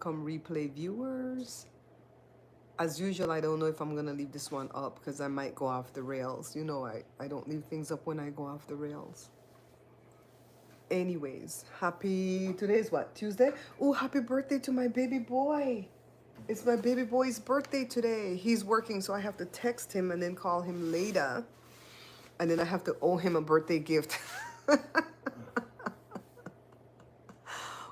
Come replay viewers. As usual, I don't know if I'm gonna leave this one up because I might go off the rails. You know, I don't leave things up when I go off the rails. Anyways, today's what, Tuesday? Oh, happy birthday to my baby boy. It's my baby boy's birthday today. He's working, so I have to text him and then call him later. And then I have to owe him a birthday gift.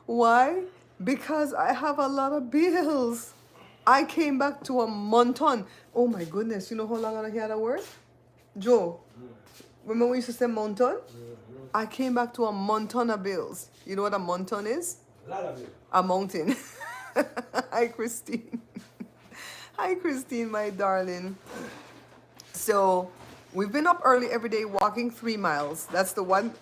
Why? Because I have a lot of bills. I came back to a monton. Oh my goodness, you know how long I hear that word? Joe, remember we used to say monton? I came back to a monton of bills. You know what a monton is? A lot of you. A mountain. Hi, Christine. Hi, Christine, my darling. So we've been up early every day walking 3 miles. That's the one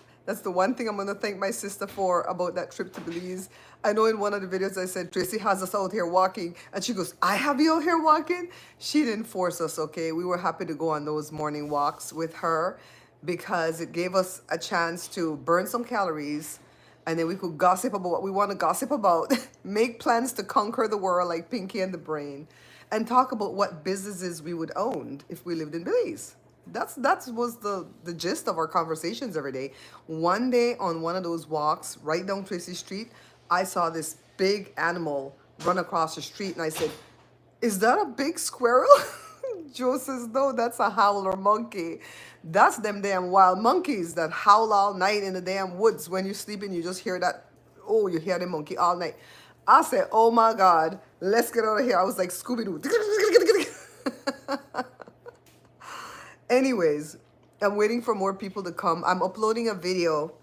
thing I'm gonna thank my sister for about that trip to Belize. I know in one of the videos I said Tracy has us out here walking, and she goes, I have you out here walking? She didn't force us, okay? We were happy to go on those morning walks with her because it gave us a chance to burn some calories, and then we could gossip about what we want to gossip about, make plans to conquer the world like Pinky and the Brain, and talk about what businesses we would own if we lived in Belize. That was the gist of our conversations every day. One day on one of those walks right down Tracy Street, I saw this big animal run across the street, and I said, "Is that a big squirrel?" Joe says, "No, that's a howler monkey. That's them damn wild monkeys that howl all night in the damn woods. When you're sleeping, you just hear that. Oh, you hear the monkey all night." I said, "Oh my God, let's get out of here." I was like Scooby Doo. Anyways, I'm waiting for more people to come. I'm uploading a video.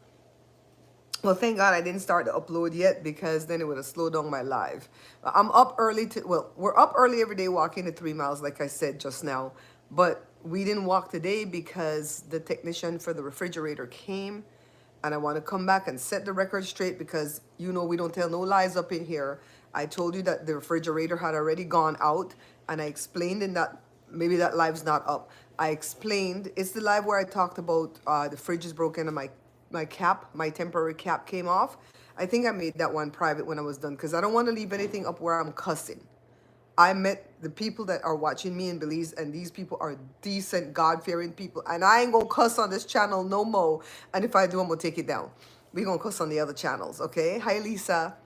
Well, thank God I didn't start to upload yet because then it would have slowed down my live. I'm up early we're up early every day walking the 3 miles, like I said just now. But we didn't walk today because the technician for the refrigerator came, and I want to come back and set the record straight because you know we don't tell no lies up in here. I told you that the refrigerator had already gone out, and I explained in that, maybe that live's not up. I explained, it's the live where I talked about the fridge is broken and my temporary cap came off. I think I made that one private when I was done because I don't want to leave anything up where I'm cussing. I met the people that are watching me in Belize, and these people are decent, God-fearing people. And I ain't gonna cuss on this channel no more. And if I do, I'm gonna take it down. We gonna cuss on the other channels, okay? Hi, Lisa.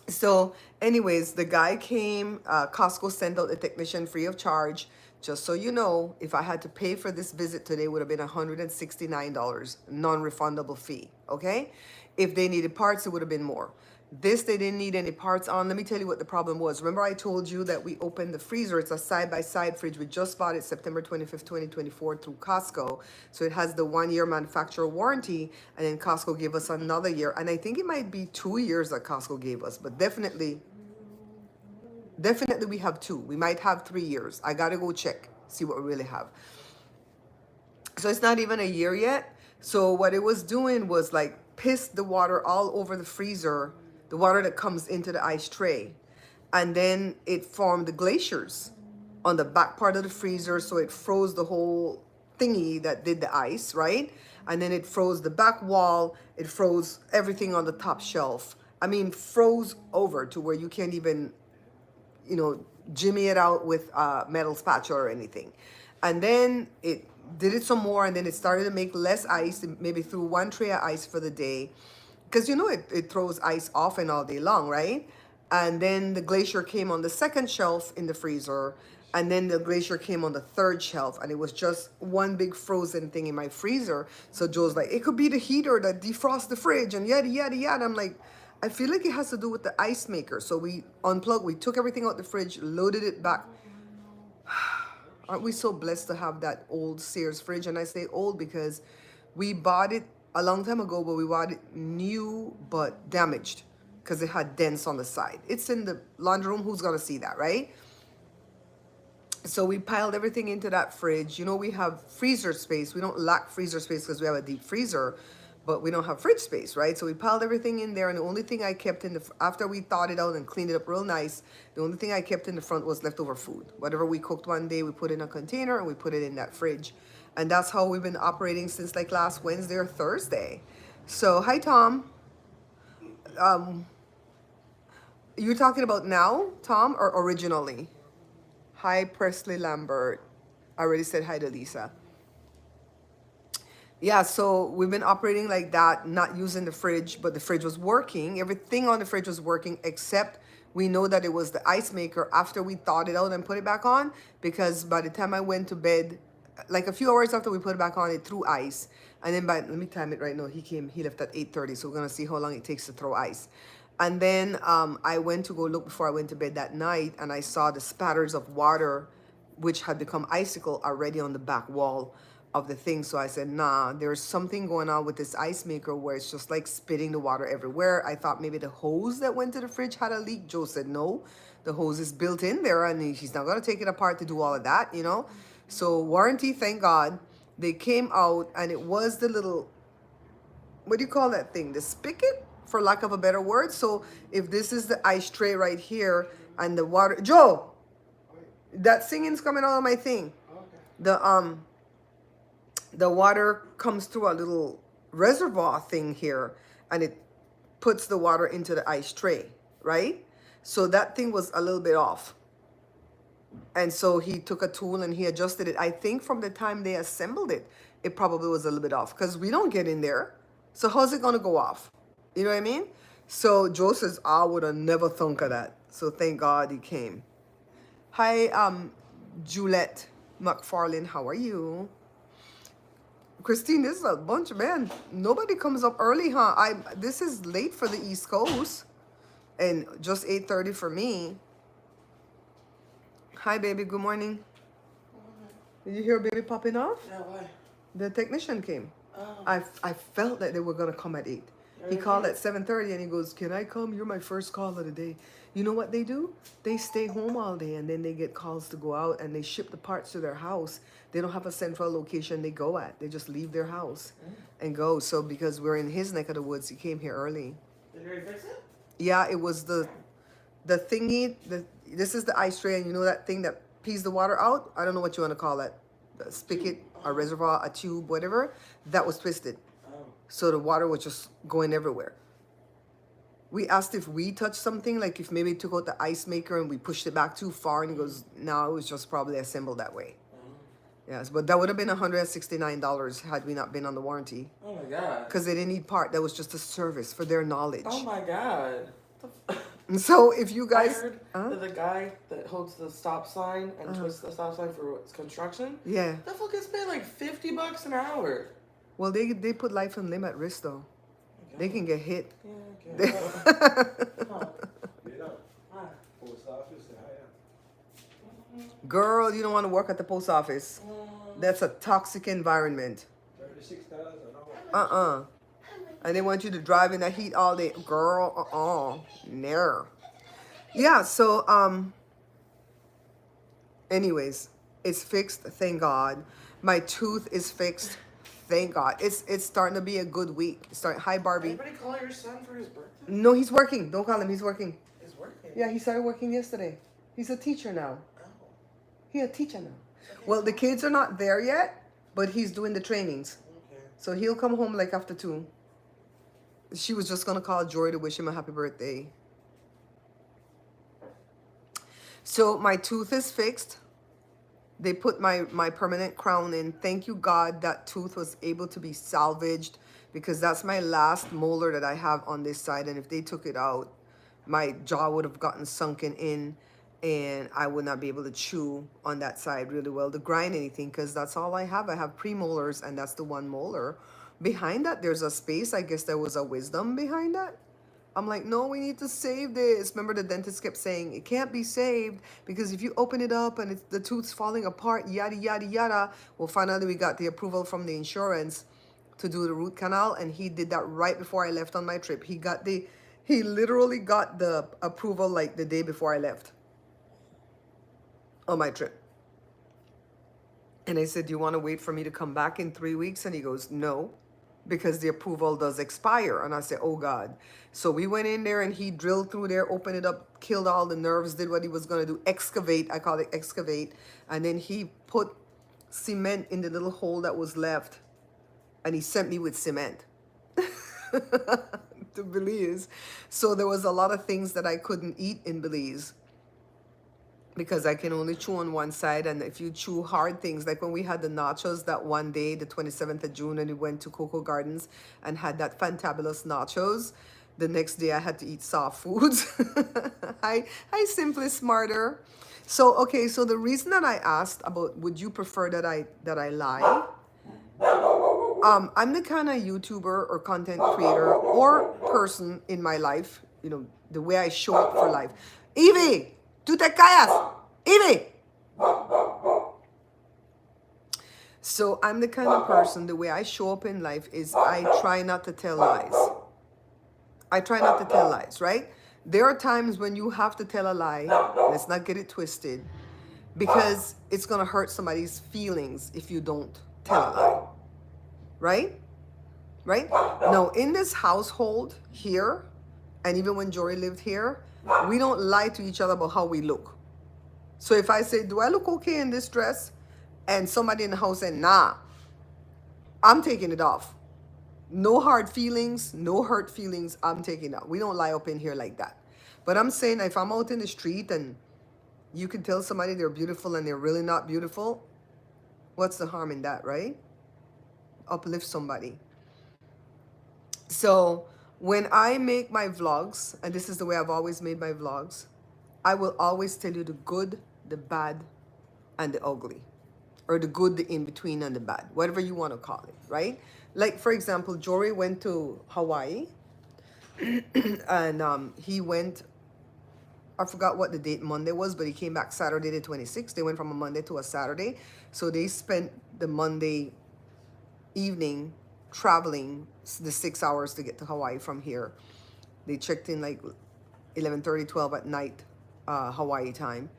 So, anyways, the guy came. Costco sent out a technician free of charge. Just so you know, if I had to pay for this visit today, it would have been $169, non-refundable fee. Okay, if they needed parts, it would have been more. This they didn't need any parts on. Let me tell you what the problem was. Remember I told you that we opened the freezer. It's a side-by-side fridge. We just bought it September 25th, 2024 through Costco. So it has the 1-year manufacturer warranty, and then Costco gave us another year. And I think it might be 2 years that Costco gave us, but definitely we have 2. We might have 3 years. I gotta go check, see what we really have. So it's not even a year yet. So what it was doing was like piss the water all over the freezer, the water that comes into the ice tray. And then it formed the glaciers on the back part of the freezer. So it froze the whole thingy that did the ice, right? And then it froze the back wall. It froze everything on the top shelf. I mean, froze over to where you can't even, jimmy it out with a metal spatula or anything. And then it did it some more, and then it started to make less ice. It maybe threw 1 tray of ice for the day. Because it throws ice off and all day long, right? And then the glacier came on the second shelf in the freezer. And then the glacier came on the third shelf. And it was just one big frozen thing in my freezer. So Joe's like, it could be the heater that defrosts the fridge and yada, yada, yada. I'm like, I feel like it has to do with the ice maker. So we unplugged, we took everything out the fridge, loaded it back. Aren't we so blessed to have that old Sears fridge? And I say old because we bought it a long time ago, but we bought it new but damaged because it had dents on the side. It's in the laundry room. Who's gonna see that, right? So we piled everything into that fridge. We have freezer space. We don't lack freezer space because we have a deep freezer, but we don't have fridge space, right? So we piled everything in there, and the only thing I kept after we thawed it out and cleaned it up real nice, the only thing I kept in the front was leftover food. Whatever we cooked one day, we put in a container and we put it in that fridge. And that's how we've been operating since like last Wednesday or Thursday. So, hi, Tom. You're talking about now, Tom, or originally? Hi, Presley Lambert. I already said hi to Lisa. Yeah, so we've been operating like that, not using the fridge, but the fridge was working. Everything on the fridge was working, except we know that it was the ice maker after we thawed it out and put it back on, because by the time I went to bed, like a few hours after we put it back on, it threw ice. And then let me time it right now. He left at 8:30, so we're gonna see how long it takes to throw ice. And then I went to go look before I went to bed that night, and I saw the spatters of water which had become icicle already on the back wall of the thing. So I said, nah, there's something going on with this ice maker where it's just like spitting the water everywhere. I thought maybe the hose that went to the fridge had a leak. Joe said, no, the hose is built in there and she's not going to take it apart to do all of that, you know? So warranty, thank God. They came out and it was the little, what do you call that thing? The spigot, for lack of a better word. So if this is the ice tray right here and the water, Joe, that singing's coming out of my thing. Okay. The water comes through a little reservoir thing here and it puts the water into the ice tray, right? So that thing was a little bit off. And so he took a tool and he adjusted it. I think from the time they assembled it, it probably was a little bit off because we don't get in there. So how's it going to go off? You know what I mean? So Joe says, I would have never thunk of that. So thank God he came. Hi, Juliet McFarlane. How are you? Christine, this is a bunch of men. Nobody comes up early, huh? This is late for the East Coast. And just 8:30 for me. Hi, baby. Good morning. Did you hear baby popping off? Yeah, why? The technician came. Oh. I felt that they were going to come at 8. He called at 7:30 and he goes, can I come? You're my first call of the day. You know what they do? They stay home all day and then they get calls to go out and they ship the parts to their house. They don't have a central location they go at. They just leave their house and go. So because we're in his neck of the woods, he came here early. Did you fix it? Yeah, it was the thingy. This is the ice tray, and you know that thing that pees the water out? I don't know what you want to call it. The spigot, a reservoir, a tube, whatever. That was twisted. So the water was just going everywhere. We asked if we touched something, like if maybe took out the ice maker and we pushed it back too far, and he goes, no, it was just probably assembled that way. Yes, but that would have been $169 had we not been on the warranty. Oh my God. Because they didn't need part. That was just a service for their knowledge. Oh my God. So if you guys... I heard that the guy that holds the stop sign and twists the stop sign for construction, yeah, that fool gets paid like $50 an hour. Well, they put life and limb at risk, though. Okay. They can get hit. Yeah, okay. Girl, you don't want to work at the post office. That's a toxic environment. $36. And they want you to drive in the heat all day. Girl, no. Yeah, so, anyways, it's fixed, thank God. My tooth is fixed, thank God. It's starting to be a good week. Hi, Barbie. Anybody call your son for his birthday? No, he's working. Don't call him. He's working. He's working? Yeah, he started working yesterday. He's a teacher now. He's a teacher now. Well, the kids are not there yet, but he's doing the trainings. Okay. So he'll come home like after 2. She was just going to call Jory to wish him a happy birthday. So my tooth is fixed. They put my permanent crown in. Thank you, God, that tooth was able to be salvaged, because that's my last molar that I have on this side. And if they took it out, my jaw would have gotten sunken in and I would not be able to chew on that side really well to grind anything, because that's all I have. I have premolars and that's the one molar. Behind that, there's a space. I guess there was a wisdom behind that. I'm like, no, we need to save this. Remember, the dentist kept saying it can't be saved because if you open it up and the tooth's falling apart, yada, yada, yada. Well, finally, we got the approval from the insurance to do the root canal, and he did that right before I left on my trip. He literally got the approval like the day before I left on my trip. And I said, do you want to wait for me to come back in 3 weeks? And he goes, no, because the approval does expire. And I said, oh God. So we went in there and he drilled through there, opened it up, killed all the nerves, did what he was going to do, excavate. I call it excavate. And then he put cement in the little hole that was left. And he sent me with cement. to Belize. So there was a lot of things that I couldn't eat in Belize because I can only chew on one side. And if you chew hard things, like when we had the nachos that one day, the 27th of June, and we went to Cocoa Gardens and had that fantabulous nachos, the next day I had to eat soft foods. I simply smarter. So, okay, so the reason that I asked about would you prefer that I lie? I'm the kind of YouTuber or content creator or person in my life, the way I show up for life. Evie, tú te callas. Evie. So I'm the kind of person, the way I show up in life is I try not to tell lies. I try not to tell lies, right? There are times when you have to tell a lie. Let's not get it twisted, because it's going to hurt somebody's feelings if you don't tell a lie. Right? Right? Now, in this household here, and even when Jory lived here, we don't lie to each other about how we look. So if I say, do I look okay in this dress? And somebody in the house said, nah, I'm taking it off. No hard feelings, no hurt feelings, I'm taking it off. We don't lie up in here like that. But I'm saying if I'm out in the street and you can tell somebody they're beautiful and they're really not beautiful, what's the harm in that, right? Uplift somebody. So when I make my vlogs, and this is the way I've always made my vlogs, I will always tell you the good, the bad, and the ugly. Or the good, the in-between, and the bad. Whatever you want to call it, right? Like, for example, Jory went to Hawaii. And he went, I forgot what the date Monday was, but he came back Saturday the 26th. They went from a Monday to a Saturday. So they spent the Monday evening traveling the 6 hours to get to Hawaii from here. They checked in like 11:30, 12 at night, Hawaii time.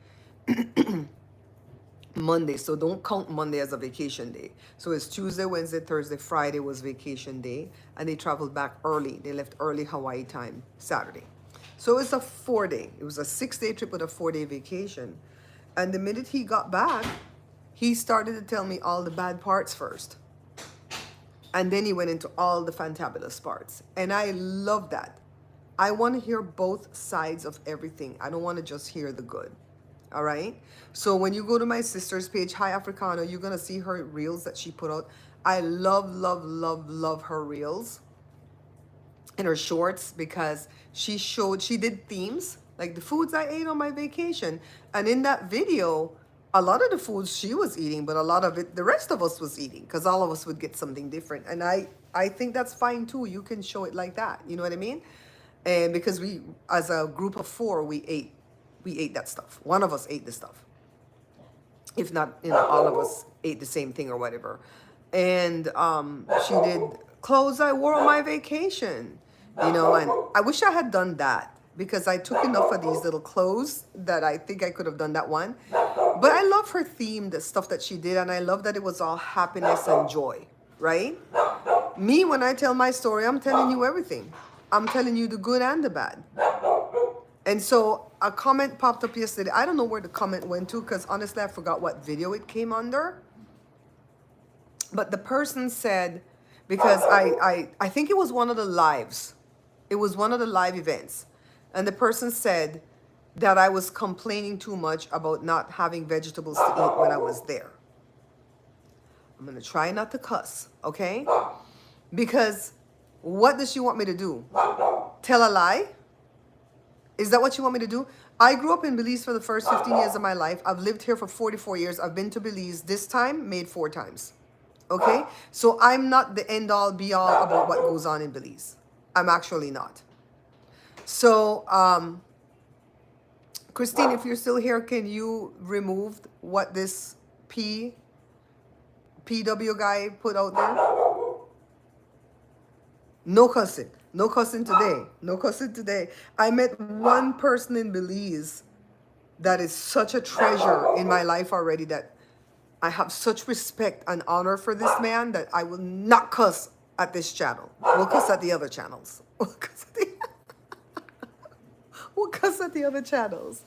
Monday, so don't count Monday as a vacation day. So it's Tuesday, Wednesday, Thursday, Friday was vacation day, and they traveled back early. They left early Hawaii time Saturday. So it's a 4-day. It was a 6-day trip with a 4-day vacation. And the minute he got back, he started to tell me all the bad parts first. And then he went into all the fantabulous parts. And I love that. I want to hear both sides of everything. I don't want to just hear the good. All right. So when you go to my sister's page, Hi Africano, you're going to see her reels that she put out. I love, love, love, love her reels and her shorts, because she did themes like the foods I ate on my vacation. And in that video, a lot of the foods she was eating, but a lot of it, the rest of us was eating, because all of us would get something different. And I think that's fine too. You can show it like that. You know what I mean? And because we, as a group of 4, we ate that stuff. One of us ate the stuff. If not, all of us ate the same thing or whatever. And she did clothes I wore on my vacation, and I wish I had done that, because I took enough of these little clothes that I think I could have done that one. But I love her theme, the stuff that she did, and I love that it was all happiness and joy, right? Me, when I tell my story, I'm telling you everything. I'm telling you the good and the bad. And so a comment popped up yesterday. I don't know where the comment went to, because honestly, I forgot what video it came under. But the person said, because I think it was one of the lives. It was one of the live events. And the person said that I was complaining too much about not having vegetables to eat when I was there. I'm going to try not to cuss, okay? Because what does she want me to do? Tell a lie? Is that what you want me to do? I grew up in Belize for the first 15 years of my life. I've lived here for 44 years. I've been to Belize this time, made 4 times. Okay? So I'm not the end all be all about what goes on in Belize. I'm actually not. So, Christine, if you're still here, can you remove what this PW guy put out there? No cussing. No cussing today. No cussing today. I met one person in Belize that is such a treasure in my life already, that I have such respect and honor for this man that I will not cuss at this channel. We'll cuss at the other channels. We'll cuss at the other channels.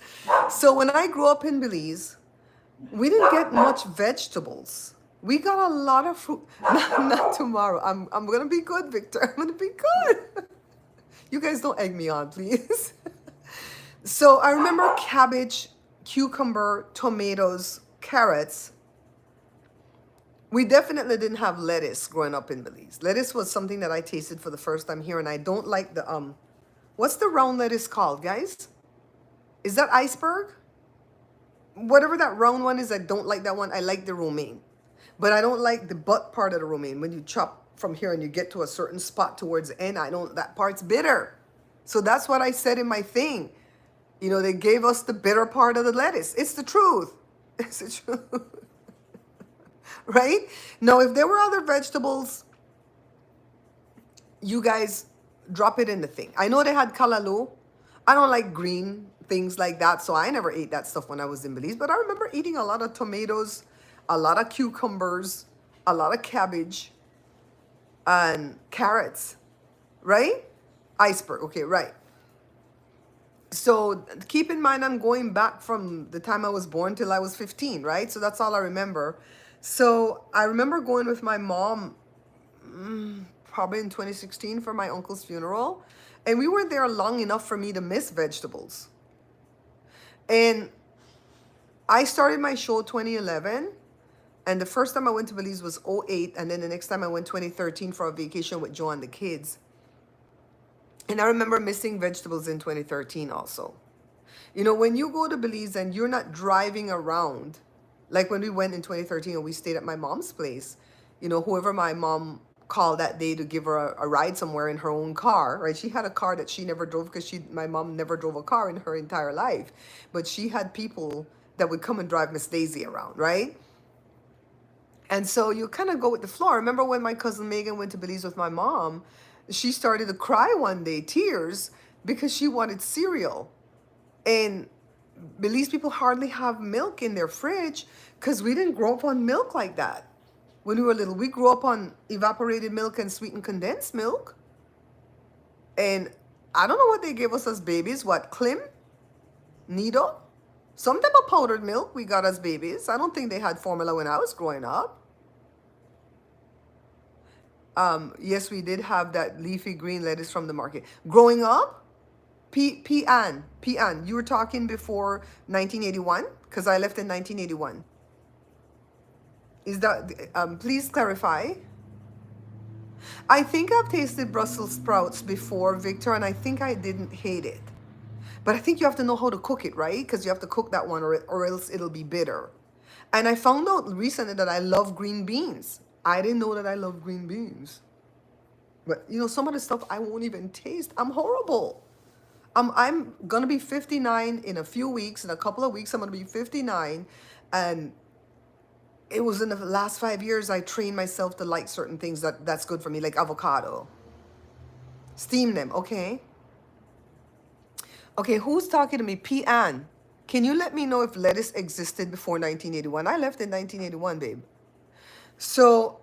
So when I grew up in Belize, we didn't get much vegetables. We got a lot of fruit. Not tomorrow. I'm going to be good, Victor. I'm going to be good. You guys don't egg me on, please. So I remember cabbage, cucumber, tomatoes, carrots. We definitely didn't have lettuce growing up in Belize. Lettuce was something that I tasted for the first time here, and I don't like the what's the round lettuce called, guys? Is that iceberg? Whatever that round one is, I don't like that one. I like the romaine. But I don't like the butt part of the romaine. When you chop from here and you get to a certain spot towards the end, that part's bitter. So that's what I said in my thing. You know, they gave us the bitter part of the lettuce. It's the truth. It's the truth. Right? Now, if there were other vegetables, you guys drop it in the thing. I know they had kalalu. I don't like green things like that, so I never ate that stuff when I was in Belize. But I remember eating a lot of tomatoes, a lot of cucumbers, a lot of cabbage, and carrots, right? Iceberg, okay, right. So keep in mind, I'm going back from the time I was born till I was 15, right? So that's all I remember. So I remember going with my mom probably in 2016 for my uncle's funeral. And we weren't there long enough for me to miss vegetables. And I started my show 2011. And the first time I went to Belize was 2008. And then the next time I went 2013 for a vacation with Joe and the kids. And I remember missing vegetables in 2013 also. You know, when you go to Belize and you're not driving around, like when we went in 2013 and we stayed at my mom's place, you know, whoever my mom called that day to give her a ride somewhere in her own car, right? She had a car that she never drove because my mom never drove a car in her entire life. But she had people that would come and drive Miss Daisy around, right? And so you kind of go with the flow. I remember when my cousin Megan went to Belize with my mom, she started to cry one day, tears, because she wanted cereal. And Belize people hardly have milk in their fridge because we didn't grow up on milk like that. When we were little, we grew up on evaporated milk and sweetened condensed milk. And I don't know what they gave us as babies. What, Klim? Nido? Some type of powdered milk we got as babies. I don't think they had formula when I was growing up. Yes, we did have that leafy green lettuce from the market. Growing up, pean. You were talking before 1981? Because I left in 1981. Is that, please clarify. I think I've tasted Brussels sprouts before, Victor, and I think I didn't hate it. But I think you have to know how to cook it, right? Because you have to cook that one or else it'll be bitter. And I found out recently that I love green beans. I didn't know that I love green beans. But, you know, some of the stuff I won't even taste. I'm horrible. I'm going to be 59 in a few weeks. In a couple of weeks, I'm going to be 59. And it was in the last 5 years I trained myself to like certain things that's good for me, like avocado. Steam them, okay? Okay, who's talking to me? P.Ann. Can you let me know if lettuce existed before 1981? I left in 1981, babe. So,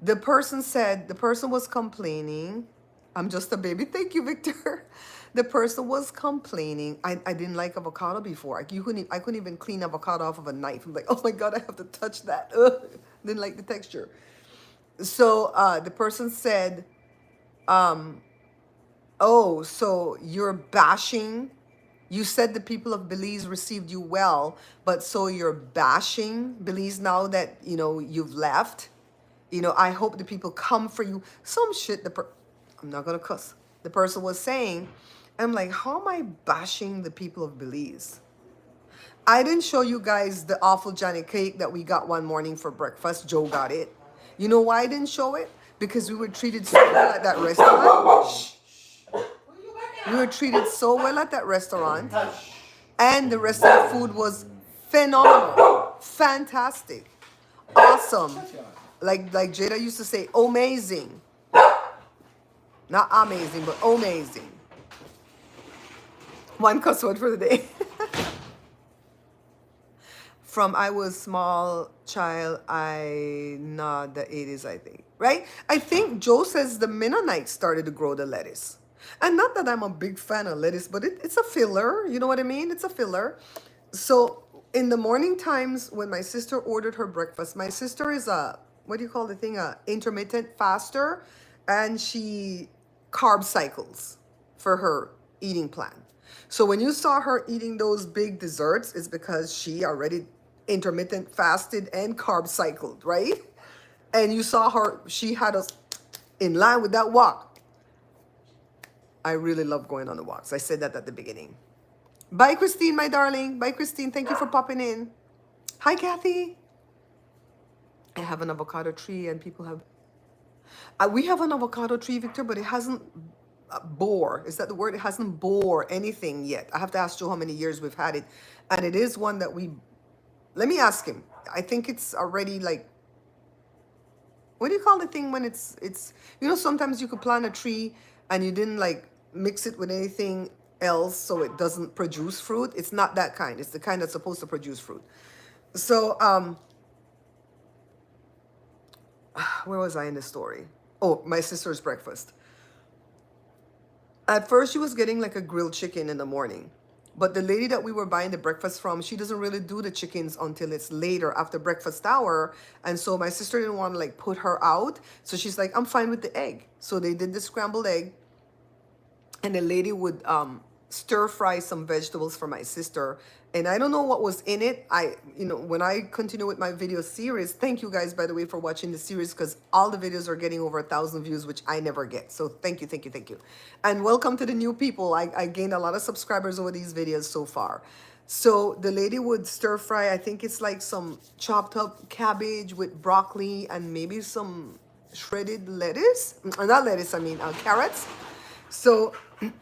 the person was complaining. I'm just a baby. Thank you, Victor. The person was complaining. I didn't like avocado before. I couldn't even clean avocado off of a knife. I'm like, oh my God, I have to touch that. Ugh. Didn't like the texture. So the person said, oh, so you're bashing. You said the people of Belize received you well, but so you're bashing Belize now that, you know, you've left. You know, I hope the people come for you. Some shit, I'm not going to cuss. The person was saying, I'm like, how am I bashing the people of Belize? I didn't show you guys the awful Johnny cake that we got one morning for breakfast. Joe got it. You know why I didn't show it? Because we were treated so well at that restaurant. Shh. We were treated so well at that restaurant. And the rest of the food was phenomenal. Fantastic. Awesome. Like Jada used to say, amazing. Not amazing, but amazing. One cuss word for the day. From I was small child, the 80s, I think. Right? I think Joe says the Mennonites started to grow the lettuce. And not that I'm a big fan of lettuce, but it's a filler. You know what I mean? It's a filler. So in the morning times when my sister ordered her breakfast, my sister is a, what do you call the thing? A intermittent faster. And she carb cycles for her eating plan. So when you saw her eating those big desserts, it's because she already intermittent fasted and carb cycled, right? And you saw her, she had us in line with that walk. I really love going on the walks. I said that at the beginning. Bye, Christine, my darling. Bye, Christine. Thank you for popping in. Hi, Kathy. I have an avocado tree and people have... we have an avocado tree, Victor, but it hasn't bore. Is that the word? It hasn't bore anything yet. I have to ask Joe how many years we've had it. And it is one that we... Let me ask him. I think it's already like... What do you call the thing when it's... You know, sometimes you could plant a tree and you didn't like mix it with anything else so it doesn't produce fruit. It's not that kind. It's the kind that's supposed to produce fruit. So, where was I in the story? Oh, my sister's breakfast. At first, she was getting like a grilled chicken in the morning. But the lady that we were buying the breakfast from, she doesn't really do the chickens until it's later after breakfast hour. And so my sister didn't want to like put her out. So she's like, I'm fine with the egg. So they did the scrambled egg. And the lady would stir fry some vegetables for my sister. And I don't know what was in it. When I continue with my video series, thank you guys, by the way, for watching the series, because all the videos are getting over 1,000 views, which I never get. So thank you, thank you, thank you. And welcome to the new people. I gained a lot of subscribers over these videos so far. So the lady would stir fry, I think it's like some chopped up cabbage with broccoli and maybe some shredded lettuce. Not lettuce, I mean carrots. So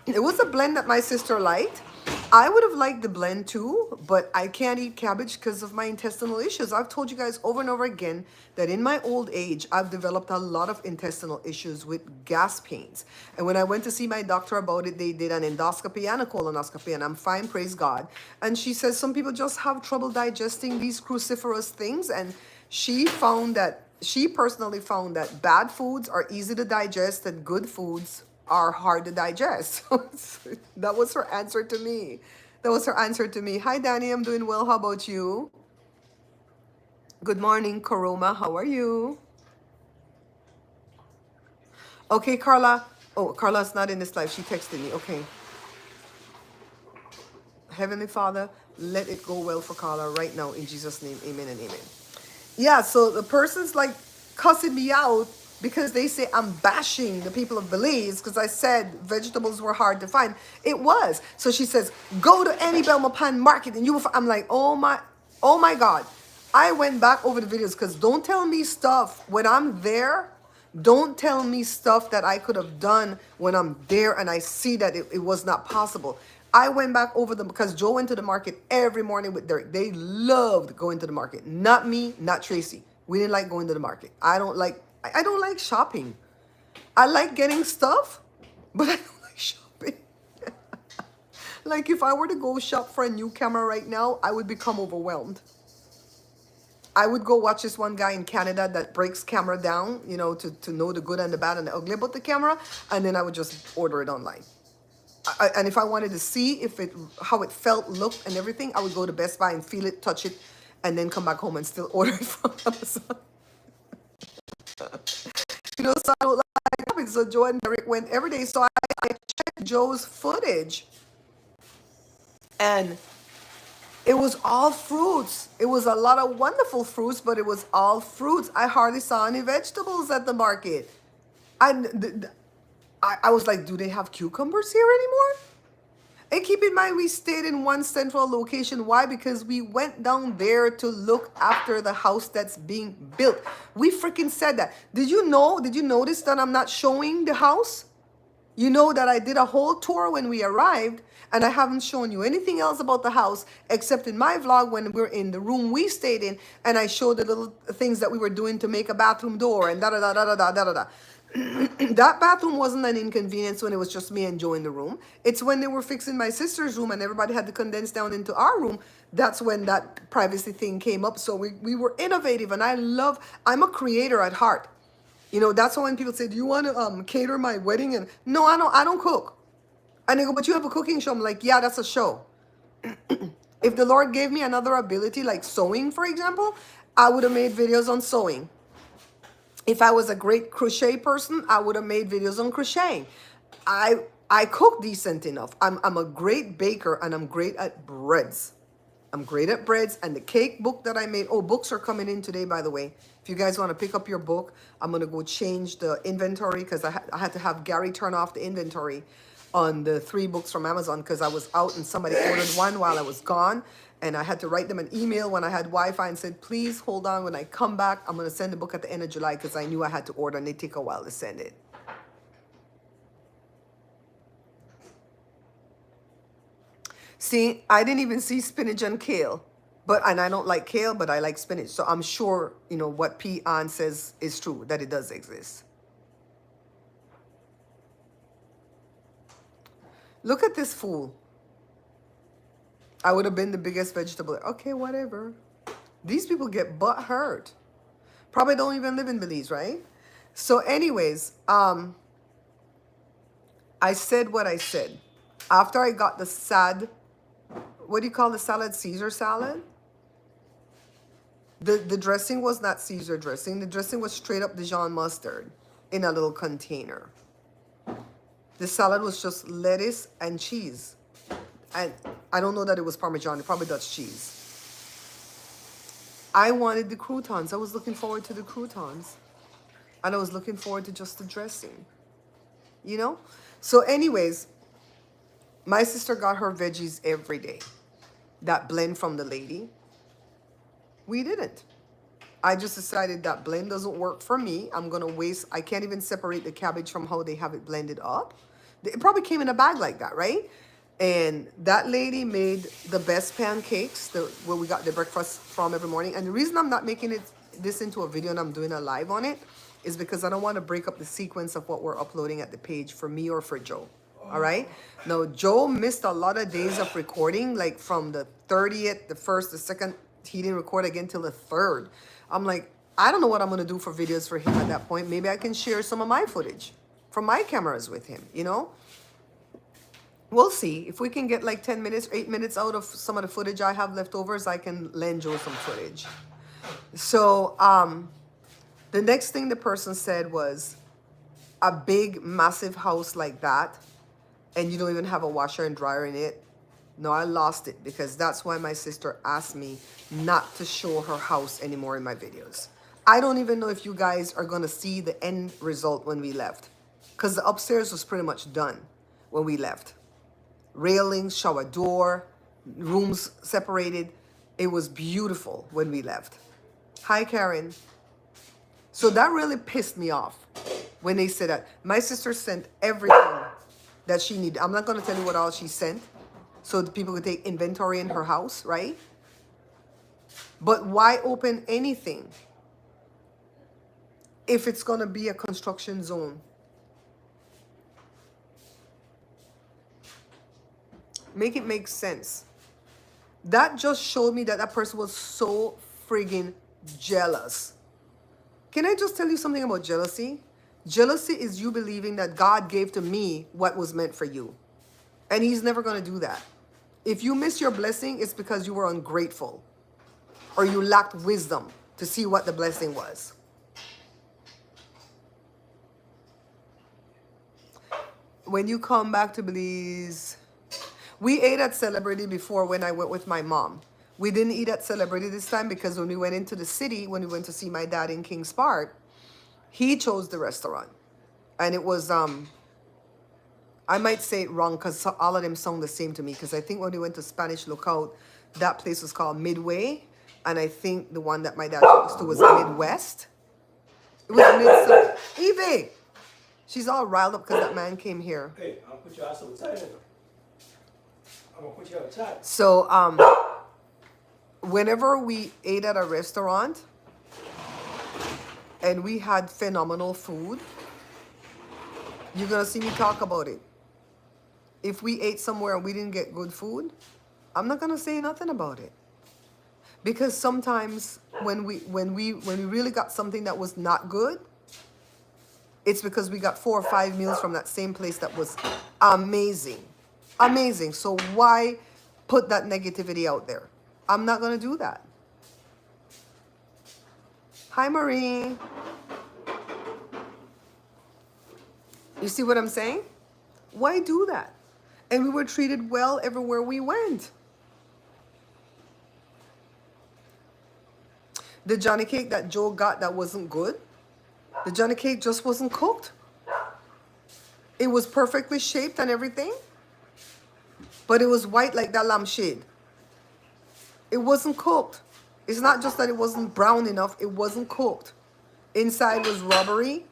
it was a blend that my sister liked. I would have liked the blend too, but I can't eat cabbage because of my intestinal issues. I've told you guys over and over again that in my old age, I've developed a lot of intestinal issues with gas pains. And when I went to see my doctor about it, they did an endoscopy and a colonoscopy, and I'm fine, praise God. And she says some people just have trouble digesting these cruciferous things. And she personally found that bad foods are easy to digest and good foods are hard to digest. That was her answer to me. That was her answer to me. Hi, Danny. I'm doing well. How about you? Good morning, Karoma. How are you? Okay, Carla. Oh, Carla's not in this live. She texted me. Okay. Heavenly Father, let it go well for Carla right now in Jesus' name. Amen and amen. Yeah, so the person's like cussing me out because they say I'm bashing the people of Belize because I said vegetables were hard to find. It was. So she says, go to any Belmopan market and you will find. I'm like, oh my God. I went back over the videos because don't tell me stuff when I'm there. Don't tell me stuff that I could have done when I'm there and I see that it was not possible. I went back over them because Joe went to the market every morning with Derek. They loved going to the market. Not me, not Tracy. We didn't like going to the market. I don't like shopping. I like getting stuff, but I don't like shopping. Like if I were to go shop for a new camera right now, I would become overwhelmed. I would go watch this one guy in Canada that breaks camera down, to know the good and the bad and the ugly about the camera, and then I would just order it online. And if I wanted to see how it felt, looked, and everything, I would go to Best Buy and feel it, touch it, and then come back home and still order it from Amazon. So I don't like shopping. So Joe and Derek went every day. So I checked Joe's footage, and it was all fruits. It was a lot of wonderful fruits, but it was all fruits. I hardly saw any vegetables at the market. I was like, do they have cucumbers here anymore? And keep in mind, we stayed in one central location. Why? Because we went down there to look after the house that's being built. We freaking said that. Did you notice that I'm not showing the house? You know that I did a whole tour when we arrived, and I haven't shown you anything else about the house except in my vlog when we're in the room we stayed in, and I showed the little things that we were doing to make a bathroom door and da-da-da-da-da-da-da-da. That bathroom wasn't an inconvenience when it was just me and Joe in the room. It's when they were fixing my sister's room and everybody had to condense down into our room. That's when that privacy thing came up. So we were innovative, and I'm a creator at heart. That's why when people say, do you want to cater my wedding? And no, I don't cook. And they go, but you have a cooking show. I'm like, yeah, that's a show. If the Lord gave me another ability, like sewing, for example, I would have made videos on sewing. If I was a great crochet person, I would have made videos on crocheting. I cook decent enough. I'm a great baker and I'm great at breads. I'm great at breads and the cake book that I made. Oh, books are coming in today, by the way. If you guys want to pick up your book, I'm going to go change the inventory because I had to have Gary turn off the inventory on the 3 books from Amazon because I was out and somebody ordered one while I was gone. And I had to write them an email when I had Wi-Fi and said, please hold on. When I come back, I'm going to send the book at the end of July because I knew I had to order and they take a while to send it. See, I didn't even see spinach and kale. And I don't like kale, but I like spinach. So I'm sure, you know, what P. Ann says is true, that it does exist. Look at this fool. I would have been the biggest vegetable. Okay, whatever. These people get butt hurt. Probably don't even live in Belize, right? So anyways, I said what I said. After I got the what do you call the salad? Caesar salad? The dressing was not Caesar dressing. The dressing was straight up Dijon mustard in a little container. The salad was just lettuce and cheese. And I don't know that it was Parmesan. It probably does cheese. I wanted the croutons. I was looking forward to the croutons. And I was looking forward to just the dressing. You know? So anyways, my sister got her veggies every day. That blend from the lady. We didn't. I just decided that blend doesn't work for me. I'm going to waste. I can't even separate the cabbage from how they have it blended up. It probably came in a bag like that, right? And that lady made the best pancakes, where we got the breakfast from every morning. And the reason I'm not making this into a video and I'm doing a live on it is because I don't want to break up the sequence of what we're uploading at the page for me or for Joe. All right. Now, Joe missed a lot of days of recording, like from the 30th, the 1st, the 2nd. He didn't record again till the 3rd. I'm like, I don't know what I'm going to do for videos for him at that point. Maybe I can share some of my footage from my cameras with him, you know? We'll see. If we can get like 10 minutes, 8 minutes out of some of the footage I have leftovers, I can lend Joe some footage. So, the next thing the person said was, a big, massive house like that, and you don't even have a washer and dryer in it. No, I lost it because that's why my sister asked me not to show her house anymore in my videos. I don't even know if you guys are going to see the end result when we left, because the upstairs was pretty much done when we left. Railings, shower door, rooms separated. It was beautiful when we left. Hi, Karen. So that really pissed me off when they said that. My sister sent everything that she needed. I'm not going to tell you what all she sent, so the people could take inventory in her house, right? But why open anything if it's going to be a construction zone? Make it make sense. That just showed me that that person was so friggin' jealous. Can I just tell you something about jealousy? Jealousy is you believing that God gave to me what was meant for you. And he's never going to do that. If you miss your blessing, it's because you were ungrateful or you lacked wisdom to see what the blessing was. When you come back to Belize, we ate at Celebrity before when I went with my mom. We didn't eat at Celebrity this time because when we went into the city, when we went to see my dad in Kings Park, he chose the restaurant. And it was, I might say it wrong because all of them sound the same to me. Because I think when we went to Spanish Lookout, that place was called Midway. And I think the one that my dad took us to was Midwest. It was Evie! She's all riled up because that man came here. Hey, I'll put you outside. I'm going to put you outside. So, whenever we ate at a restaurant and we had phenomenal food, you're going to see me talk about it. If we ate somewhere and we didn't get good food, I'm not going to say nothing about it. Because sometimes when we really got something that was not good, it's because we got 4 or 5 meals from that same place that was amazing. Amazing. So why put that negativity out there? I'm not going to do that. Hi, Marie. You see what I'm saying? Why do that? And we were treated well everywhere we went. The Johnny cake that Joe got that wasn't good, the Johnny cake just wasn't cooked. It was perfectly shaped and everything, but it was white like that lampshade. It wasn't cooked. It's not just that it wasn't brown enough, it wasn't cooked. Inside was rubbery,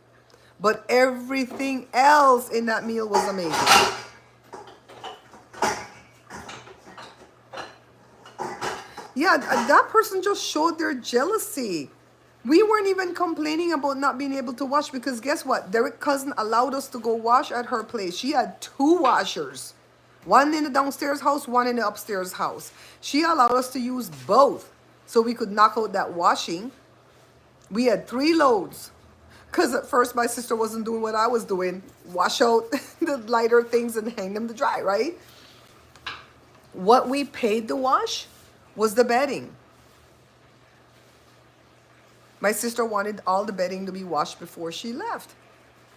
but everything else in that meal was amazing. Yeah, that person just showed their jealousy. We weren't even complaining about not being able to wash because guess what? Derek's cousin allowed us to go wash at her place. She had 2 washers. One in the downstairs house, one in the upstairs house. She allowed us to use both so we could knock out that washing. We had 3 loads. Because at first my sister wasn't doing what I was doing. Wash out the lighter things and hang them to dry, right? What we paid to wash was the bedding. My sister wanted all the bedding to be washed before she left.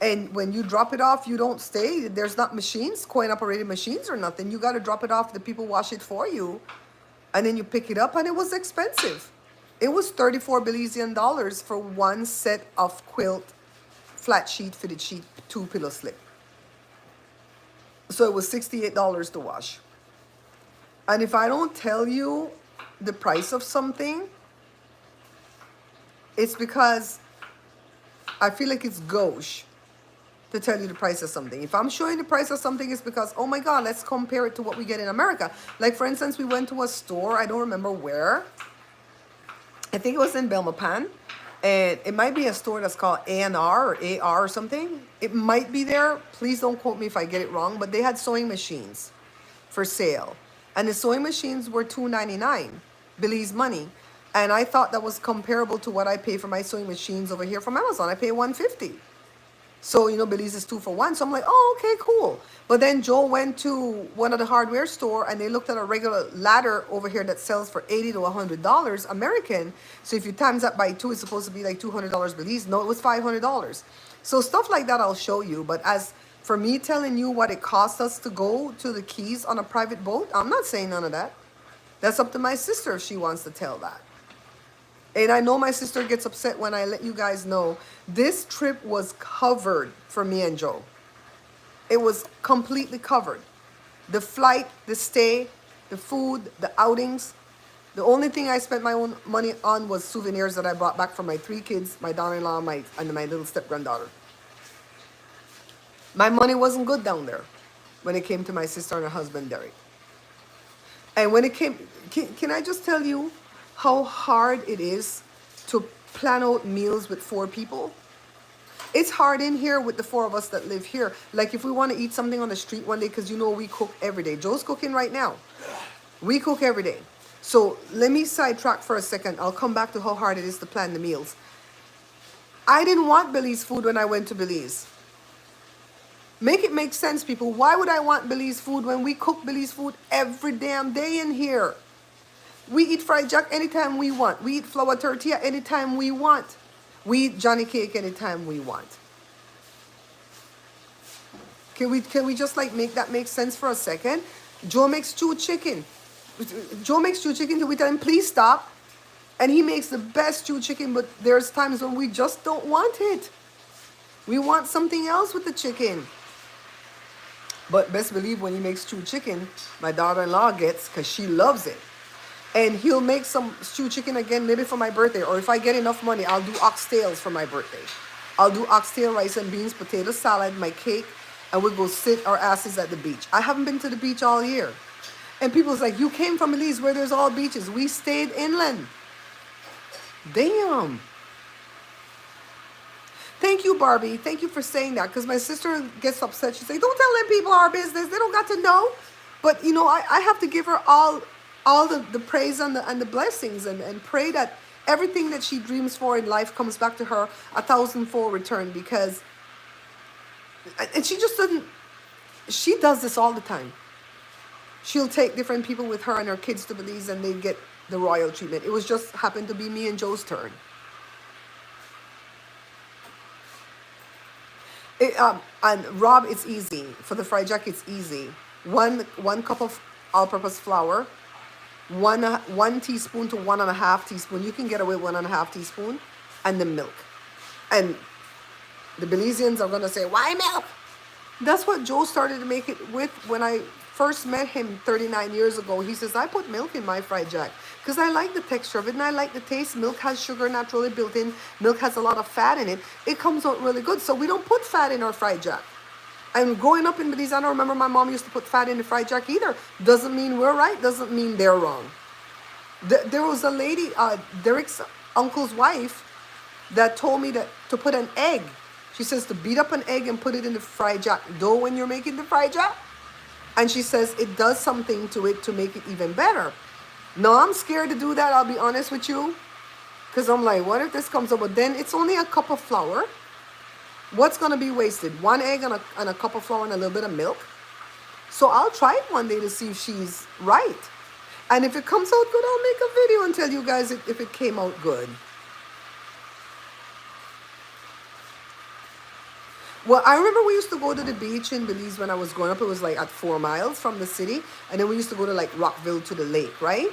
And when you drop it off, you don't stay. There's not machines, coin-operated machines or nothing. You got to drop it off. The people wash it for you. And then you pick it up, and it was expensive. It was 34 Belizean dollars for one set of quilt, flat sheet, fitted sheet, 2 pillow slip. So it was $68 to wash. And if I don't tell you the price of something, it's because I feel like it's gauche to tell you the price of something. If I'm showing the price of something, it's because, oh my God, let's compare it to what we get in America. Like, for instance, we went to a store, I don't remember where. I think it was in Belmopan. And it might be a store that's called A&R or AR or something. It might be there. Please don't quote me if I get it wrong. But they had sewing machines for sale. And the sewing machines were $2.99, Belize money. And I thought that was comparable to what I pay for my sewing machines over here from Amazon. I pay $150. So, you know, Belize is 2 for 1. So I'm like, oh, okay, cool. But then Joe went to one of the hardware store and they looked at a regular ladder over here that sells for $80 to $100 American. So if you times that by 2, it's supposed to be like $200 Belize. No, it was $500. So stuff like that I'll show you. But as for me telling you what it cost us to go to the Keys on a private boat, I'm not saying none of that. That's up to my sister if she wants to tell that. And I know my sister gets upset when I let you guys know this trip was covered for me and Joe. It was completely covered. The flight, the stay, the food, the outings. The only thing I spent my own money on was souvenirs that I brought back from my 3 kids, my daughter-in-law, and my little step-granddaughter. My money wasn't good down there when it came to my sister and her husband, Derek. And when it came, can I just tell you how hard it is to plan out meals with 4 people? It's hard in here with the 4 of us that live here. Like if we want to eat something on the street one day, because you know we cook every day. Joe's cooking right now. We cook every day. So let me sidetrack for a second. I'll come back to how hard it is to plan the meals. I didn't want Belize food when I went to Belize. Make it make sense, people. Why would I want Belize food when we cook Belize food every damn day in here? We eat fried jack anytime we want. We eat flour tortilla anytime we want. We eat Johnny cake anytime we want. Can we just like make that make sense for a second? Joe makes stewed chicken. Joe makes stewed chicken till we tell him please stop. And he makes the best stewed chicken, but there's times when we just don't want it. We want something else with the chicken. But best believe when he makes stewed chicken, my daughter-in-law gets, because she loves it. And he'll make some stewed chicken again, maybe for my birthday. Or if I get enough money, I'll do oxtails for my birthday. I'll do oxtail, rice and beans, potato salad, my cake, and we'll go sit our asses at the beach. I haven't been to the beach all year. And people's like, you came from Belize where there's all beaches. We stayed inland. Damn. Thank you, Barbie. Thank you for saying that. Because my sister gets upset. She's like, don't tell them people our business. They don't got to know. But, you know, I have to give her all the praise and the blessings and pray that everything that she dreams for in life comes back to her 1,000-fold return, because and she just doesn't, she does this all the time. She'll take different people with her and her kids to Belize and they get the royal treatment. It was just happened to be me and Joe's turn. And Rob, it's easy. For the fried jack, it's easy. One cup of all-purpose flour, one teaspoon to 1.5 teaspoon. You can get away with 1.5 teaspoon, and the milk. And the Belizeans are gonna say, "Why milk?" That's what Joe started to make it with when I first met him 39 years ago. He says, "I put milk in my fried jack because I like the texture of it and I like the taste. Milk has sugar naturally built in. Milk has a lot of fat in it. It comes out really good. So we don't put fat in our fried jack." And growing up in Belize, I don't remember my mom used to put fat in the fried jack either. Doesn't mean we're right. Doesn't mean they're wrong. There was a lady, Derek's uncle's wife, that told me that to put an egg. She says to beat up an egg and put it in the fried jack dough when you're making the fried jack. And she says it does something to it to make it even better. No, I'm scared to do that, I'll be honest with you. Because I'm like, what if this comes up? But then it's only a cup of flour. What's going to be wasted? One egg and a cup of flour and a little bit of milk. So I'll try it one day to see if she's right. And if it comes out good, I'll make a video and tell you guys if it came out good. Well, I remember we used to go to the beach in Belize when I was growing up. It was like at 4 miles from the city. And then we used to go to like Rockville to the lake, right?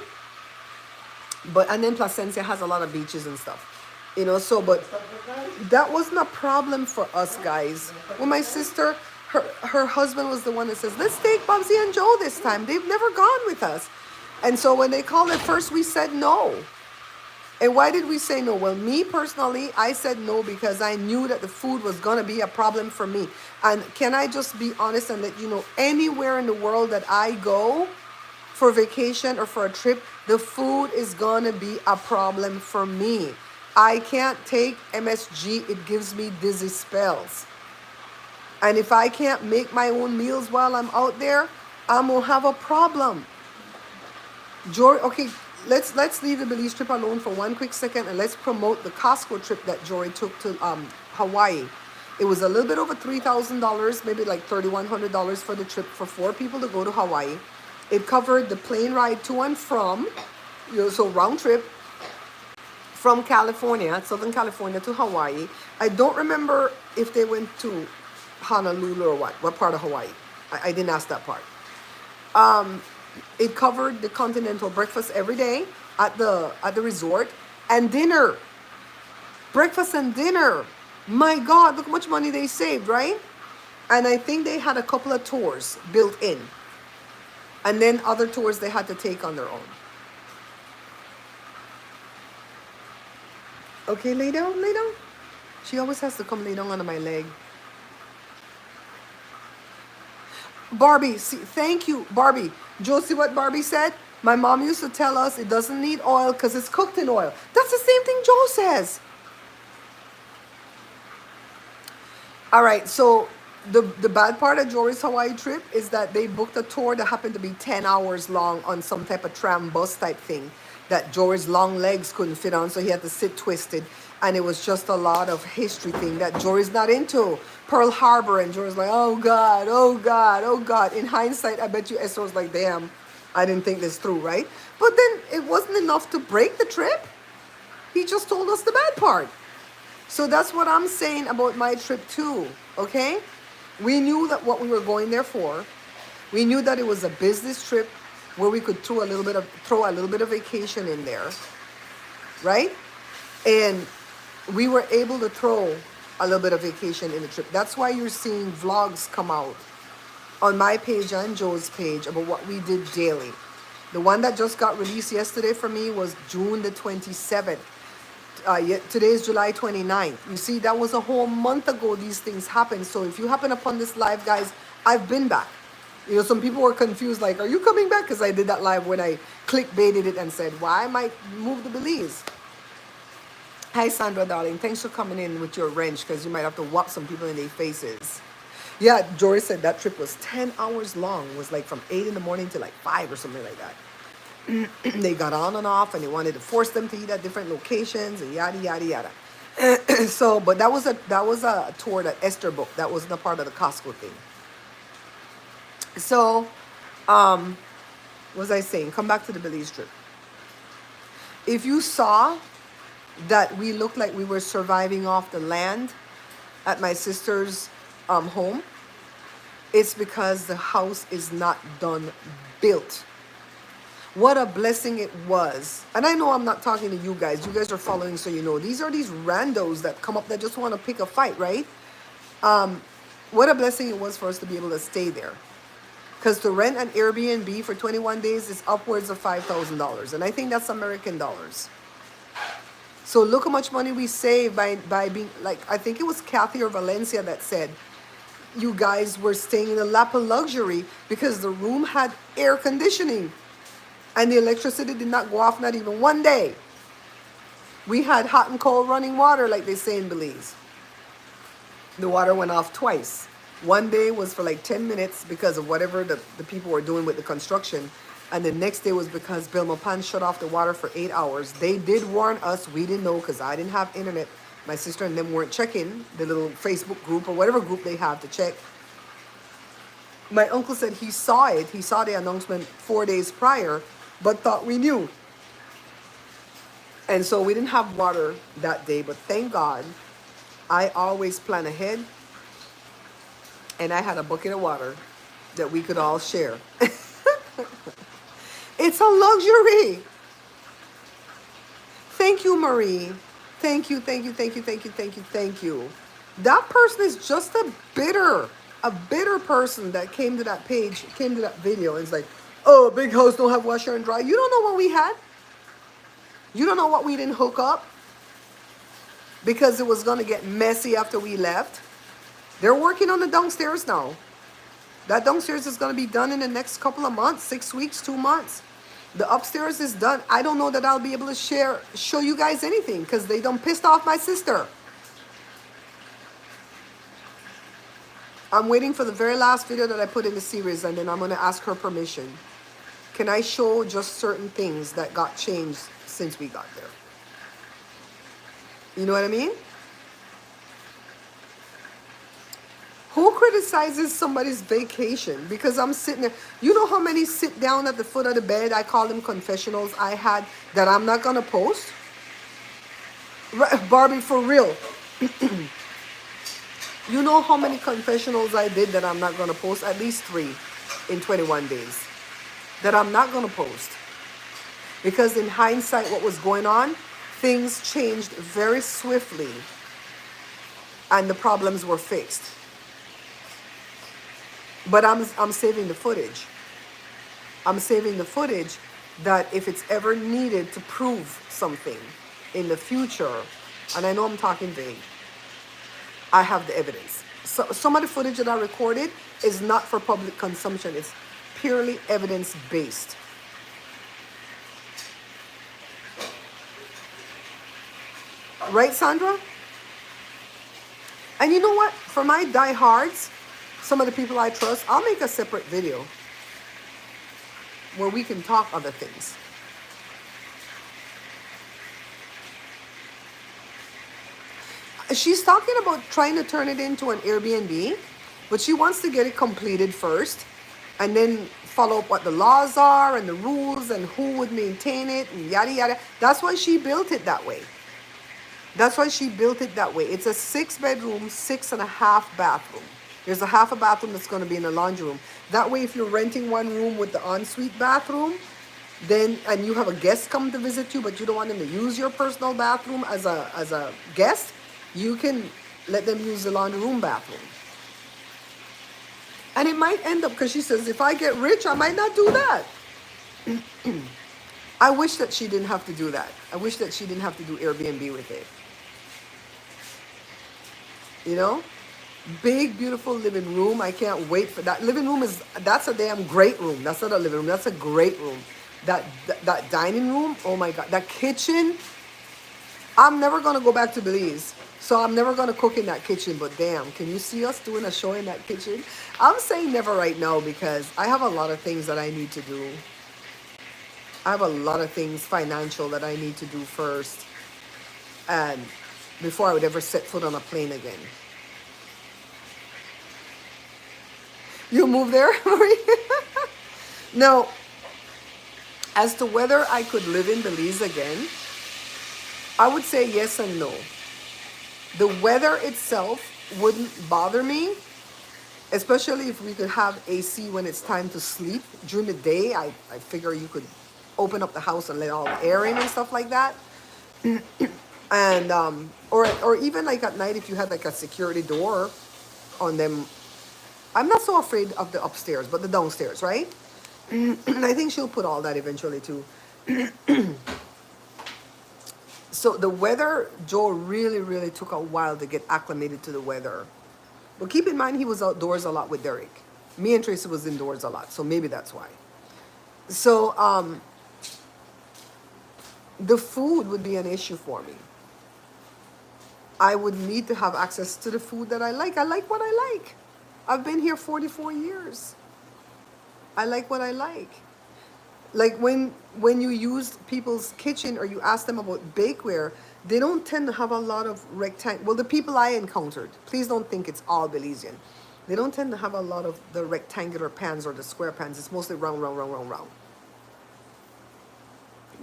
And then Placencia has a lot of beaches and stuff. You know, so, but that wasn't a problem for us guys. When my sister, her husband was the one that says, "Let's take Bubsy and Joe this time. They've never gone with us." And so when they called at first, we said no. And why did we say no? Well, me personally, I said no because I knew that the food was going to be a problem for me. And can I just be honest and let you know, anywhere in the world that I go for vacation or for a trip, the food is going to be a problem for me. I can't take MSG. It gives me dizzy spells. And if I can't make my own meals while I'm out there, I'm going to have a problem. Jory, okay, let's leave the Belize trip alone for one quick second and let's promote the Costco trip that Jory took to Hawaii. It was a little bit over $3,000, maybe like $3,100 for the trip for 4 people to go to Hawaii. It covered the plane ride to and from, so round trip from California, Southern California to Hawaii. I don't remember if they went to Honolulu or what part of Hawaii. I didn't ask that part. It covered the continental breakfast every day at the resort and dinner. Breakfast and dinner. My God, look how much money they saved, right? And I think they had a couple of tours built in. And then other tours they had to take on their own. Okay, lay down, lay down. She always has to come lay down under my leg. Barbie, see, thank you, Barbie. Joe, see what Barbie said? My mom used to tell us it doesn't need oil because it's cooked in oil. That's the same thing Joe says. All right, so the bad part of Jory's Hawaii trip is that they booked a tour that happened to be 10 hours long on some type of tram bus type thing that Jory's long legs couldn't fit on, so he had to sit twisted. And it was just a lot of history thing that Jory's not into. Pearl Harbor, and Jory's like, oh God, oh God, oh God. In hindsight, I bet you Esther was like, damn, I didn't think this through, right? But then it wasn't enough to break the trip. He just told us the bad part. So that's what I'm saying about my trip too, okay? We knew that what we were going there for. We knew that it was a business trip where we could throw a little bit of vacation in there, right? And we were able to throw a little bit of vacation in the trip. That's why you're seeing vlogs come out on my page and Joe's page about what we did daily. The one that just got released yesterday for me was June the 27th. Today is July 29th. You see, that was a whole month ago these things happened. So if you happen upon this live, guys, I've been back. You know, some people were confused, like, are you coming back? Because I did that live when I clickbaited it and said, why might move to Belize? Hi, Sandra, darling. Thanks for coming in with your wrench because you might have to whop some people in their faces. Yeah, Jory said that trip was 10 hours long. It was like from 8 in the morning to like 5 or something like that. They got on and off and they wanted to force them to eat at different locations and yada, yada, yada. So, but that was a tour that Esther booked. That wasn't a part of the Costco thing. So, what was I saying? Come back to the Belize trip. If you saw that we looked like we were surviving off the land at my sister's home, it's because the house is not done built. What a blessing it was. And I know I'm not talking to you guys. You guys are following, so you know. These are these randos that come up that just want to pick a fight, right? What a blessing it was for us to be able to stay there. Because to rent an Airbnb for 21 days is upwards of $5,000. And I think that's American dollars. So look how much money we save by being, like, I think it was Kathy or Valencia that said, you guys were staying in a lap of luxury because the room had air conditioning. And the electricity did not go off, not even one day. We had hot and cold running water, like they say in Belize. The water went off twice. One day was for like 10 minutes because of whatever the people were doing with the construction. And the next day was because Pan shut off the water for 8 hours. They did warn us. We didn't know because I didn't have internet. My sister and them weren't checking the little Facebook group or whatever group they have to check. My uncle said he saw it. He saw the announcement 4 days prior, but thought we knew. And so we didn't have water that day, but thank God, I always plan ahead. And I had a bucket of water that we could all share. It's a luxury. Thank you, Marie. Thank you, thank you, thank you, thank you, thank you, thank you. That person is just a bitter person that came to that page, came to that video, and it's like, oh, big house don't have washer and dryer. You don't know what we had. You don't know what we didn't hook up because it was going to get messy after we left. They're working on the downstairs now. That downstairs is going to be done in the next couple of months, 6 weeks, 2 months. The upstairs is done. I don't know that I'll be able to show you guys anything because they done pissed off my sister. I'm waiting for the very last video that I put in the series, and then I'm going to ask her permission. Can I show just certain things that got changed since we got there? You know what I mean? Who criticizes somebody's vacation? Because I'm sitting there. You know how many sit down at the foot of the bed, I call them confessionals, I had that I'm not going to post? Barbie, for real. You know how many confessionals I did that I'm not going to post? At least 3 in 21 days. That I'm not going to post. Because in hindsight, what was going on, things changed very swiftly. And the problems were fixed. But I'm saving the footage. I'm saving the footage that if it's ever needed to prove something in the future, and I know I'm talking vague, I have the evidence. So some of the footage that I recorded is not for public consumption. It's purely evidence-based. Right, Sandra? And you know what? For my diehards, some of the people I trust, I'll make a separate video where we can talk other things. She's talking about trying to turn it into an Airbnb, but she wants to get it completed first and then follow up what the laws are and the rules and who would maintain it and yada yada. That's why she built it that way. That's why she built it that way. It's a 6-bedroom, 6.5 bathroom. There's a half a bathroom that's going to be in the laundry room. That way, if you're renting one room with the ensuite bathroom, then and you have a guest come to visit you, but you don't want them to use your personal bathroom as a guest, you can let them use the laundry room bathroom. And it might end up, because she says, if I get rich, I might not do that. I wish that she didn't have to do that. I wish that she didn't have to do Airbnb with it. You know? Big, beautiful living room. I can't wait for that. Living room that's a damn great room. That's not a living room. That's a great room. That dining room, oh my God. That kitchen, I'm never going to go back to Belize. So I'm never going to cook in that kitchen. But damn, can you see us doing a show in that kitchen? I'm saying never right now because I have a lot of things that I need to do. I have a lot of things financial that I need to do first. And before I would ever set foot on a plane again. You move there? Now, as to whether I could live in Belize again, I would say yes and no. The weather itself wouldn't bother me Especially if we could have AC when it's time to sleep. During the day, I figure you could open up the house and let all the air in and stuff like that. And or even like at night if you had like a security door on them. I'm not so afraid of the upstairs, but the downstairs, right? And I think she'll put all that eventually too. So the weather, Joe really, really took a while to get acclimated to the weather. But keep in mind, he was outdoors a lot with Derek. Me and Tracy was indoors a lot, so maybe that's why. So the food would be an issue for me. I would need to have access to the food that I like. I like what I like. I've been here 44 years. I like what I like. Like when you use people's kitchen or you ask them about bakeware, they don't tend to have a lot of rectangle. Well, the people I encountered, please don't think it's all Belizean. They don't tend to have a lot of the rectangular pans or the square pans. It's mostly round, round, round, round, round.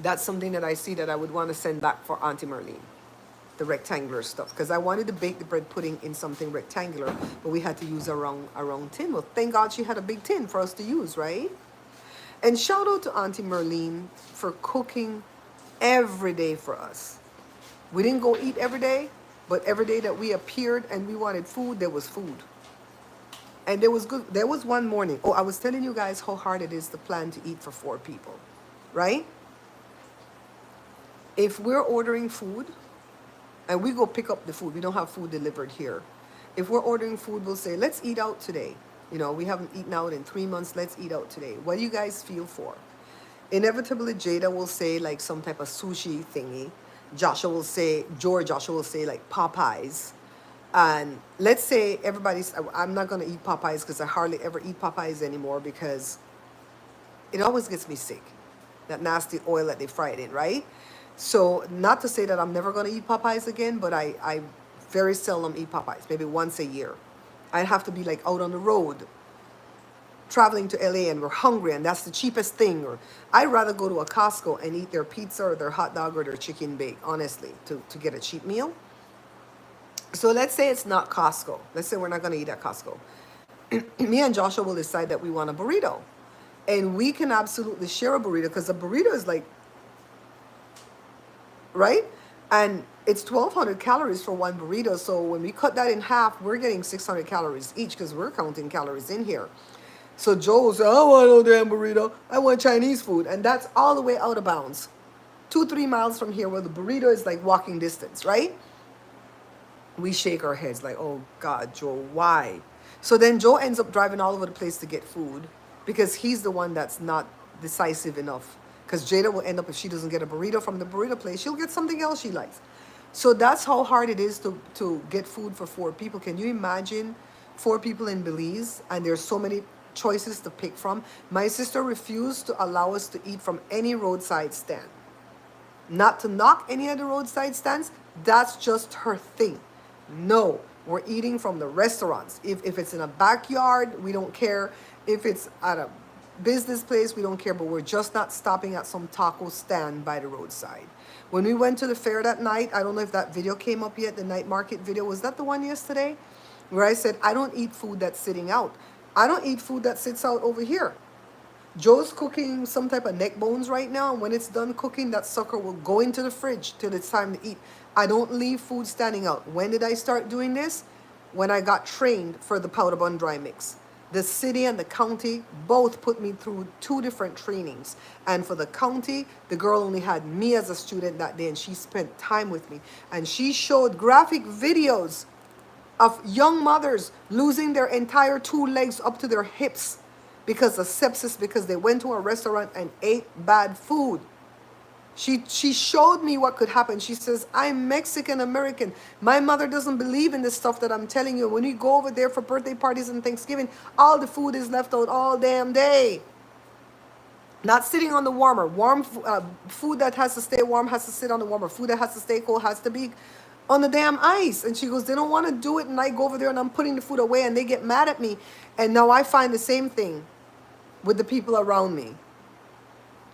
That's something that I see that I would want to send back for Auntie Marlene, the rectangular stuff, because I wanted to bake the bread pudding in something rectangular, but we had to use a round tin. Well, thank God she had a big tin for us to use, right? And shout out to Auntie Marlene for cooking every day for us. We didn't go eat every day, but every day that we appeared and we wanted food, there was food. And there was good. There was one morning. Oh, I was telling you guys how hard it is to plan to eat for 4 people, right? If we're ordering food and we go pick up the food, we don't have food delivered here. If we're ordering food, we'll say, let's eat out today. You know, we haven't eaten out in 3 months. Let's eat out today. What do you guys feel for? Inevitably, Jada will say like some type of sushi thingy. Joshua will say like Popeyes. And let's say I'm not going to eat Popeyes because I hardly ever eat Popeyes anymore because it always gets me sick. That nasty oil that they fry it in, right? So not to say that I'm never going to eat Popeyes again, but I very seldom eat Popeyes, maybe once a year. I'd have to be like out on the road, traveling to LA and we're hungry and that's the cheapest thing. Or I'd rather go to a Costco and eat their pizza or their hot dog or their chicken bake, honestly, to get a cheap meal. So let's say it's not Costco. Let's say we're not going to eat at Costco. Me and Joshua will decide that we want a burrito. And we can absolutely share a burrito because a burrito is like, right? And it's 1,200 calories for one burrito. So when we cut that in half, we're getting 600 calories each because we're counting calories in here. So Joe will say, I don't want no damn burrito. I want Chinese food. And that's all the way out of bounds. 2-3 miles from here where the burrito is like walking distance, right? We shake our heads like, oh God, Joe, why? So then Joe ends up driving all over the place to get food because he's the one that's not decisive enough. Because Jada will end up, if she doesn't get a burrito from the burrito place, she'll get something else she likes. So that's how hard it is to get food for 4 people. Can you imagine 4 people in Belize and there's so many choices to pick from? My sister refused to allow us to eat from any roadside stand. Not to knock any of the roadside stands, that's just her thing. No, we're eating from the restaurants. If it's in a backyard, we don't care. If it's at a business place, we don't care, but we're just not stopping at some taco stand by the roadside. When we went to the fair that night, I don't know if that video came up yet, the night market video. Was that the one yesterday? Where I said, I don't eat food that's sitting out. I don't eat food that sits out over here. Joe's cooking some type of neck bones right now, and when it's done cooking, that sucker will go into the fridge till it's time to eat. I don't leave food standing out. When did I start doing this? When I got trained for the powder bun dry mix. The city and the county both put me through 2 different trainings. And for the county, the girl only had me as a student that day, and she spent time with me. And she showed graphic videos of young mothers losing their entire 2 legs up to their hips because of sepsis, because they went to a restaurant and ate bad food. She showed me what could happen. She says, I'm Mexican American. My mother doesn't believe in this stuff that I'm telling you. When you go over there for birthday parties and Thanksgiving, all the food is left out all damn day. Not sitting on the warmer. Food that has to stay warm has to sit on the warmer. Food that has to stay cold has to be on the damn ice. And she goes, they don't want to do it. And I go over there and I'm putting the food away and they get mad at me. And now I find the same thing with the people around me.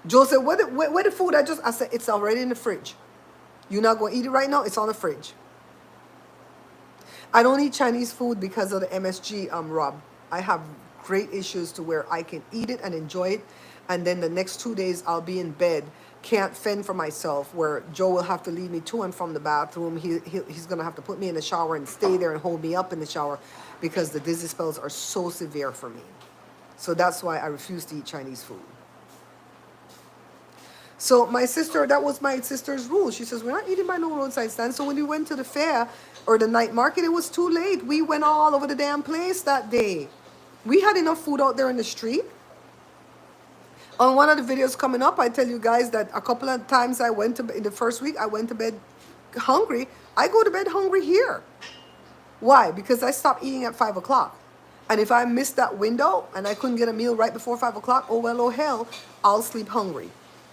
Joe said, where the food? I said, it's already in the fridge. You're not going to eat it right now? It's on the fridge. I don't eat Chinese food because of the MSG, Rob. I have great issues to where I can eat it and enjoy it, and then the next 2 days I'll be in bed, can't fend for myself, where Joe will have to lead me to and from the bathroom. He's gonna have to put me in the shower and stay there and hold me up in the shower because the dizzy spells are so severe for me. So that's why I refuse to eat Chinese food. So my sister, that was my sister's rule. She says, we're not eating by no roadside stand. So when we went to the fair or the night market, it was too late. We went all over the damn place that day. We had enough food out there in the street. On one of the videos coming up, I tell you guys that a couple of times I went to, in the first week, I went to bed hungry. I go to bed hungry here. Why? Because I stopped eating at 5 o'clock. And if I missed that window and I couldn't get a meal right before 5 o'clock, oh well, oh hell, I'll sleep hungry.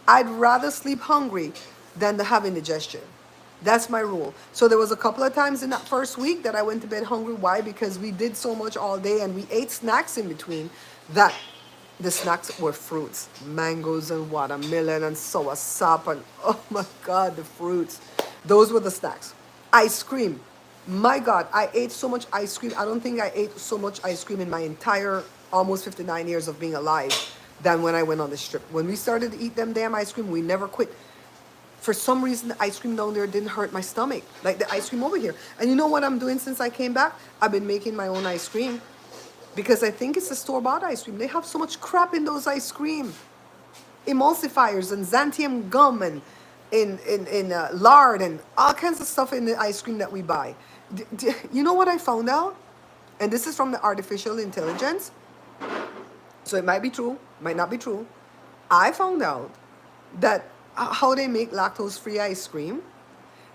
I'd rather sleep hungry than to have indigestion. That's my rule. So there was a couple of times in that first week that I went to bed hungry. Why? Because we did so much all day and we ate snacks in between that the snacks were fruits, mangoes and watermelon and sour sop and oh my God, the fruits. Those were the snacks. Ice cream. My God, I ate so much ice cream. I don't think I ate so much ice cream in my entire almost 59 years of being alive than when I went on the strip. When we started to eat them damn ice cream, we never quit. For some reason, the ice cream down there didn't hurt my stomach like the ice cream over here. And you know what I'm doing since I came back? I've been making my own ice cream because I think it's a store-bought ice cream. They have so much crap in those ice cream. Emulsifiers and xanthium gum and in lard and all kinds of stuff in the ice cream that we buy. You know what I found out? And this is from the artificial intelligence. So it might be true, might not be true. I found out that how they make lactose-free ice cream,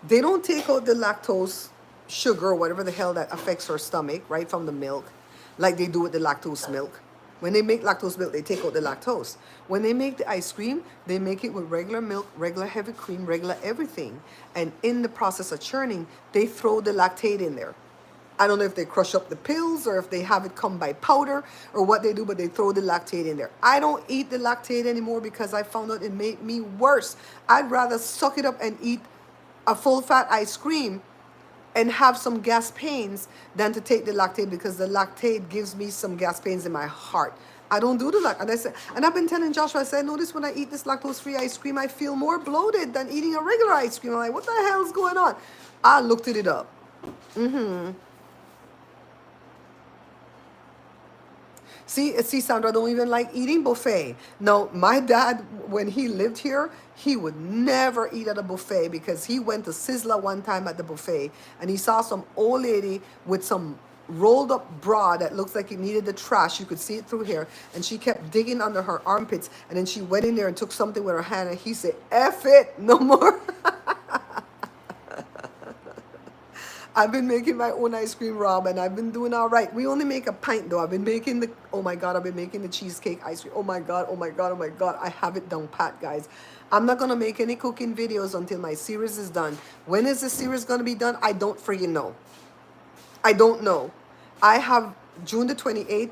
they don't take out the lactose sugar or whatever the hell that affects our stomach, right, from the milk, like they do with the lactose milk. When they make lactose milk, they take out the lactose. When they make the ice cream, they make it with regular milk, regular heavy cream, regular everything. And in the process of churning, they throw the lactate in there. I don't know if they crush up the pills or if they have it come by powder or what they do, but they throw the lactate in there. I don't eat the lactate anymore because I found out it made me worse. I'd rather suck it up and eat a full-fat ice cream and have some gas pains than to take the lactate because the lactate gives me some gas pains in my heart. I don't do the lactate. And I said, and I've been telling Joshua, I said, notice when I eat this lactose-free ice cream, I feel more bloated than eating a regular ice cream. I'm like, what the hell's going on? I looked it up. See, Sandra, I don't even like eating buffet. No, my dad, when he lived here, he would never eat at a buffet because he went to Sizzler one time at the buffet and he saw some old lady with some rolled up bra that looks like it needed the trash. You could see it through here. And she kept digging under her armpits. And then she went in there and took something with her hand and he said, F it, no more. I've been making my own ice cream, Rob, and I've been doing all right. We only make a pint, though. I've been making the, oh my God, I've been making the cheesecake ice cream. Oh my God, oh my God, oh my God. I have it down pat, guys. I'm not going to make any cooking videos until my series is done. When is the series going to be done? I don't friggin' know. I don't know. I have June the 28th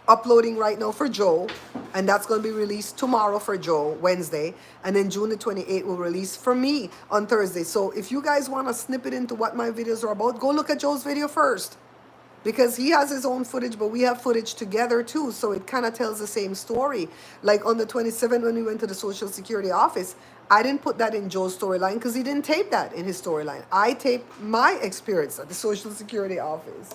uploading right now for Joe, and that's going to be released tomorrow for Joe, Wednesday, and then June the 28th will release for me on Thursday. So if you guys want to snippet into what my videos are about, go look at Joe's video first, because he has his own footage, but we have footage together too, so it kind of tells the same story. Like on the 27th when we went to the Social Security office, I didn't put that in Joe's storyline because he didn't tape that in his storyline. I taped my experience at the Social Security office.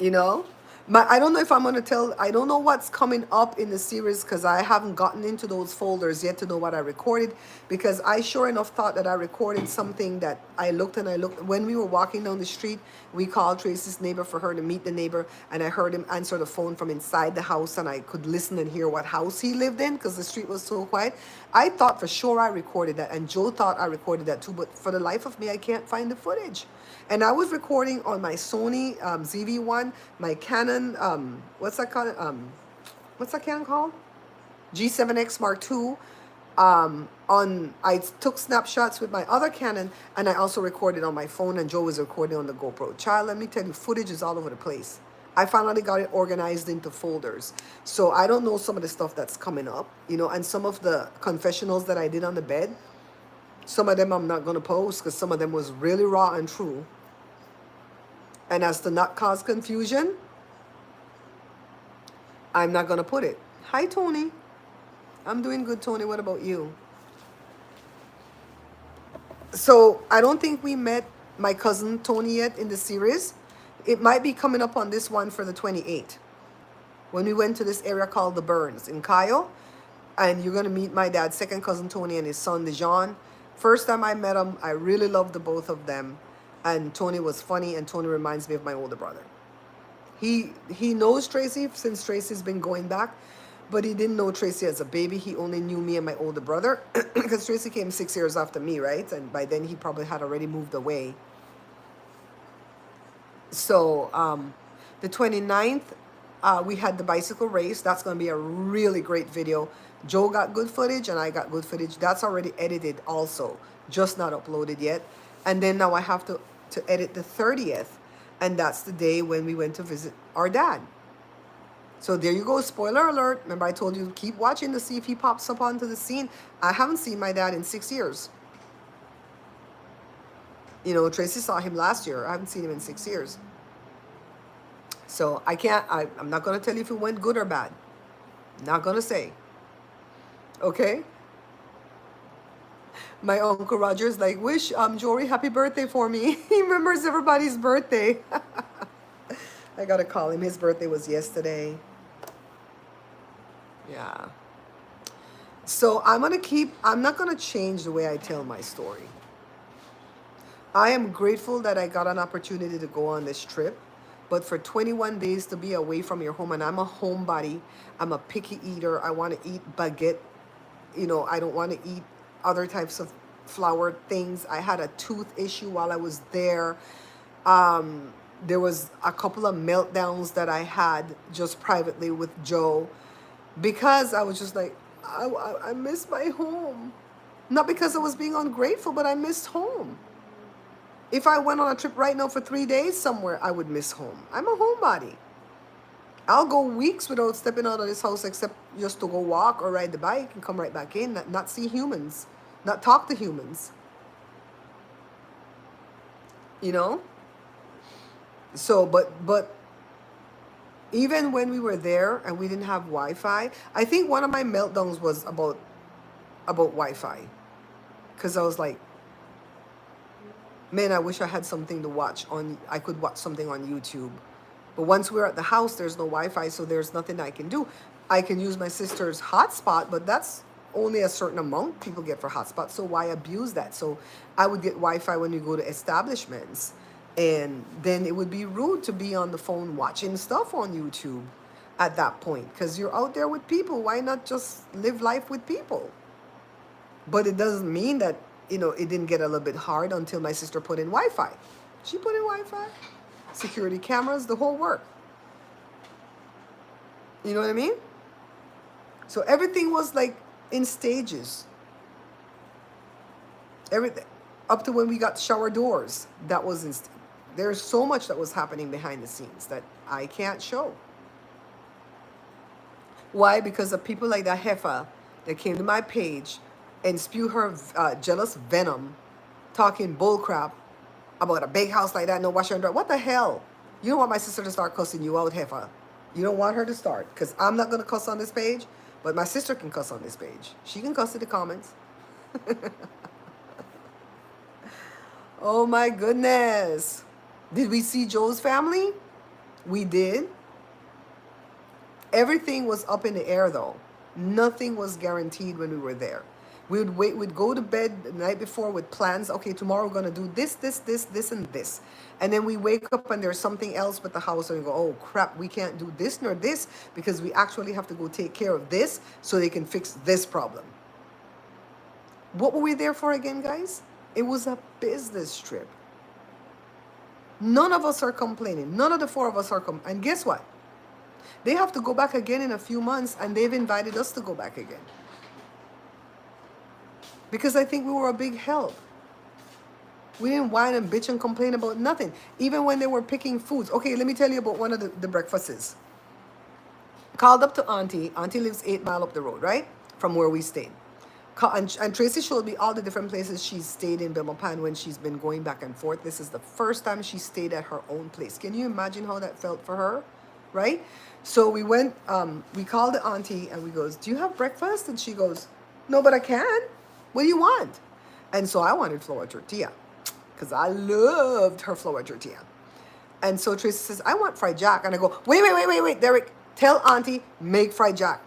You know? I don't know if I'm going to tell, I don't know what's coming up in the series because I haven't gotten into those folders yet to know what I recorded, because I sure enough thought that I recorded something that I looked. When we were walking down the street, we called Tracy's neighbor for her to meet the neighbor, and I heard him answer the phone from inside the house, and I could listen and hear what house he lived in because the street was so quiet. I thought for sure I recorded that, and Joe thought I recorded that too, but for the life of me, I can't find the footage. And I was recording on my Sony ZV-1, my Canon, what's that called? What's that Canon called? G7X Mark II. I took snapshots with my other Canon, and I also recorded on my phone, and Joe was recording on the GoPro. Child, let me tell you, footage is all over the place. I finally got it organized into folders. So I don't know some of the stuff that's coming up, you know, and some of the confessionals that I did on the bed, some of them I'm not going to post because some of them was really raw and true. And as to not cause confusion, I'm not going to put it. Hi, Tony. I'm doing good, Tony. What about you? So I don't think we met my cousin Tony yet in the series. It might be coming up on this one for the 28th. When we went to this area called the Burns in Kyle. And you're going to meet my dad's second cousin Tony and his son Dijon. First time I met him, I really loved the both of them. And Tony was funny, and Tony reminds me of my older brother. He knows Tracy since Tracy's been going back, but he didn't know Tracy as a baby. He only knew me and my older brother because Tracy came 6 years after me, right? And by then he probably had already moved away. So the 29th, we had the bicycle race. That's going to be a really great video. Joe got good footage and I got good footage. That's already edited also, just not uploaded yet. And then now I have to edit the 30th. And that's the day when we went to visit our dad. So there you go. Spoiler alert. Remember I told you keep watching to see if he pops up onto the scene. I haven't seen my dad in 6 years. You know, Tracy saw him last year. I haven't seen him in 6 years. So I'm not going to tell you if it went good or bad. Not going to say. Okay? My Uncle Roger's like, wish Jory happy birthday for me. He remembers everybody's birthday. I got to call him. His birthday was yesterday. Yeah. So I'm not going to change the way I tell my story. I am grateful that I got an opportunity to go on this trip. But for 21 days to be away from your home, and I'm a homebody, I'm a picky eater. I want to eat baguette. You know, I don't want to eat other types of flour things. I had a tooth issue while I was there. There was a couple of meltdowns that I had just privately with Joe because I was just like, I miss my home. Not because I was being ungrateful, but I missed home. If I went on a trip right now for 3 days somewhere, I would miss home. I'm a homebody. I'll go weeks without stepping out of this house except just to go walk or ride the bike and come right back in, not see humans, not talk to humans. You know? So, but even when we were there and we didn't have Wi-Fi, I think one of my meltdowns was about Wi-Fi. Because I was like, man, I wish I had something to watch I could watch something on YouTube. But once we're at the house, there's no Wi-Fi, so there's nothing I can do. I can use my sister's hotspot, but that's only a certain amount people get for hotspot, so why abuse that? So I would get Wi-Fi when we go to establishments, and then it would be rude to be on the phone watching stuff on YouTube at that point, because you're out there with people. Why not just live life with people? But it doesn't mean that, you know, it didn't get a little bit hard until my sister put in Wi-Fi. She put in Wi-Fi, security cameras, the whole work. You know what I mean? So everything was like in stages. Everything up to when we got shower doors. That was there's so much that was happening behind the scenes that I can't show. Why? Because of people like that heifer that came to my page and spew her jealous venom, talking bullcrap about a big house like that, no washer and dryer. What the hell? You don't want my sister to start cussing you out, heifer. You don't want her to start, because I'm not going to cuss on this page, but my sister can cuss on this page. She can cuss in the comments. Oh my goodness. Did we see Joe's family? We did. Everything was up in the air though. Nothing was guaranteed when we were there. We'd go to bed the night before with plans. Okay, tomorrow we're going to do this, and this. And then we wake up and there's something else with the house and we go, oh crap, we can't do this nor this because we actually have to go take care of this so they can fix this problem. What were we there for again, guys? It was a business trip. None of us are complaining. None of the four of us are complaining. And guess what? They have to go back again in a few months, and they've invited us to go back again. Because I think we were a big help. We didn't whine and bitch and complain about nothing. Even when they were picking foods. Okay, let me tell you about one of the breakfasts. Called up to Auntie. Auntie lives 8 miles up the road, right? From where we stayed. And Tracy showed me all the different places she's stayed in Belmopan when she's been going back and forth. This is the first time she stayed at her own place. Can you imagine how that felt for her? Right? So we went, we called the auntie and we goes, do you have breakfast? And she goes, no, but I can. What do you want? And so I wanted flour tortilla because I loved her flour tortilla. And so Tracy says, I want fried jack. And I go, wait, Derek, tell auntie, make fried jack.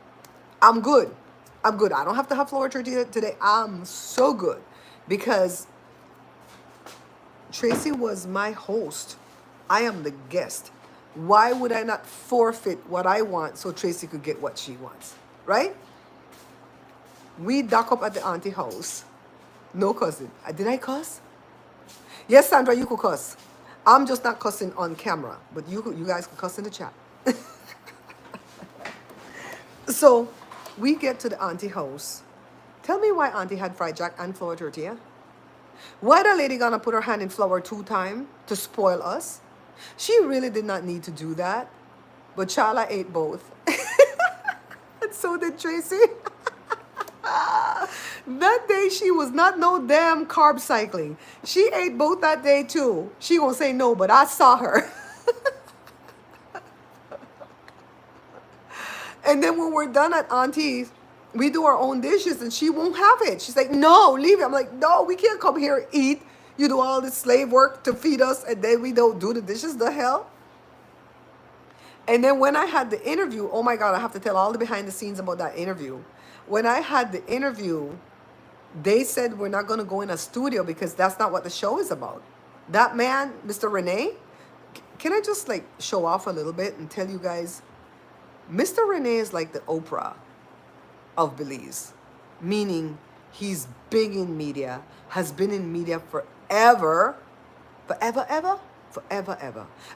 I'm good. I'm good. I don't have to have flour tortilla today. I'm so good. Because Tracy was my host. I am the guest. Why would I not forfeit what I want so Tracy could get what she wants? Right? We dock up at the auntie house. No cussing. Did I cuss? Yes, Sandra, you could cuss. I'm just not cussing on camera, but you guys can cuss in the chat. So we get to the auntie house. Tell me why auntie had fried jack and flour tortilla. Why the lady gonna put her hand in flour 2 times to spoil us? She really did not need to do that. But Charla ate both. And so did Tracy. That day she was not no damn carb cycling. She ate both that day too. She gonna say no, but I saw her. And then when we're done at auntie's, we do our own dishes and she won't have it. She's like, no, leave it. I'm like, no, we can't come here and eat. You do all this slave work to feed us and then we don't do the dishes. The hell? And then when I had the interview, oh my God, I have to tell all the behind the scenes about that interview. When I had the interview, they said we're not going to go in a studio because that's not what the show is about. That man, Mr. Rene, can I just like show off a little bit and tell you guys, Mr. Rene is like the Oprah of Belize, meaning he's big in media, has been in media forever. And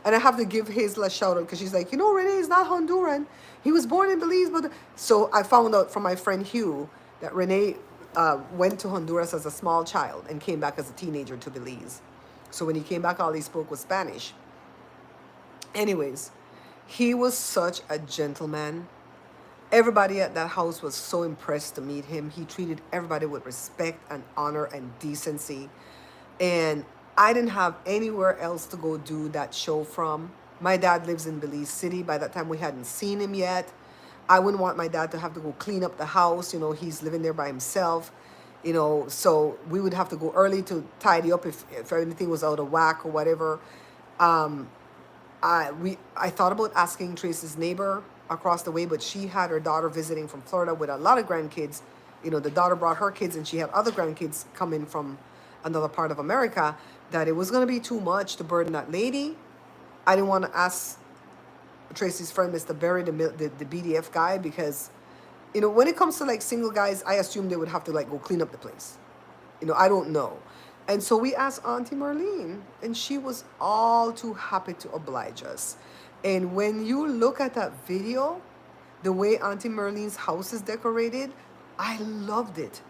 I have to give Hazel a shout out because she's like, you know, Rene is not Honduran. He was born in Belize. So I found out from my friend Hugh that Rene went to Honduras as a small child and came back as a teenager to Belize. So when he came back, all he spoke was Spanish. Anyways, he was such a gentleman. Everybody at that house was so impressed to meet him. He treated everybody with respect and honor and decency. And I didn't have anywhere else to go do that show from. My dad lives in Belize City. By that time, we hadn't seen him yet. I wouldn't want my dad to have to go clean up the house. You know, he's living there by himself. You know, so we would have to go early to tidy up if anything was out of whack or whatever. I thought about asking Tracy's neighbor across the way, but she had her daughter visiting from Florida with a lot of grandkids. You know, the daughter brought her kids and she had other grandkids come in from another part of America, that it was going to be too much to burden that lady. I didn't want to ask Tracy's friend, Mr. Berry, the BDF guy, because, you know, when it comes to like single guys, I assume they would have to like go clean up the place. You know, I don't know. And so we asked Auntie Marlene, and she was all too happy to oblige us. And when you look at that video, the way Auntie Marlene's house is decorated, I loved it.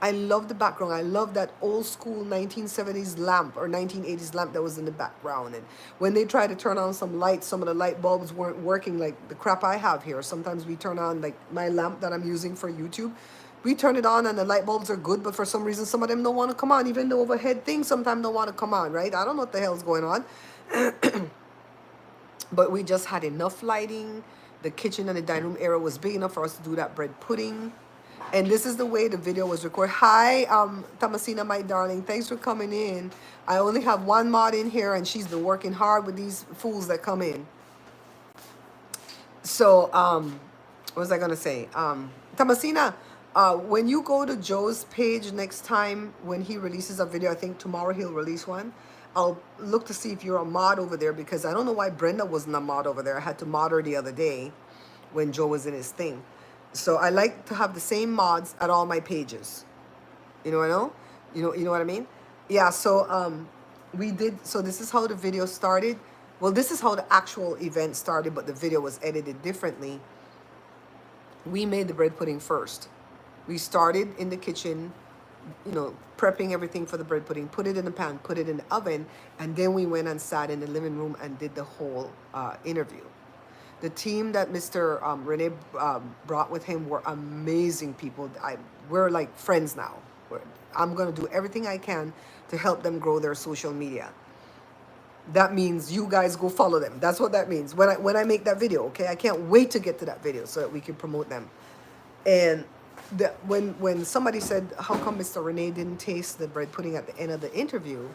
I love the background. I love that old school 1970s lamp or 1980s lamp that was in the background. And when they tried to turn on some lights, some of the light bulbs weren't working like the crap I have here. Sometimes we turn on like my lamp that I'm using for YouTube. We turn it on and the light bulbs are good, but for some reason some of them don't want to come on. Even the overhead things sometimes don't want to come on, right? I don't know what the hell's going on. But we just had enough lighting. The kitchen and the dining room area was big enough for us to do that bread pudding. And this is the way the video was recorded. Hi, Thomasina, my darling. Thanks for coming in. I only have one mod in here, and she's been working hard with these fools that come in. So, what was I going to say? Thomasina, when you go to Joe's page next time, when he releases a video, I think tomorrow he'll release one. I'll look to see if you're a mod over there, because I don't know why Brenda wasn't a mod over there. I had to mod her the other day when Joe was in his thing. So I like to have the same mods at all my pages. You know what I know? You know what I mean? Yeah, so we did, so this is how the video started. Well, this is how the actual event started, but the video was edited differently. We made the bread pudding first. We started in the kitchen, you know, prepping everything for the bread pudding, put it in the pan, put it in the oven, and then we went and sat in the living room and did the whole interview. The team that Mr. Rene brought with him were amazing people. We're like friends now. I'm going to do everything I can to help them grow their social media. That means you guys go follow them. That's what that means. When I make that video, okay? I can't wait to get to that video so that we can promote them. And when somebody said, how come Mr. Rene didn't taste the bread pudding at the end of the interview?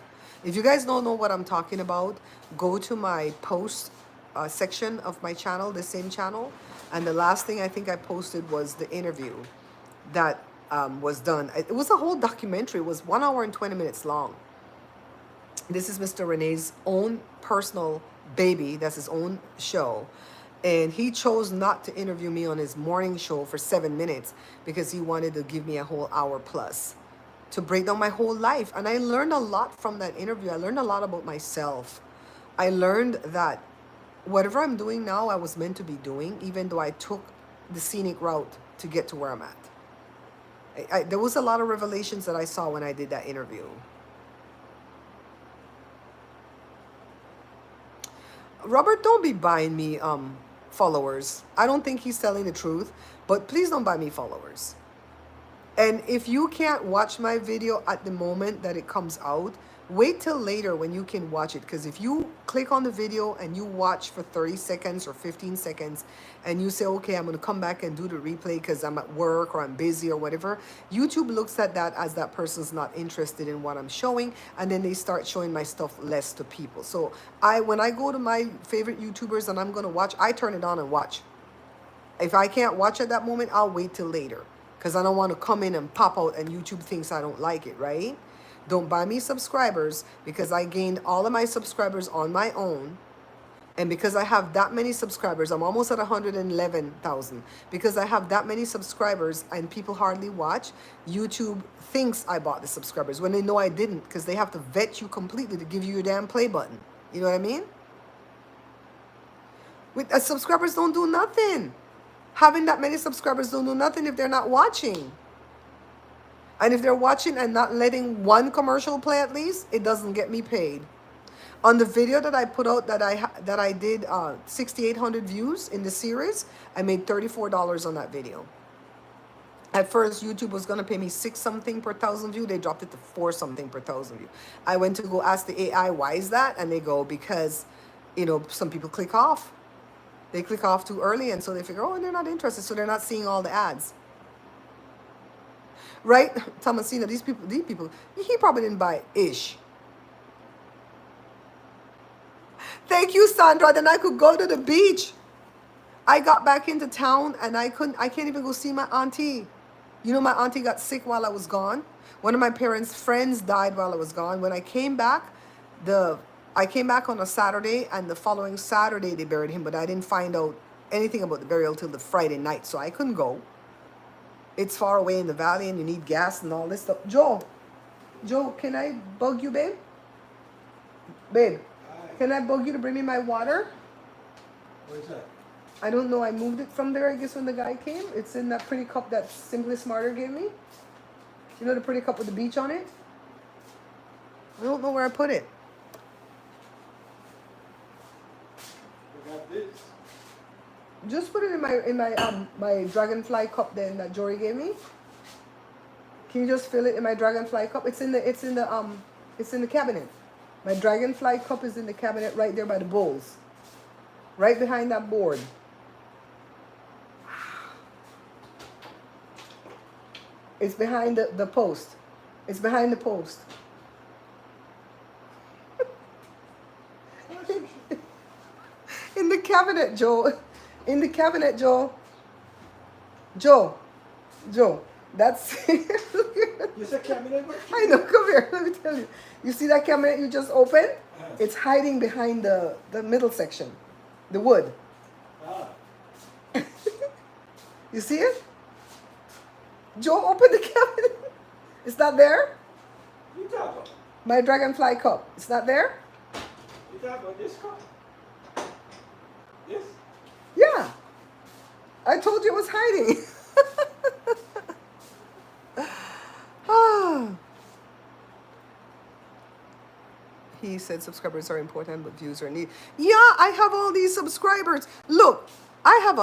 If you guys don't know what I'm talking about, go to my post section of my channel, the same channel. And the last thing I think I posted was the interview that was done. It was a whole documentary. It was 1 hour and 20 minutes long. This is Mr. Rene's own personal baby. That's his own show. And he chose not to interview me on his morning show for 7 minutes because he wanted to give me a whole hour plus to break down my whole life. And I learned a lot from that interview. I learned a lot about myself. I learned that whatever I'm doing now, I was meant to be doing, even though I took the scenic route to get to where I'm at. There was a lot of revelations that I saw when I did that interview. Robert, don't be buying me followers. I don't think he's telling the truth, but please don't buy me followers. And if you can't watch my video at the moment that it comes out, wait till later when you can watch it. Because if you click on the video and you watch for 30 seconds or 15 seconds and you say, okay, I'm going to come back and do the replay because I'm at work or I'm busy or whatever, YouTube looks at that as that person's not interested in what I'm showing, and then they start showing my stuff less to people. So when I go to my favorite YouTubers and I'm going to watch, I turn it on and watch. If I can't watch at that moment, I'll wait till later because I don't want to come in and pop out and YouTube thinks I don't like it, right? Don't buy me subscribers because I gained all of my subscribers on my own. And because I have that many subscribers, I'm almost at 111,000. Because I have that many subscribers and people hardly watch, YouTube thinks I bought the subscribers when they know I didn't, because they have to vet you completely to give you your damn play button. You know what I mean? Subscribers don't do nothing. Having that many subscribers don't do nothing if they're not watching. And if they're watching and not letting one commercial play at least, it doesn't get me paid. On the video that I put out that I did 6,800 views in the series, I made $34 on that video. At first, YouTube was going to pay me 6 something per 1,000 views. They dropped it to 4 something per 1,000 views. I went to go ask the AI, why is that? And they go, because, some people click off. They click off too early, and so they figure, oh, they're not interested, so they're not seeing all the ads. Right? Thomasina, these people, he probably didn't buy ish. Thank you, Sandra. Then I could go to the beach. I got back into town and I can't even go see my auntie. My auntie got sick while I was gone. One of my parents' friends died while I was gone. When I came back, I came back on a Saturday, and the following Saturday they buried him, but I didn't find out anything about the burial till the Friday night, so I couldn't go. It's far away in the valley and you need gas and all this stuff. Joe, can I bug you, babe? Babe, can I bug you to bring me my water? What is that? I don't know. I moved it from there, I guess, when the guy came. It's in that pretty cup that Simply Smarter gave me. You know the pretty cup with the beach on it? I don't know where I put it. I got this. Just put it in my dragonfly cup then that Jory gave me. Can you just fill it in my dragonfly cup? It's in the cabinet. My dragonfly cup is in the cabinet right there by the bowls. Right behind that board. It's behind the post. It's behind the post. In the cabinet, Joe. In the cabinet, Joe. Joe. That's... You said cabinet? I know, come here, let me tell you. You see that cabinet you just opened? It's hiding behind the middle section. The wood. Ah. You see it? Joe, open the cabinet. It's not there? You talk about? My dragonfly cup. It's not there? You talk about this cup? This? Yeah. I told you it was hiding. He said subscribers are important, but views are needed. Yeah, I have all these subscribers. Look, I have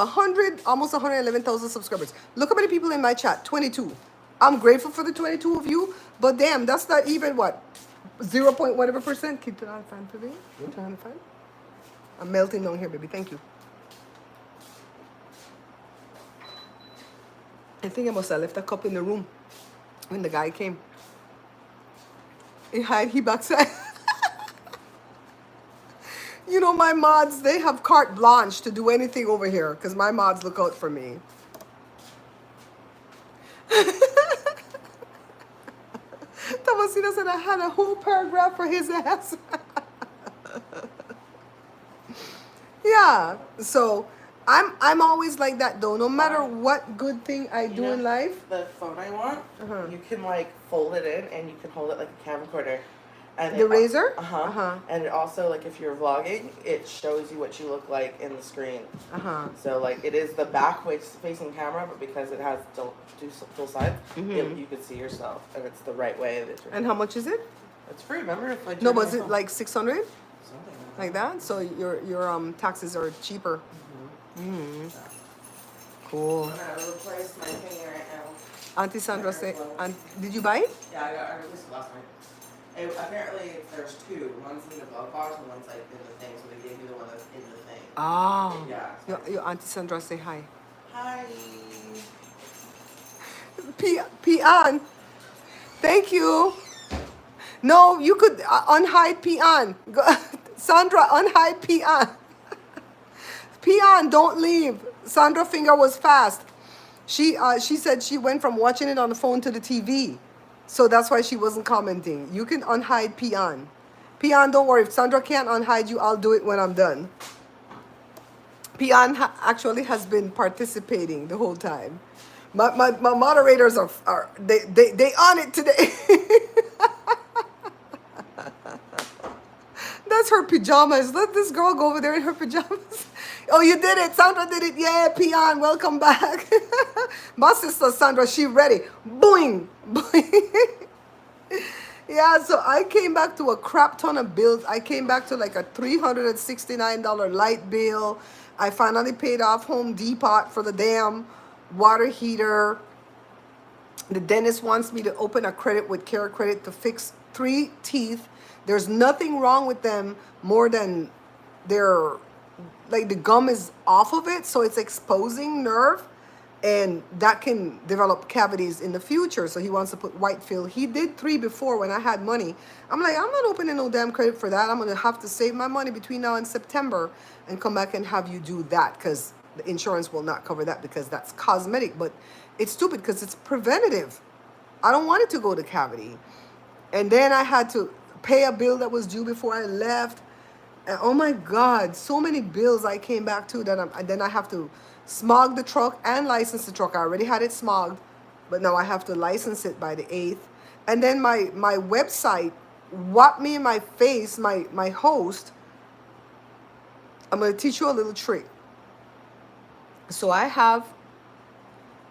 almost 111,000 subscribers. Look how many people in my chat. 22. I'm grateful for the 22 of you, but damn, that's not even what 0 point whatever percent. Keep it on fan today. Turn on the fan. I'm melting down here, baby. Thank you. I think I must have left a cup in the room when the guy came. He backside. You know, my mods, they have carte blanche to do anything over here because my mods look out for me. Thomasina said I had a whole paragraph for his ass. Yeah, so I'm always like that though. No matter what good thing I do in life. The phone I want, you can like fold it in and you can hold it like a camcorder. And The razor? And it also, like, if you're vlogging, it shows you what you look like in the screen. So, like, it is the back facing camera, but because it has dual sides, you can see yourself, and it's the right way. And how much is it? It's free. Remember, if I No, but is it like 600? something Like that? So your taxes are cheaper. Cool. I'm gonna replace my thing right now. Auntie Sandra said, did you buy it? Yeah, I replaced it last night. Apparently, there's two. One's in the glove box and one's like in the thing. So they gave me the one that's in the thing. Oh. Yeah. Your Auntie Sandra say hi. Hi. Pian. Thank you. No, you could unhide Pian. Sandra, unhide Pian. Pian, don't leave. Sandra finger was fast. She said she went from watching it on the phone to the TV. So that's why she wasn't commenting. You can unhide Pian. Pian, don't worry. If Sandra can't unhide you, I'll do it when I'm done. Pian actually has been participating the whole time. My moderators are they on it today. That's her pajamas. Let this girl go over there in her pajamas. Oh, you did it. Sandra did it. Yeah, Pian, welcome back. My sister Sandra, she ready. Boing. Boing. Yeah, so I came back to a crap ton of bills. I came back to like a $369 light bill. I finally paid off Home Depot for the damn water heater. The dentist wants me to open a credit with Care Credit to fix 3 teeth. There's nothing wrong with them more than they're like the gum is off of it, so it's exposing nerve, and that can develop cavities in the future. So he wants to put white fill. He did 3 before when I had money. I'm like, I'm not opening no damn credit for that. I'm gonna have to save my money between now and September and come back and have you do that, because the insurance will not cover that because that's cosmetic. But it's stupid because it's preventative. I don't want it to go to cavity. And then I had to pay a bill that was due before I left. And oh my God, so many bills I came back to that and then I have to smog the truck and license the truck. I already had it smogged, but now I have to license it by the 8th. And then my website whacked me in my face, my host. I'm going to teach you a little trick. So I have,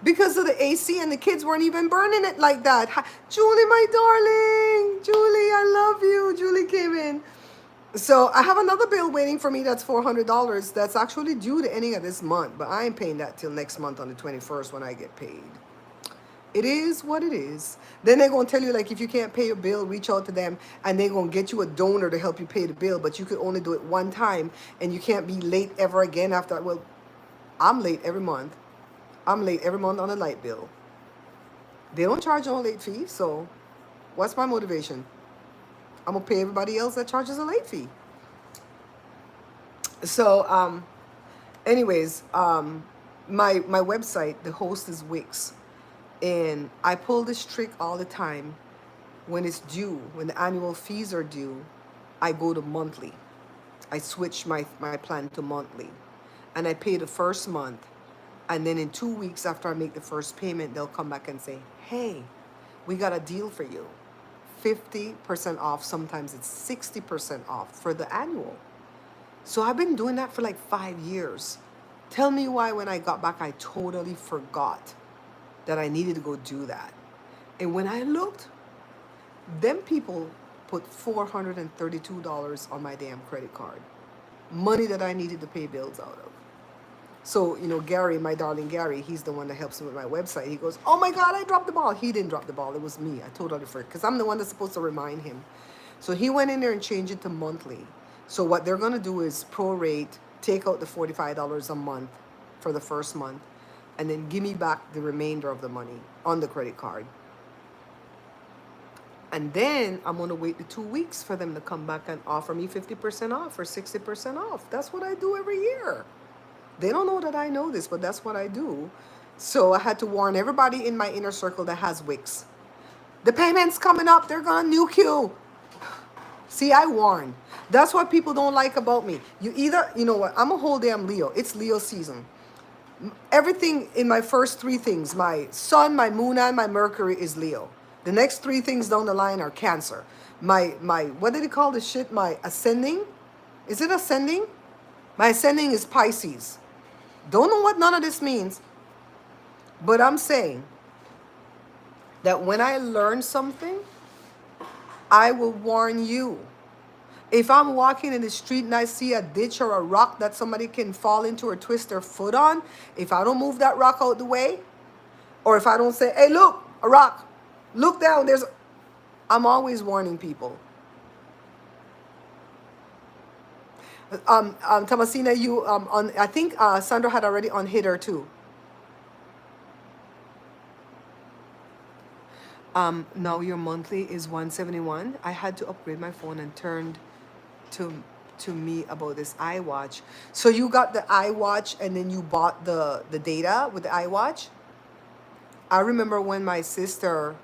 because of the AC and the kids weren't even burning it like that. Julie, my darling. Julie, I love you. Julie came in. So I have another bill waiting for me that's $400. That's actually due the ending of this month. But I ain't paying that till next month on the 21st when I get paid. It is what it is. Then they're going to tell you, like, if you can't pay your bill, reach out to them. And they're going to get you a donor to help you pay the bill. But you could only do it one time. And you can't be late ever again after. Well, I'm late every month. I'm late every month on a light bill. They don't charge no late fee, so what's my motivation? I'm gonna pay everybody else that charges a late fee. So, anyways, my website, the host is Wix, and I pull this trick all the time. When it's due, when the annual fees are due, I go to monthly. I switch my plan to monthly, and I pay the first month. And then in 2 weeks after I make the first payment, they'll come back and say, hey, we got a deal for you. 50% off. Sometimes it's 60% off for the annual. So I've been doing that for like 5 years. Tell me why when I got back, I totally forgot that I needed to go do that. And when I looked, them people put $432 on my damn credit card. Money that I needed to pay bills out of. So, Gary, my darling Gary, he's the one that helps me with my website. He goes, oh my God, I dropped the ball. He didn't drop the ball. It was me. I totally forgot because I'm the one that's supposed to remind him. So he went in there and changed it to monthly. So what they're going to do is prorate, take out the $45 a month for the first month, and then give me back the remainder of the money on the credit card. And then I'm going to wait the 2 weeks for them to come back and offer me 50% off or 60% off. That's what I do every year. They don't know that I know this, but that's what I do. So I had to warn everybody in my inner circle that has Wix. The payment's coming up. They're going to nuke you. See, I warn. That's what people don't like about me. You know what? I'm a whole damn Leo. It's Leo season. Everything in my first three things, my sun, my moon, and my Mercury is Leo. The next three things down the line are Cancer. My what did he call this shit? My ascending? Is it ascending? My ascending is Pisces. Don't know what none of this means. But I'm saying that when I learn something, I will warn you. If I'm walking in the street and I see a ditch or a rock that somebody can fall into or twist their foot on, if I don't move that rock out the way, or if I don't say, hey, look, a rock, look down, I'm always warning people. Thomasina, I think Sandra had already unhit her too. Now your monthly is $171. I had to upgrade my phone and turned to me about this iWatch. So you got the iWatch and then you bought the data with the iWatch? I remember when my sister,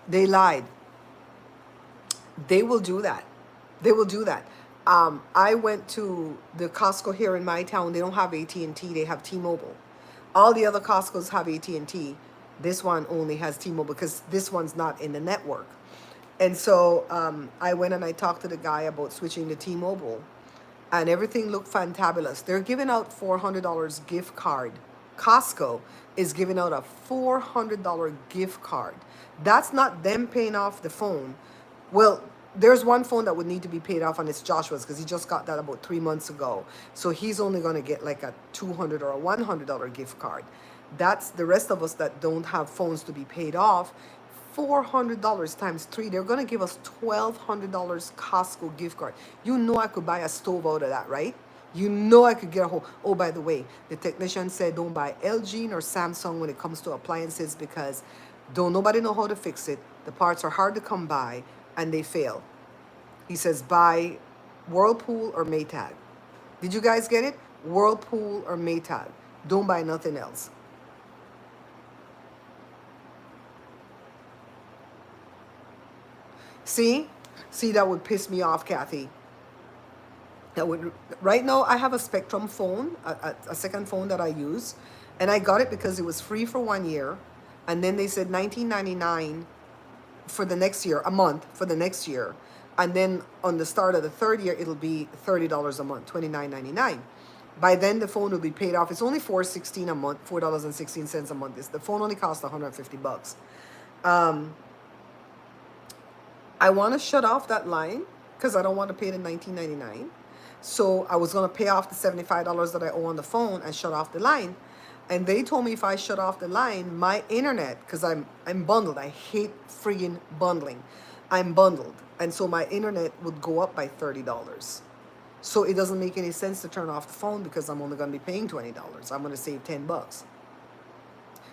they lied. They will do that. They will do that. I went to the Costco here in my town. They don't have AT&T. They have T-Mobile. All the other Costcos have AT&T. This one only has T-Mobile because this one's not in the network. And so I went and I talked to the guy about switching to T-Mobile. And everything looked fantabulous. They're giving out $400 gift card. Costco is giving out a $400 gift card. That's not them paying off the phone. Well, there's one phone that would need to be paid off, and it's Joshua's because he just got that about 3 months ago. So he's only going to get like a $200 or a $100 gift card. That's the rest of us that don't have phones to be paid off. $400 times 3, they're going to give us $1,200 Costco gift card. You know I could buy a stove out of that, right? You know I could get a whole... Oh, by the way, the technician said don't buy LG or Samsung when it comes to appliances because nobody know how to fix it. The parts are hard to come by and they fail. He says buy Whirlpool or Maytag. Did you guys get it? Whirlpool or Maytag. Don't buy nothing else. See, that would piss me off, Kathy. That would. Right now, I have a Spectrum phone, a second phone that I use, and I got it because it was free for 1 year, and then they said $19.99 for the next year, a month for the next year, and then on the start of the third year, it'll be $30 a month, $29.99. By then, the phone will be paid off. It's only $4.16 a month, $4.16 a month. The phone only costs $150. I want to shut off that line because I don't want to pay the $19.99. So I was going to pay off the $75 that I owe on the phone and shut off the line. And they told me if I shut off the line, my internet, because I'm bundled. I hate friggin' bundling. I'm bundled. And so my internet would go up by $30. So it doesn't make any sense to turn off the phone because I'm only going to be paying $20. I'm going to save $10.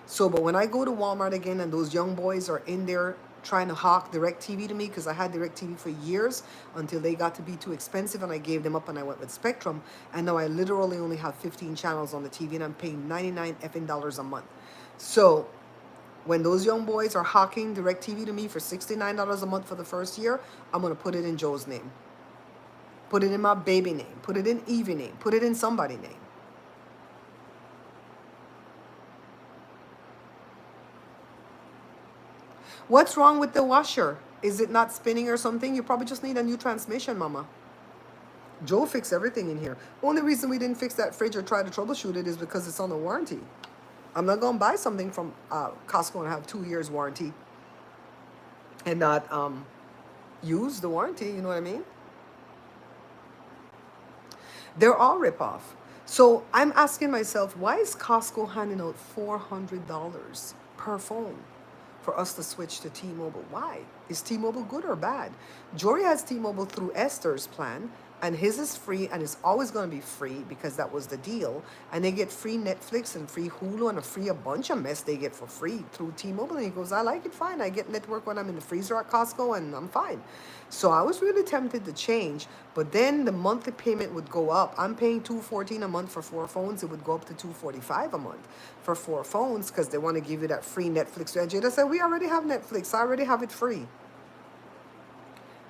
So, but when I go to Walmart again and those young boys are in there trying to hawk DirecTV to me, because I had DirecTV for years until they got to be too expensive and I gave them up and I went with Spectrum, and now I literally only have 15 channels on the TV and I'm paying 99 effing dollars a month. So when those young boys are hawking DirecTV to me for $69 a month for the first year, I'm going to put it in Joe's name, put it in my baby name, put it in Evie name, put it in somebody's name. What's wrong with the washer? Is it not spinning or something? You probably just need a new transmission, Mama. Joe fixed everything in here. Only reason we didn't fix that fridge or try to troubleshoot it is because it's on a warranty. I'm not going to buy something from Costco and have 2 years warranty and not use the warranty, you know what I mean? They're all rip-off. So I'm asking myself, why is Costco handing out $400 per phone for us to switch to T-Mobile? Why? Is T-Mobile good or bad? Jory has T-Mobile through Esther's plan, and his is free, and it's always going to be free because that was the deal. And they get free Netflix and free Hulu and a bunch of mess they get for free through T-Mobile. And he goes, I like it fine. I get network when I'm in the freezer at Costco, and I'm fine. So I was really tempted to change, but then the monthly payment would go up. I'm paying $214 a month for 4 phones. It would go up to $245 a month for 4 phones because they want to give you that free Netflix. And Jada said, we already have Netflix. I already have it free.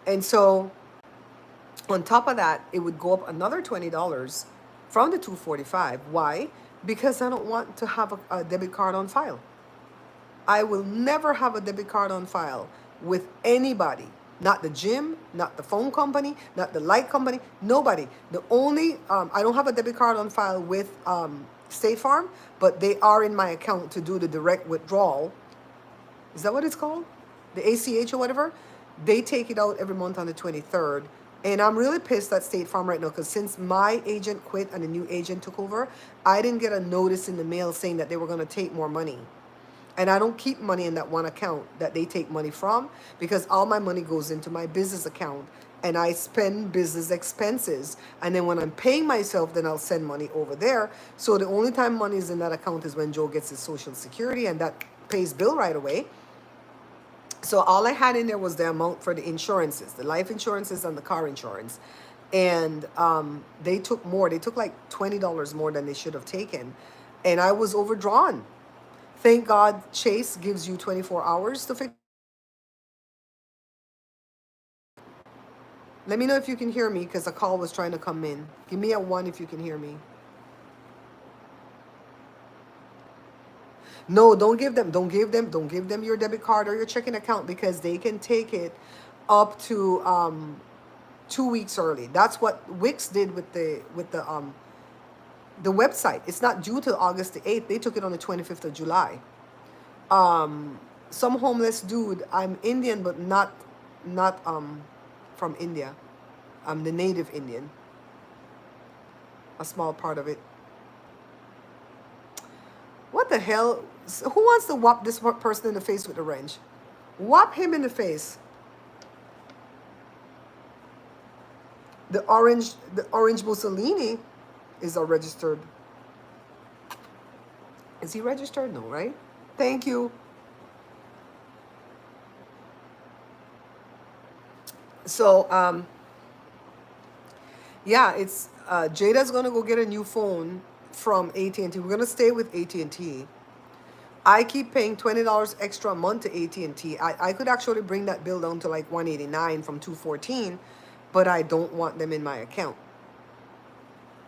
And so on top of that, it would go up another $20 from the $245. Why? Because I don't want to have a debit card on file. I will never have a debit card on file with anybody. Not the gym, not the phone company, not the light company, nobody. The only, I don't have a debit card on file with State Farm, but they are in my account to do the direct withdrawal. Is that what it's called? The ACH or whatever? They take it out every month on the 23rd. And I'm really pissed at State Farm right now because since my agent quit and a new agent took over, I didn't get a notice in the mail saying that they were going to take more money. And I don't keep money in that one account that they take money from because all my money goes into my business account and I spend business expenses. And then when I'm paying myself, then I'll send money over there. So the only time money is in that account is when Joe gets his Social Security and that pays bill right away. So all I had in there was the amount for the insurances, the life insurances and the car insurance. And they took more. They took like $20 more than they should have taken. And I was overdrawn. Thank God Chase gives you 24 hours to fix. Let me know if you can hear me because a call was trying to come in. Give me a 1 if you can hear me. No, don't give them your debit card or your checking account because they can take it up to 2 weeks early. That's what Wix did with the website. It's not due till August the 8th. They took it on the 25th of July. Some homeless dude, I'm Indian but not from India. I'm the native Indian. A small part of it. What the hell? Who wants to whop this person in the face with a wrench? Whop him in the face. The orange Mussolini is a registered. Is he registered? No, right? Thank you. So, yeah, it's Jada's gonna go get a new phone from AT&T. We're gonna stay with AT&T. I keep paying $20 extra a month to AT&T. I could actually bring that bill down to like $189 from $214, but I don't want them in my account.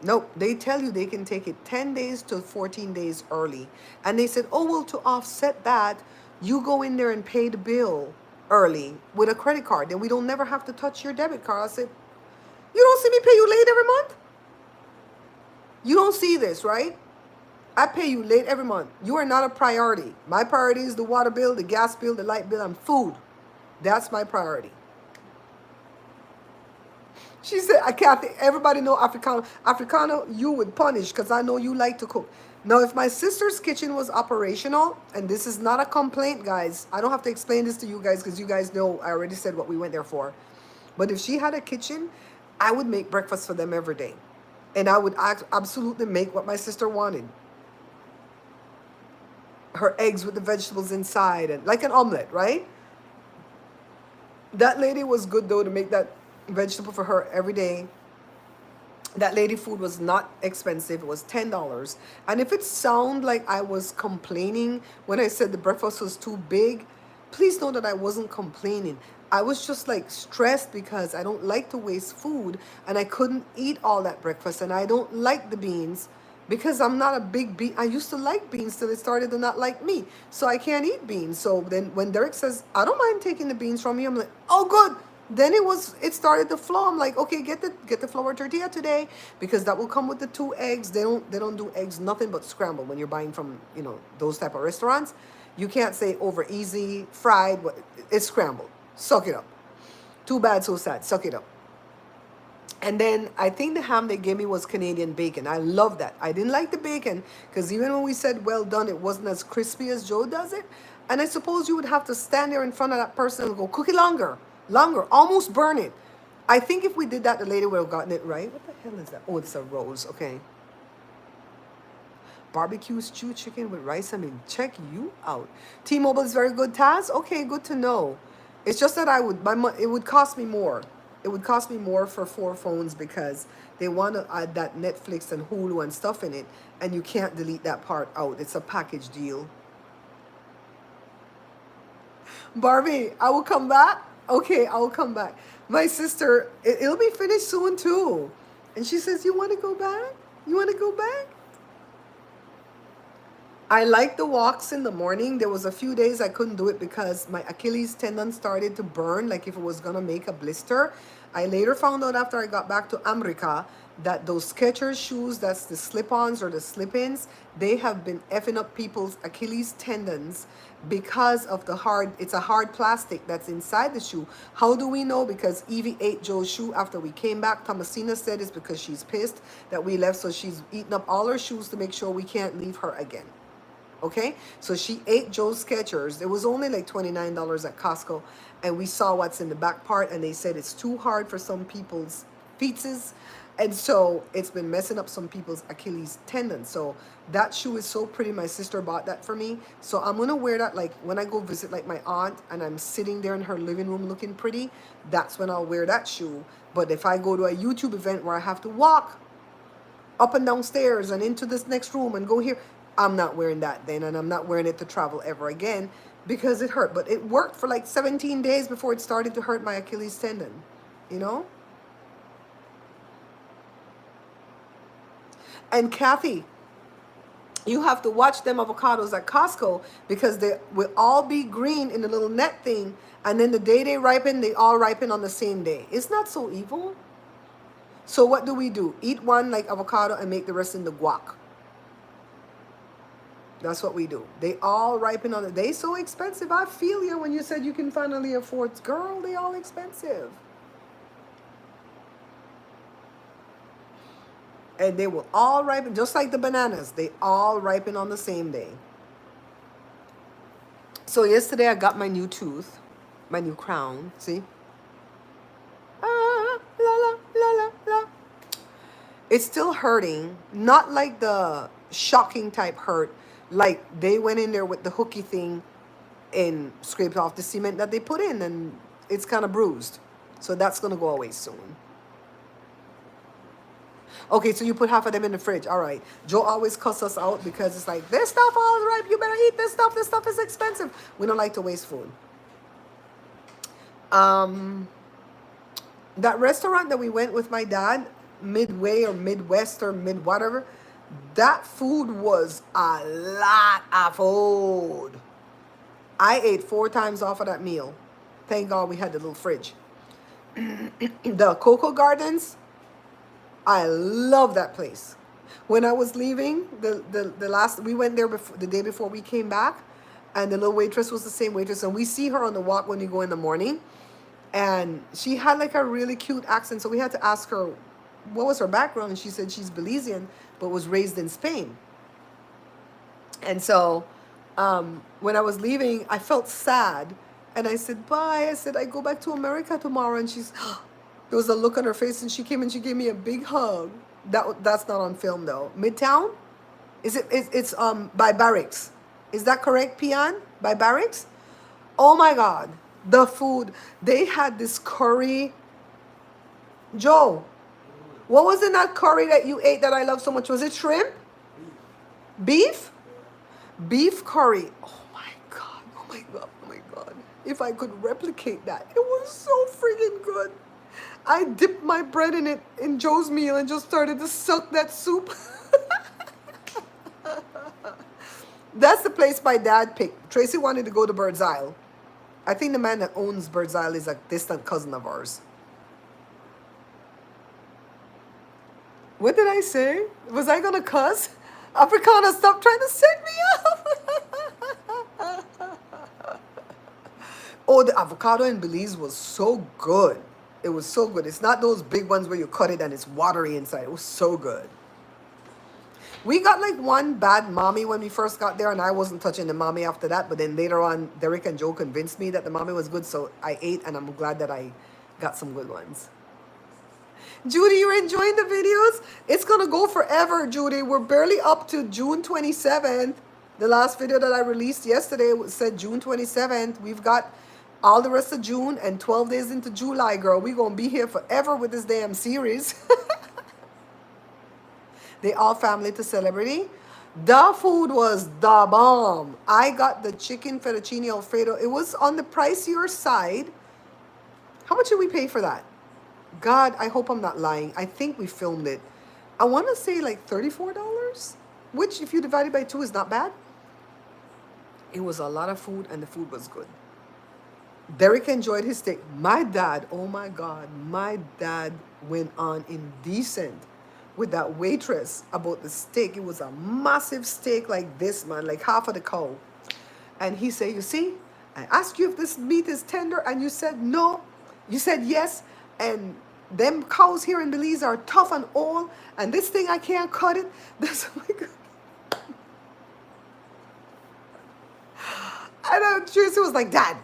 Nope, they tell you they can take it 10 days to 14 days early. And they said, oh, well, to offset that, you go in there and pay the bill early with a credit card. Then we don't never have to touch your debit card. I said, you don't see me pay you late every month? You don't see this, right? I pay you late every month. You are not a priority. My priority is the water bill, the gas bill, the light bill, and food. That's my priority. She said, I can't. Everybody know Africano. Africano, you would punish because I know you like to cook. Now, if my sister's kitchen was operational, and this is not a complaint, guys. I don't have to explain this to you guys because you guys know I already said what we went there for. But if she had a kitchen, I would make breakfast for them every day. And I would absolutely make what my sister wanted. Her eggs with the vegetables inside and like an omelet, right? That lady was good though to make that vegetable for her every day. That lady food was not expensive. It was $10. And if it sounded like I was complaining when I said the breakfast was too big, please know that I wasn't complaining. I was just like stressed because I don't like to waste food and I couldn't eat all that breakfast and I don't like the beans. Because I'm not a big bean. I used to like beans till they started to not like me. So I can't eat beans. So then when Derek says, I don't mind taking the beans from you, I'm like, oh, good. Then it started to flow. I'm like, okay, get the flour tortilla today because that will come with the 2 eggs. They don't do eggs, nothing but scrambled when you're buying from, those type of restaurants. You can't say over easy, fried, it's scrambled. Suck it up. Too bad, so sad. Suck it up. And then I think the ham they gave me was Canadian bacon. I love that. I didn't like the bacon because even when we said well done, it wasn't as crispy as Joe does it. And I suppose you would have to stand there in front of that person and go, cook it longer, longer, almost burn it. I think if we did that, the lady would have gotten it right. What the hell is that? Oh, it's a rose. Okay. Barbecue stew chicken with rice. I mean, check you out. T-Mobile is very good, Taz. Okay, good to know. It's just that it would cost me more. It would cost me more for 4 phones because they want to add that Netflix and Hulu and stuff in it, and you can't delete that part out. It's a package deal. Barbie, I will come back. Okay, I will come back. My sister, it'll be finished soon too. And she says, you want to go back? You want to go back? I like the walks in the morning. There was a few days I couldn't do it because my Achilles tendon started to burn, like if it was going to make a blister. I later found out after I got back to America that those Skechers shoes, that's the slip-ons or the slip-ins, they have been effing up people's Achilles tendons because of it's a hard plastic that's inside the shoe. How do we know? Because Evie ate Joe's shoe after we came back. Thomasina said it's because she's pissed that we left, so she's eaten up all her shoes to make sure we can't leave her again. Okay, so she ate Joe's Skechers. It was only like $29 at Costco, and we saw what's in the back part, and they said it's too hard for some people's feetses, and so it's been messing up some people's Achilles tendon. So that shoe is so pretty. My sister bought that for me, so I'm gonna wear that like when I go visit like my aunt, and I'm sitting there in her living room looking pretty. That's when I'll wear that shoe. But if I go to a YouTube event where I have to walk up and down stairs and into this next room and go here, I'm not wearing that then, and I'm not wearing it to travel ever again because it hurt. But it worked for like 17 days before it started to hurt my Achilles tendon, you know? And Kathy, you have to watch them avocados at Costco because they will all be green in a little net thing, and then the day they ripen, they all ripen on the same day. It's not so evil. So what do? Eat one like avocado and make the rest in the guac. That's what we do. They all ripen on it. They so expensive. I feel you when you said you can finally afford. Girl, they all expensive. And they will all ripen, just like the bananas. They all ripen on the same day. So yesterday I got my new tooth, my new crown. See? Ah, la, la, la, la, la. It's still hurting. Not like the shocking type hurt. Like they went in there with the hooky thing and scraped off the cement that they put in, and it's kind of bruised. So that's going to go away soon. Okay, so you put half of them in the fridge. All right. Joe always cuss us out because it's like, this stuff all ripe. You better eat this stuff. This stuff is expensive. We don't like to waste food. That restaurant that we went with my dad, Midway or Midwest or Mid whatever, that food was a lot of food. I ate 4 times off of that meal. Thank God we had the little fridge. The Cocoa Gardens, I love that place. When I was leaving, we went there the day before we came back, and the little waitress was the same waitress, and we see her on the walk when you go in the morning, and she had like a really cute accent, so we had to ask her what was her background, and she said she's Belizean but was raised in Spain. And so when I was leaving, I felt sad, and I said bye. I said I go back to America tomorrow, and there was a look on her face, and she came and she gave me a big hug. That's not on film though. Midtown, it's by Barracks. Is that correct, Pian? By Barracks? Oh my God, the food. They had this curry. Joe, what was in that curry that you ate that I love so much? Was it shrimp? Beef? Beef curry. Oh my God, oh my God, oh my God. If I could replicate that, it was so friggin' good. I dipped my bread in it in Joe's meal and just started to suck that soup. That's the place my dad picked. Tracy wanted to go to Bird's Isle. I think the man that owns Bird's Isle is a distant cousin of ours. What did I say? Was I gonna cuss? Africana, stop trying to set me up. Oh, the avocado in Belize was so good. It was so good. It's not those big ones where you cut it and it's watery inside. It was so good. We got like one bad mommy when we first got there, and I wasn't touching the mommy after that. But then later on, Derek and Joe convinced me that the mommy was good, so I ate, and I'm glad that I got some good ones. Judy, you're enjoying the videos? It's gonna go forever, Judy. We're barely up to June 27th. The last video that I released yesterday said June 27th. We've got all the rest of June and 12 days into July, girl. We're gonna be here forever with this damn series. They all family to celebrity. The food was the bomb. I got the chicken fettuccine alfredo. It was on the pricier side. How much did we pay for that? God, I hope I'm not lying. I think we filmed it. I want to say like $34, which if you divide it by 2 is not bad. It was a lot of food and the food was good. Derek enjoyed his steak. My dad, oh my God, my dad went on indecent with that waitress about the steak. It was a massive steak like this, man, like half of the cow. And he said, you see, I asked you if this meat is tender and you said no. You said yes. And them cows here in Belize are tough and old. And this thing, I can't cut it. That's, oh my God. And Tracy was like, Dad.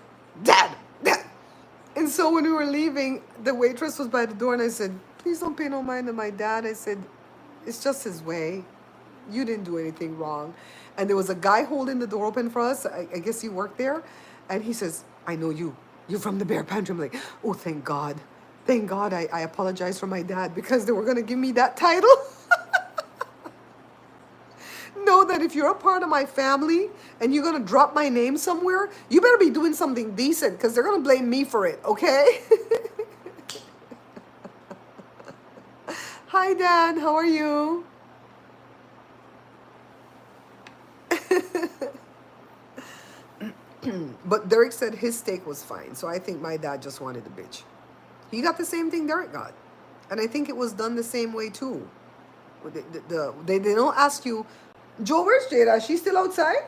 And so when we were leaving, the waitress was by the door and I said, please don't pay no mind to my dad. I said, it's just his way. You didn't do anything wrong. And there was a guy holding the door open for us. I guess he worked there. And he says, I know you. You're from the Bear Pantry. I'm like, oh, thank God. Thank God I apologized for my dad because they were going to give me that title. Know that if you're a part of my family and you're going to drop my name somewhere, you better be doing something decent because they're going to blame me for it, okay? Hi, Dad. How are you? But Derek said his steak was fine. So I think my dad just wanted the bitch. He got the same thing Derek got. And I think it was done the same way, too. They don't ask you, Joe, where's Jada? Is she still outside?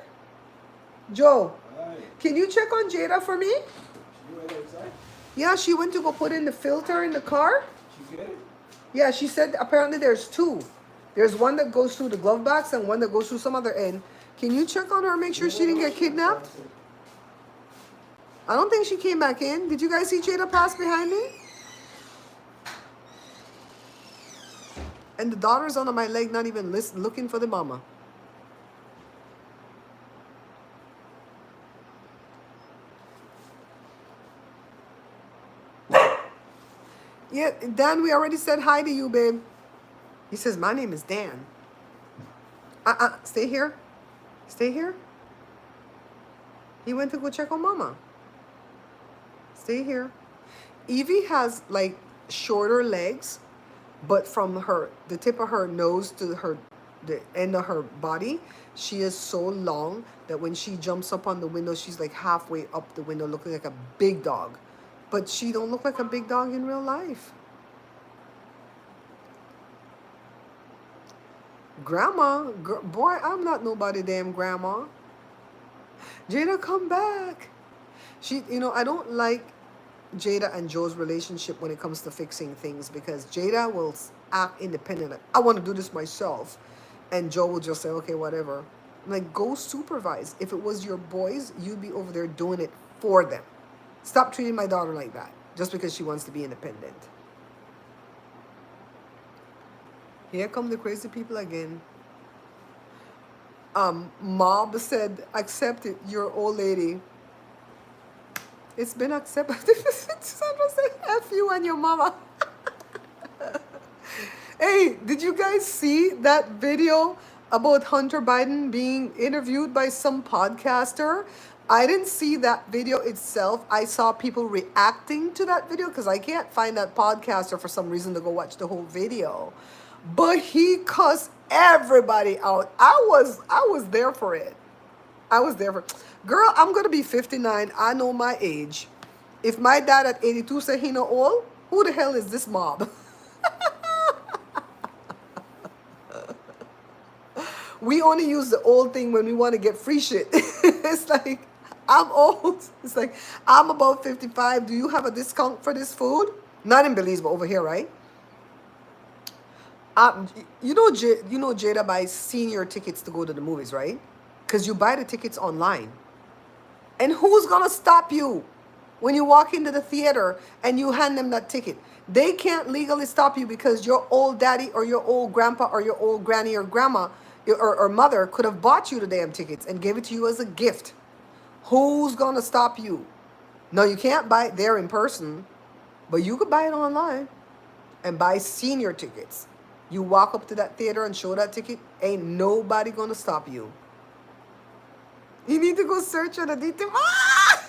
Joe, Hi. can you check on Jada for me? She went outside? Yeah, she went to go put in the filter in the car. She get it? Yeah, she said apparently there's 2. There's one that goes through the glove box and one that goes through some other end. Can you check on her, make sure she didn't get kidnapped? I don't think she came back in. Did you guys see Jada pass behind me? And the daughter's under my leg, not even looking for the mama. Yeah, Dan, we already said hi to you, babe. He says, my name is Dan. Stay here. Stay here. He went to go check on mama. Stay here. Evie has like shorter legs, but from the tip of her nose to the end of her body, she is so long that when she jumps up on the window, she's like halfway up the window looking like a big dog. But she don't look like a big dog in real life. Grandma, boy, I'm not nobody damn grandma. Jada, come back. I don't like Jada and Joe's relationship when it comes to fixing things because Jada will act independent. Like, I want to do this myself. And Joe will just say, okay, whatever. I'm like, go supervise. If it was your boys, you'd be over there doing it for them. Stop treating my daughter like that just because she wants to be independent. Here come the crazy people again. Mob said, accept it, you're old lady. It's been accepted. Sandra said, F you and your mama. Hey, did you guys see that video about Hunter Biden being interviewed by some podcaster? I didn't see that video itself. I saw people reacting to that video because I can't find that podcaster for some reason to go watch the whole video. But he cussed everybody out. I was there for it. I was there for girl, I'm gonna be 59. I know my age. If my dad at 82 said he no old, who the hell is this mob? We only use the old thing when we want to get free shit. It's like, I'm old. It's like, I'm about 55. Do you have a discount for this food? Not in Belize, but over here, right? You know Jada buys senior tickets to go to the movies, right? Because you buy the tickets online. And who's gonna stop you when you walk into the theater and you hand them that ticket? They can't legally stop you because your old daddy or your old grandpa or your old granny or grandma or mother could have bought you the damn tickets and gave it to you as a gift. Who's gonna stop you? No, you can't buy it there in person, but you could buy it online and buy senior tickets. You walk up to that theater and show that ticket, ain't nobody gonna stop you. You need to go search on the detail. Ah!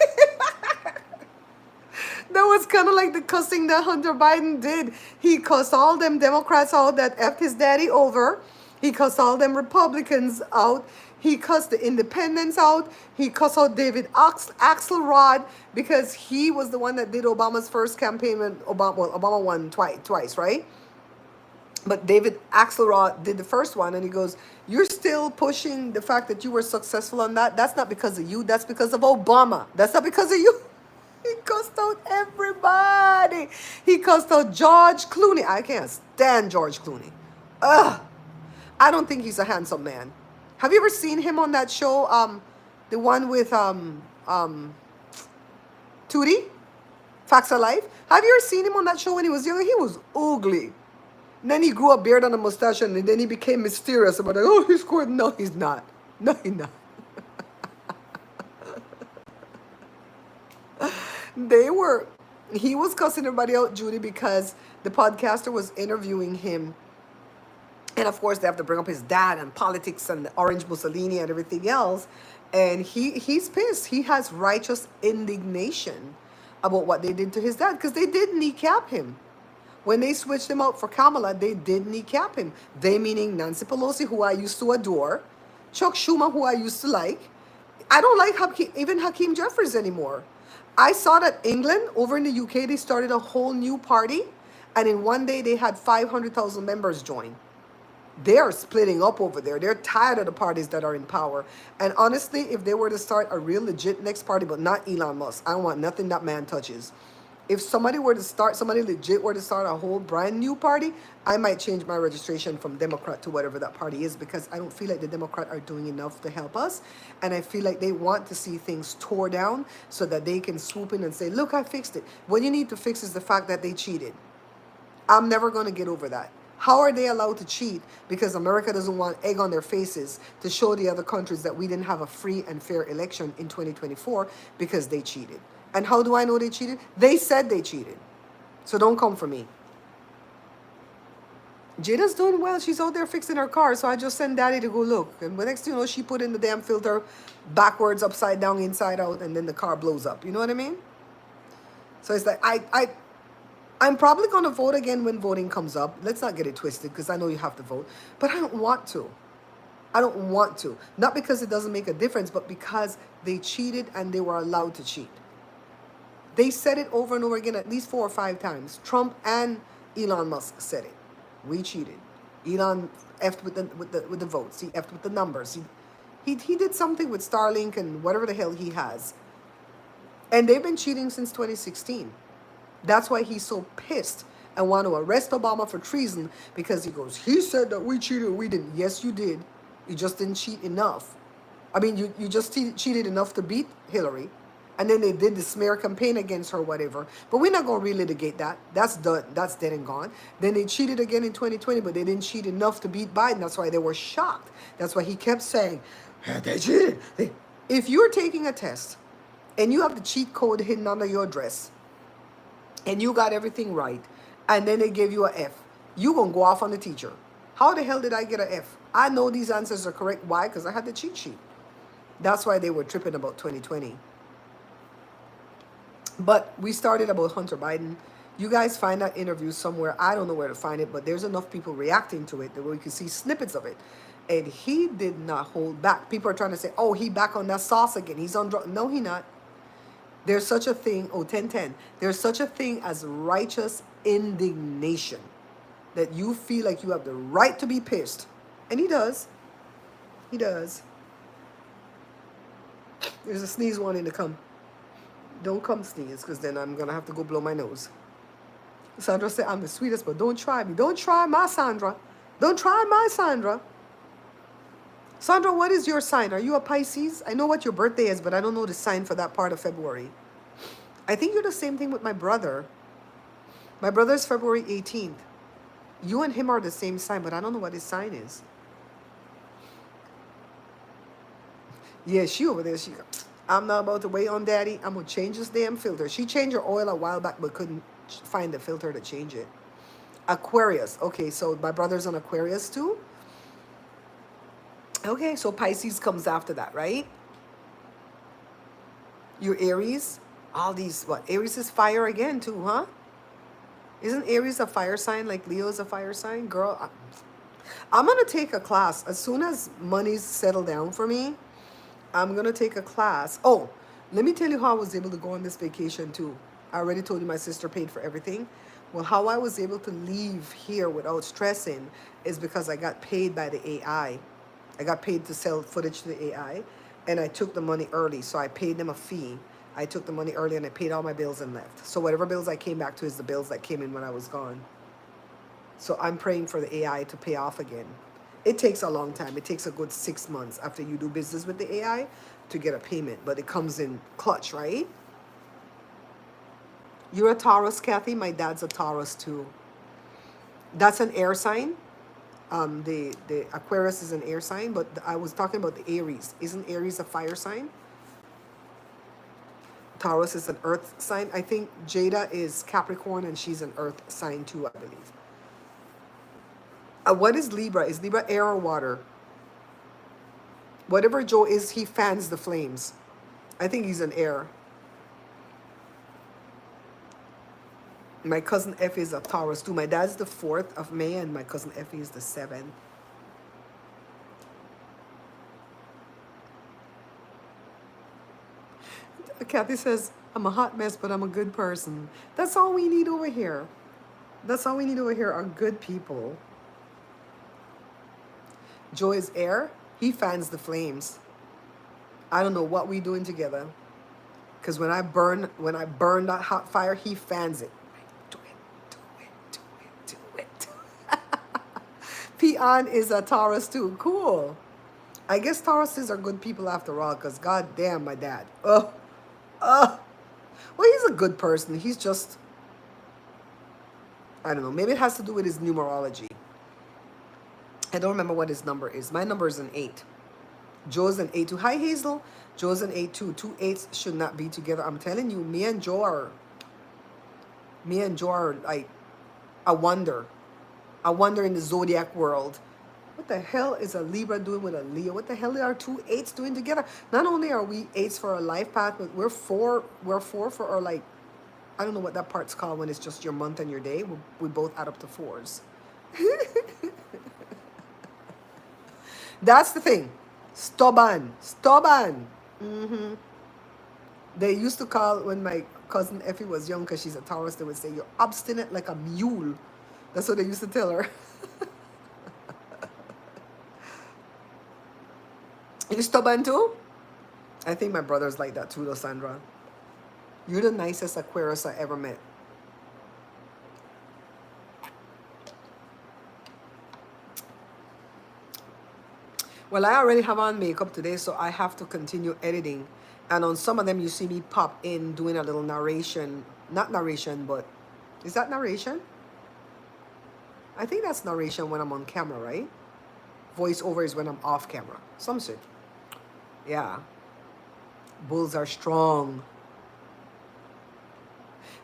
That was kind of like the cussing that Hunter Biden did. He cussed all them Democrats out that effed his daddy over. He cussed all them Republicans out. He cussed the independents out. He cussed out David Axelrod because he was the one that did Obama's first campaign when Obama won twice, right? But David Axelrod did the first one, and he goes, "You're still pushing the fact that you were successful on that. That's not because of you. That's because of Obama. That's not because of you." He cussed out everybody. He cussed out George Clooney. I can't stand George Clooney. Ugh. I don't think he's a handsome man. Have you ever seen him on that show? The one with Tootie? Facts of Life? Have you ever seen him on that show when he was younger? He was ugly. And then he grew a beard and a mustache, and then he became mysterious about it. Oh, he's good. No, he's not. No, he's not. He was cussing everybody out, Judy, because the podcaster was interviewing him. And of course, they have to bring up his dad and politics and the Orange Mussolini and everything else. And he's pissed. He has righteous indignation about what they did to his dad because they did kneecap him. When they switched him out for Kamala, they did kneecap him. They meaning Nancy Pelosi, who I used to adore, Chuck Schumer, who I used to like. I don't like even Hakeem Jeffries anymore. I saw that England, over in the UK, they started a whole new party, and in one day they had 500,000 members join. They're splitting up over there. They're tired of the parties that are in power. And honestly, if they were to start a real legit next party, but not Elon Musk, I don't want nothing that man touches. If somebody legit were to start a whole brand new party, I might change my registration from Democrat to whatever that party is because I don't feel like the Democrat are doing enough to help us. And I feel like they want to see things tore down so that they can swoop in and say, look, I fixed it. What you need to fix is the fact that they cheated. I'm never going to get over that. How are they allowed to cheat? Because America doesn't want egg on their faces to show the other countries that we didn't have a free and fair election in 2024 because they cheated. And how do I know they cheated? They said they cheated. So don't come for me. Jada's doing well. She's out there fixing her car. So I just sent Daddy to go look. And the next thing you know, she put in the damn filter backwards, upside down, inside out, and then the car blows up. You know what I mean? So it's like, I'm probably going to vote again when voting comes up. Let's not get it twisted because I know you have to vote. But I don't want to. I don't want to. Not because it doesn't make a difference, but because they cheated and they were allowed to cheat. They said it over and over again at least 4 or 5 times. Trump and Elon Musk said it. We cheated. Elon effed with the votes. He effed with the numbers. He did something with Starlink and whatever the hell he has. And they've been cheating since 2016. That's why he's so pissed and want to arrest Obama for treason because he goes, he said that we cheated, we didn't. Yes, you did. You just didn't cheat enough. I mean, you just cheated enough to beat Hillary. And then they did the smear campaign against her, whatever. But we're not going to relitigate that. That's done. That's dead and gone. Then they cheated again in 2020, but they didn't cheat enough to beat Biden. That's why they were shocked. That's why he kept saying, they cheated. If you're taking a test and you have the cheat code hidden under your dress and you got everything right, and then they gave you an F, you're going to go off on the teacher. How the hell did I get an F? I know these answers are correct. Why? Because I had the cheat sheet. That's why they were tripping about 2020. But we started about Hunter Biden. You guys find that interview somewhere. I don't know where to find it, but there's enough people reacting to it that we can see snippets of it. And he did not hold back. People are trying to say, oh, he back on that sauce again. He's on drugs. No, he not. There's such a thing, 10-10. There's such a thing as righteous indignation. That you feel like you have the right to be pissed. And he does. He does. There's a sneeze wanting to come. Don't come sneeze, because then I'm going to have to go blow my nose. Sandra said, I'm the sweetest, but don't try me. Don't try my Sandra. Don't try my Sandra. Sandra, what is your sign? Are you a Pisces? I know what your birthday is, but I don't know the sign for that part of February. I think you're the same thing with my brother. My brother is February 18th. You and him are the same sign, but I don't know what his sign is. Yeah, she over there. I'm not about to wait on daddy. I'm going to change this damn filter. She changed her oil a while back, but couldn't find the filter to change it. Aquarius. Okay, so my brother's an Aquarius too. Okay, so Pisces comes after that, right? Your Aries. All these, what? Aries is fire again too, huh? Isn't Aries a fire sign like Leo is a fire sign? Girl, I'm going to take a class. As soon as money's settled down for me, I'm going to take a class. Oh, let me tell you how I was able to go on this vacation too. I already told you my sister paid for everything. Well, how I was able to leave here without stressing is because I got paid by the AI. I got paid to sell footage to the AI, and I took the money early. So I paid them a fee. I took the money early and I paid all my bills and left. So whatever bills I came back to is the bills that came in when I was gone. So I'm praying for the AI to pay off again. It takes a long time. It takes a good 6 months after you do business with the AI to get a payment, but it comes in clutch, right? You're a Taurus, Kathy. My dad's a Taurus too. That's an air sign. The Aquarius is an air sign, but I was talking about the Aries. Isn't Aries a fire sign? Taurus is an earth sign. I think Jada is Capricorn and she's an earth sign too, I believe. What is Libra? Is Libra air or water? Whatever Joe is, he fans the flames. I think he's an air. My cousin Effie is a Taurus too. My dad's the 4th of May and my cousin Effie is the 7th. Kathy says, I'm a hot mess, but I'm a good person. That's all we need over here. That's all we need over here are good people. Joe is air. He fans the flames. I don't know what we doing together. Because when I burn that hot fire, he fans it. Do it. Peon is a Taurus too. Cool. I guess Tauruses are good people after all, because god damn my dad. Well, he's a good person. He's just, I don't know. Maybe it has to do with his numerology. I don't remember what his number is. My number is an 8. Joe's an 8 too. Hi, Hazel. Joe's an 8 too. 2 8s should not be together. I'm telling you, me and Joe are like a wonder. A wonder in the zodiac world. What the hell is a Libra doing with a Leo? What the hell are 2 8s doing together? Not only are we 8s for our life path, but we're 4 for our, like, I don't know what that part's called when it's just your month and your day. We both add up to 4s. That's the thing. Stubborn. They used to call, when my cousin Effie was young, because she's a Taurus, they would say, you're obstinate like a mule. That's what they used to tell her. You stubborn too? I think my brother's like that too, though, Sandra. You're the nicest Aquarius I ever met. Well, I already have on makeup today, so I have to continue editing. And on some of them, you see me pop in doing a little narration. Not narration, but is that narration? I think that's narration when I'm on camera, right? Voiceover is when I'm off camera. Some shit. Yeah. Bulls are strong.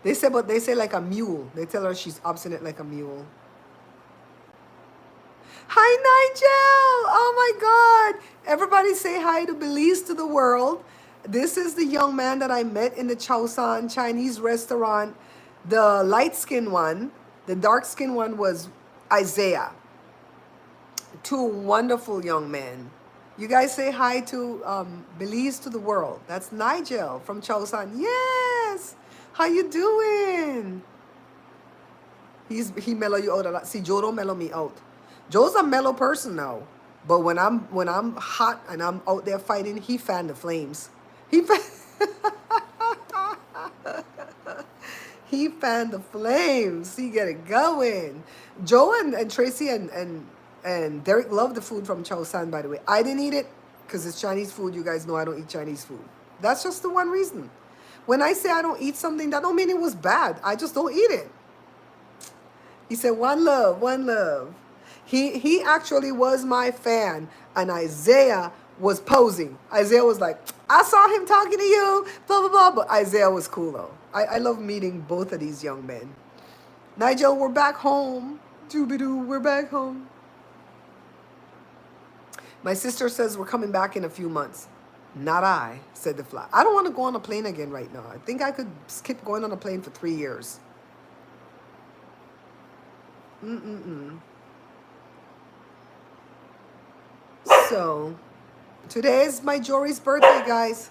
They say like a mule. They tell her she's obstinate like a mule. Hi, Nigel! Oh my God! Everybody say hi to Belize to the world. This is the young man that I met in the Chaosan Chinese restaurant. The light-skinned one, the dark-skinned one was Isaiah. 2 wonderful young men. You guys say hi to Belize to the world. That's Nigel from Chaosan. Yes! How you doing? He mellow you out a lot. See, Joe don't mellow me out. Joe's a mellow person now. But when I'm hot and I'm out there fighting, he fan the flames. He he fanned the flames. He get it going. Joe and Tracy and Derek love the food from Chow San, by the way. I didn't eat it because it's Chinese food. You guys know I don't eat Chinese food. That's just the one reason. When I say I don't eat something, that don't mean it was bad. I just don't eat it. He said, one love, one love. He actually was my fan, and Isaiah was posing. Isaiah was like, I saw him talking to you, blah, blah, blah. But Isaiah was cool, though. I love meeting both of these young men. Nigel, we're back home. Doobie-doo, we're back home. My sister says we're coming back in a few months. Not I, said the fly. I don't want to go on a plane again right now. I think I could skip going on a plane for 3 years. So, today is my Jory's birthday, guys.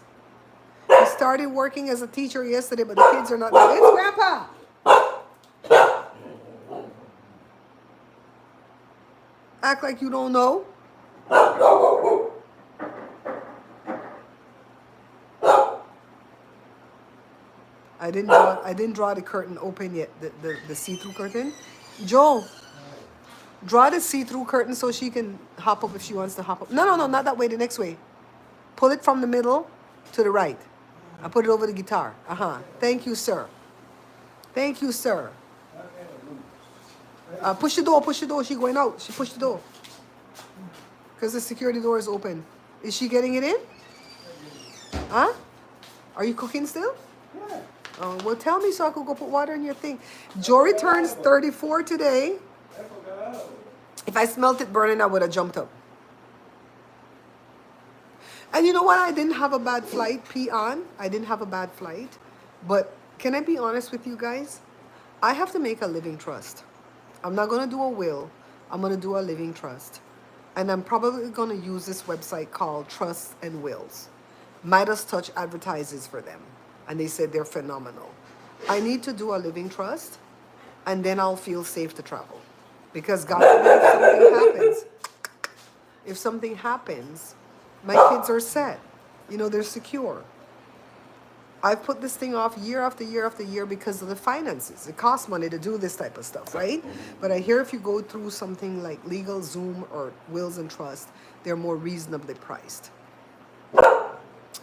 We started working as a teacher yesterday, but the kids are not there. It's Grandpa! Act like you don't know. I didn't draw the curtain open yet, the see-through curtain. Joe, draw the see-through curtain so she can hop up if she wants to hop up. No, not that way, the next way. Pull it from the middle to the right. I put it over the guitar. Thank you, sir. Thank you, sir. Push the door. She going out. She pushed the door. Because the security door is open. Is she getting it in? Huh? Are you cooking still? Yeah. Oh, well, tell me so I could go put water in your thing. Jory turns 34 today. If I smelt it burning, I would have jumped up. And you know what? I didn't have a bad flight, P-on. I didn't have a bad flight. But can I be honest with you guys? I have to make a living trust. I'm not going to do a will. I'm going to do a living trust. And I'm probably going to use this website called Trusts and Wills. Midas Touch advertises for them. And they said they're phenomenal. I need to do a living trust. And then I'll feel safe to travel. Because God forbid if something happens, my kids are set. You know, they're secure. I've put this thing off year after year after year because of the finances. It costs money to do this type of stuff, right? But I hear if you go through something like legal, Zoom, or wills and trust, they're more reasonably priced.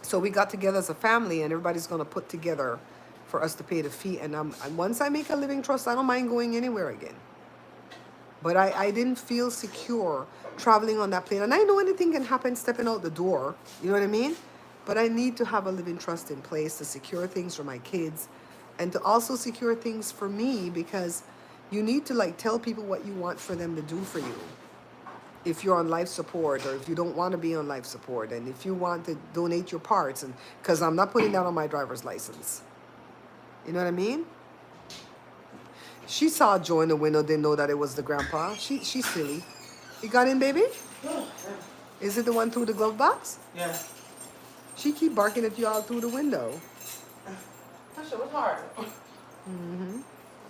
So we got together as a family, and everybody's going to put together for us to pay the fee. And once I make a living trust, I don't mind going anywhere again. But I didn't feel secure traveling on that plane. And I know anything can happen stepping out the door. You know what I mean? But I need to have a living trust in place to secure things for my kids and to also secure things for me, because you need to like tell people what you want for them to do for you. If you're on life support, or if you don't want to be on life support, and if you want to donate your parts, and because I'm not putting that on my driver's license. You know what I mean? She saw Joe in the window, didn't know that it was the grandpa. She's silly. You got in, baby? Is it the one through the glove box? Yeah. She keep barking at you all through the window. That shit was hard. Mm-hmm.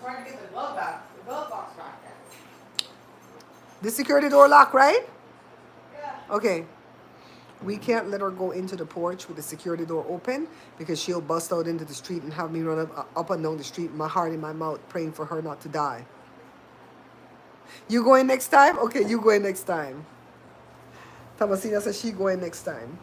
Trying to get the glove box back there. The security door locked, right? Yeah. Okay. We can't let her go into the porch with the security door open, because she'll bust out into the street and have me run up and down the street with my heart in my mouth praying for her not to die. You going next time? Okay, you going next time. Thomasina says she going next time.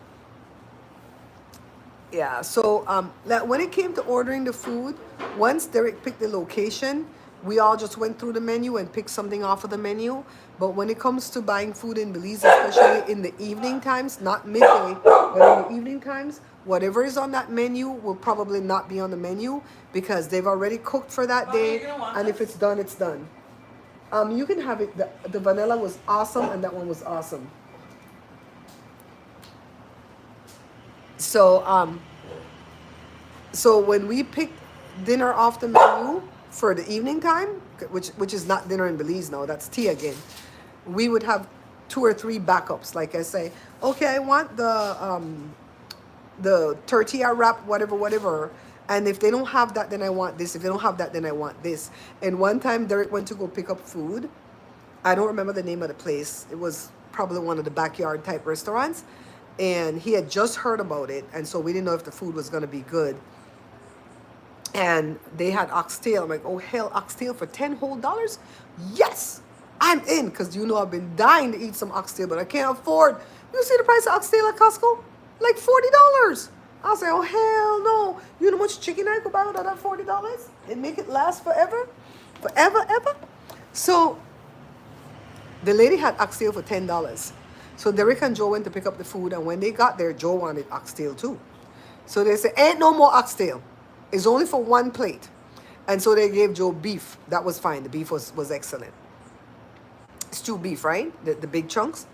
Yeah, so when it came to ordering the food, once Derek picked the location, we all just went through the menu and picked something off of the menu. But when it comes to buying food in Belize, especially in the evening times, not midday, but in the evening times, whatever is on that menu will probably not be on the menu, because they've already cooked for that day, and if it's done, it's done. You can have it. The vanilla was awesome, and that one was awesome. So so when we picked dinner off the menu for the evening time, which is not dinner in Belize now, that's tea again, we would have 2 or 3 backups. Like I say, okay, I want the tortilla wrap, whatever. And if they don't have that, then I want this. If they don't have that, then I want this. And one time Derek went to go pick up food. I don't remember the name of the place. It was probably one of the backyard type restaurants. and he had just heard about it, and so we didn't know if the food was going to be good. And they had oxtail. I'm like, oh hell, oxtail for $10 whole? Yes, I'm in, because you know I've been dying to eat some oxtail, but I can't afford. You see the price of oxtail at Costco? Like $40. I'll say, oh hell no. You know how much chicken I could buy with that $40 and make it last forever? Forever, ever? So the lady had oxtail for $10. So Derek and Joe went to pick up the food, and when they got there, Joe wanted oxtail too. So they said, ain't no more oxtail. It's only for one plate. And so they gave Joe beef. That was fine. The beef was excellent. Stewed beef, right? The big chunks.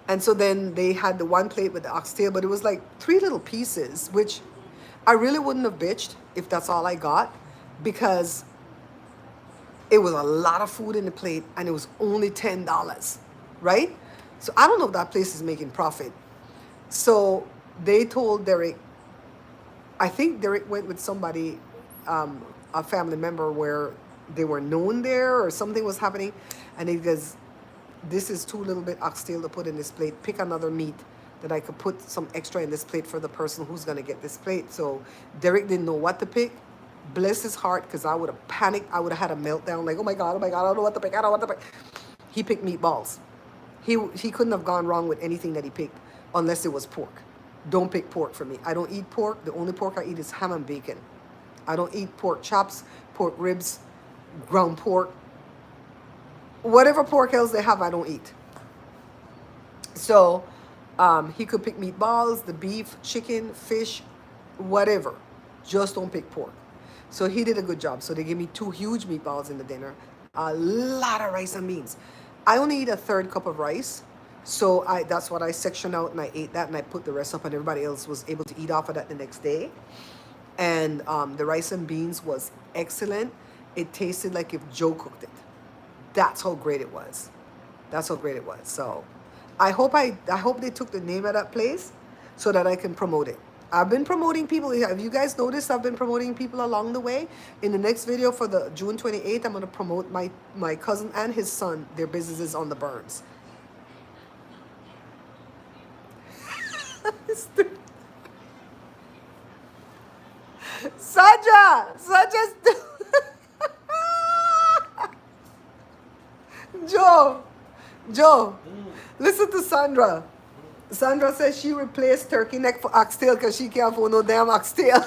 And so then they had the one plate with the oxtail, but it was like 3 little pieces, which I really wouldn't have bitched if that's all I got, because it was a lot of food in the plate and it was only $10, right? So I don't know if that place is making profit. So they told Derek, I think Derek went with somebody, a family member, where they were known there or something was happening. And he goes, this is too little bit oxtail to put in this plate. Pick another meat that I could put some extra in this plate for the person who's going to get this plate. So Derek didn't know what to pick. Bless his heart, because I would have panicked. I would have had a meltdown like, oh my God, I don't know what to pick. I don't know what to pick. He picked meatballs. He couldn't have gone wrong with anything that he picked, unless it was pork. Don't pick pork for me. I don't eat pork. The only pork I eat is ham and bacon. I don't eat pork chops, pork ribs, ground pork. Whatever pork else they have, I don't eat. So he could pick meatballs, the beef, chicken, fish, whatever. Just don't pick pork. So he did a good job. So they gave me 2 huge meatballs in the dinner. A lot of rice and beans. I only eat a 1/3 cup of rice. So that's what I sectioned out, and I ate that, and I put the rest up, and everybody else was able to eat off of that the next day. And the rice and beans was excellent. It tasted like if Joe cooked it. That's how great it was. That's how great it was. So I hope they took the name of that place so that I can promote it. I've been promoting people. Have you guys noticed I've been promoting people along the way? In the next video for the June 28th, I'm going to promote my cousin and his son, their businesses on the Burns. Saja, Joe, listen to Sandra. Sandra says she replaced turkey neck for oxtail because she can't afford no damn oxtail.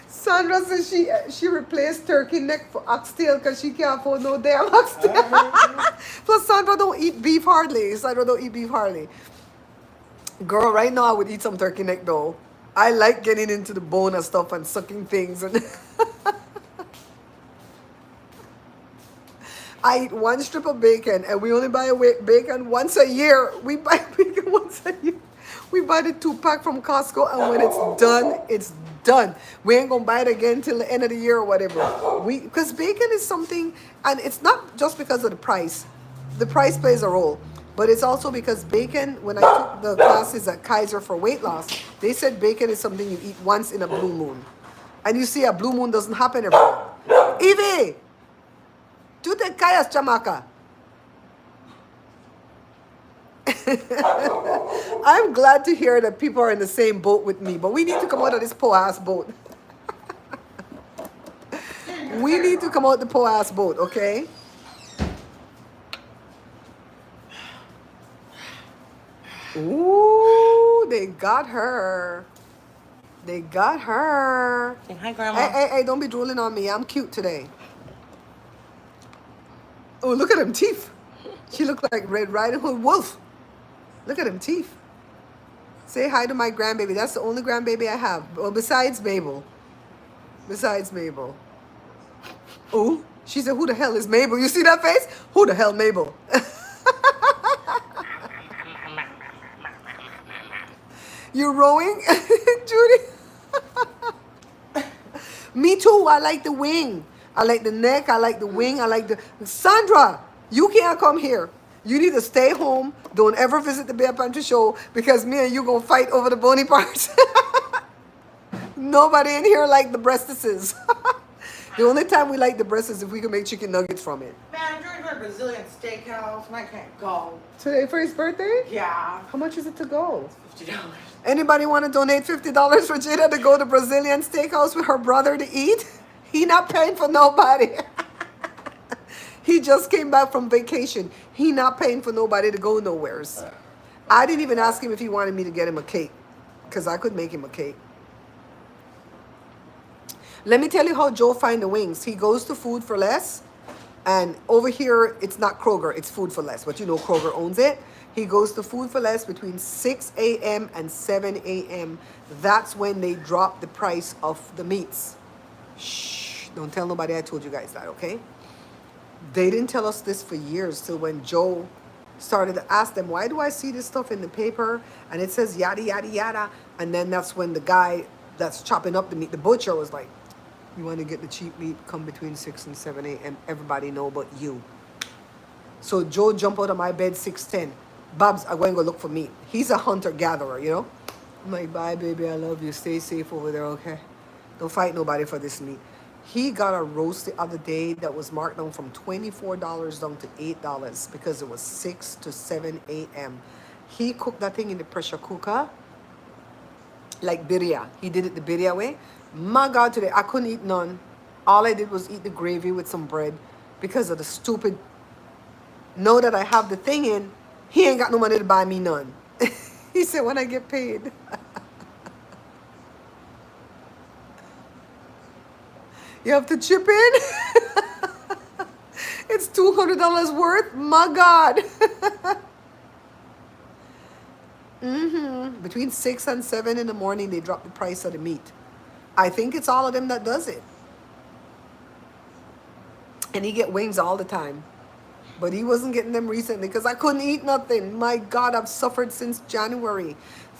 Sandra says she replaced turkey neck for oxtail because she can't afford no damn oxtail. Plus Sandra don't eat beef hardly. Girl, right now I would eat some turkey neck though. I like getting into the bone and stuff and sucking things. And I eat 1 strip of bacon, and we only buy bacon once a year. We buy bacon once a year. We buy the 2-pack from Costco, and when it's done, it's done. We ain't gonna buy it again till the end of the year or whatever. Because bacon is something, and it's not just because of the price. The price plays a role, but it's also because bacon, when I took the classes at Kaiser for weight loss, they said bacon is something you eat once in a blue moon. And you see, a blue moon doesn't happen every year. Evie! Tu te callas, chamaca. I'm glad to hear that people are in the same boat with me, but we need to come out of this poor ass boat. We need to come out the poor ass boat, okay? Ooh, they got her. They got her. Say hi, Grandma. Hey, don't be drooling on me. I'm cute today. Oh, look at them teeth. She looked like Red Riding Hood Wolf. Look at them teeth. Say hi to my grandbaby. That's the only grandbaby I have. Well, besides Mabel. Oh, she said, who the hell is Mabel? You see that face? Who the hell Mabel? You rowing, Judy? Me too. I like the wing. I like the neck. I like the wing. I like the... Sandra, you can't come here. You need to stay home. Don't ever visit the Bear Pantry Show because me and you going to fight over the bony parts. Nobody in here like the breastises. The only time we like the breast is if we can make chicken nuggets from it. Man, George, we're Brazilian steakhouse and I can't go. Today for his birthday? Yeah. How much is it to go? $50. Anybody want to donate $50 for Jada to go to Brazilian steakhouse with her brother to eat? He not paying for nobody. He just came back from vacation. He not paying for nobody to go nowheres. I didn't even ask him if he wanted me to get him a cake, because I could make him a cake. Let me tell you how Joe find the wings. He goes to Food for Less, and over here it's not Kroger, it's Food for Less, but you know Kroger owns it. He goes to Food for Less between 6 a.m. and 7 a.m. That's when they drop the price of the meats. Shh, don't tell nobody I told you guys that, okay? They didn't tell us this for years, till when Joe started to ask them, why do I see this stuff in the paper and it says yada yada yada, and then that's when the guy that's chopping up the meat, the butcher, was like, you want to get the cheap meat, come between 6 and 7 a.m. Everybody know but you. So Joe jump out of my bed 6:10. Babs, I'm going to go look for meat. He's a hunter-gatherer, you know? I'm like, bye, baby, I love you. Stay safe over there, okay? Don't fight nobody for this meat. He got a roast the other day that was marked down from $24 down to $8 because it was 6 to 7 a.m. He cooked that thing in the pressure cooker like birria. He did it the birria way. My God, today I couldn't eat none. All I did was eat the gravy with some bread because of the stupid. Know that I have the thing in. He ain't got no money to buy me none. He said when I get paid. You have to chip in. It's $200 worth. My God. Between 6 and 7 in the morning, they drop the price of the meat. I think it's all of them that does it. And he get wings all the time. But he wasn't getting them recently because I couldn't eat nothing. My God, I've suffered since January.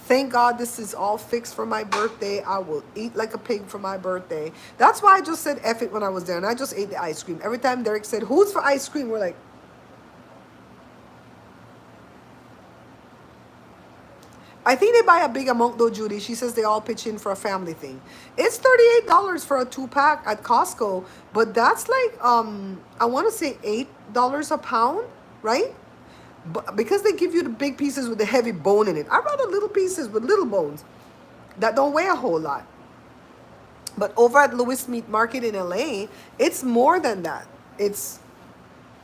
Thank God this is all fixed for my birthday. I will eat like a pig for my birthday. That's why I just said F it when I was there. And I just ate the ice cream. Every time Derek said, who's for ice cream? We're like, I think they buy a big amount though, Judy. She says they all pitch in for a family thing. It's $38 for a 2-pack at Costco. But that's like, I want to say $8 a pound, right? But because they give you the big pieces with the heavy bone in it. I'd rather little pieces with little bones that don't weigh a whole lot. But over at Lewis Meat Market in LA, it's more than that. If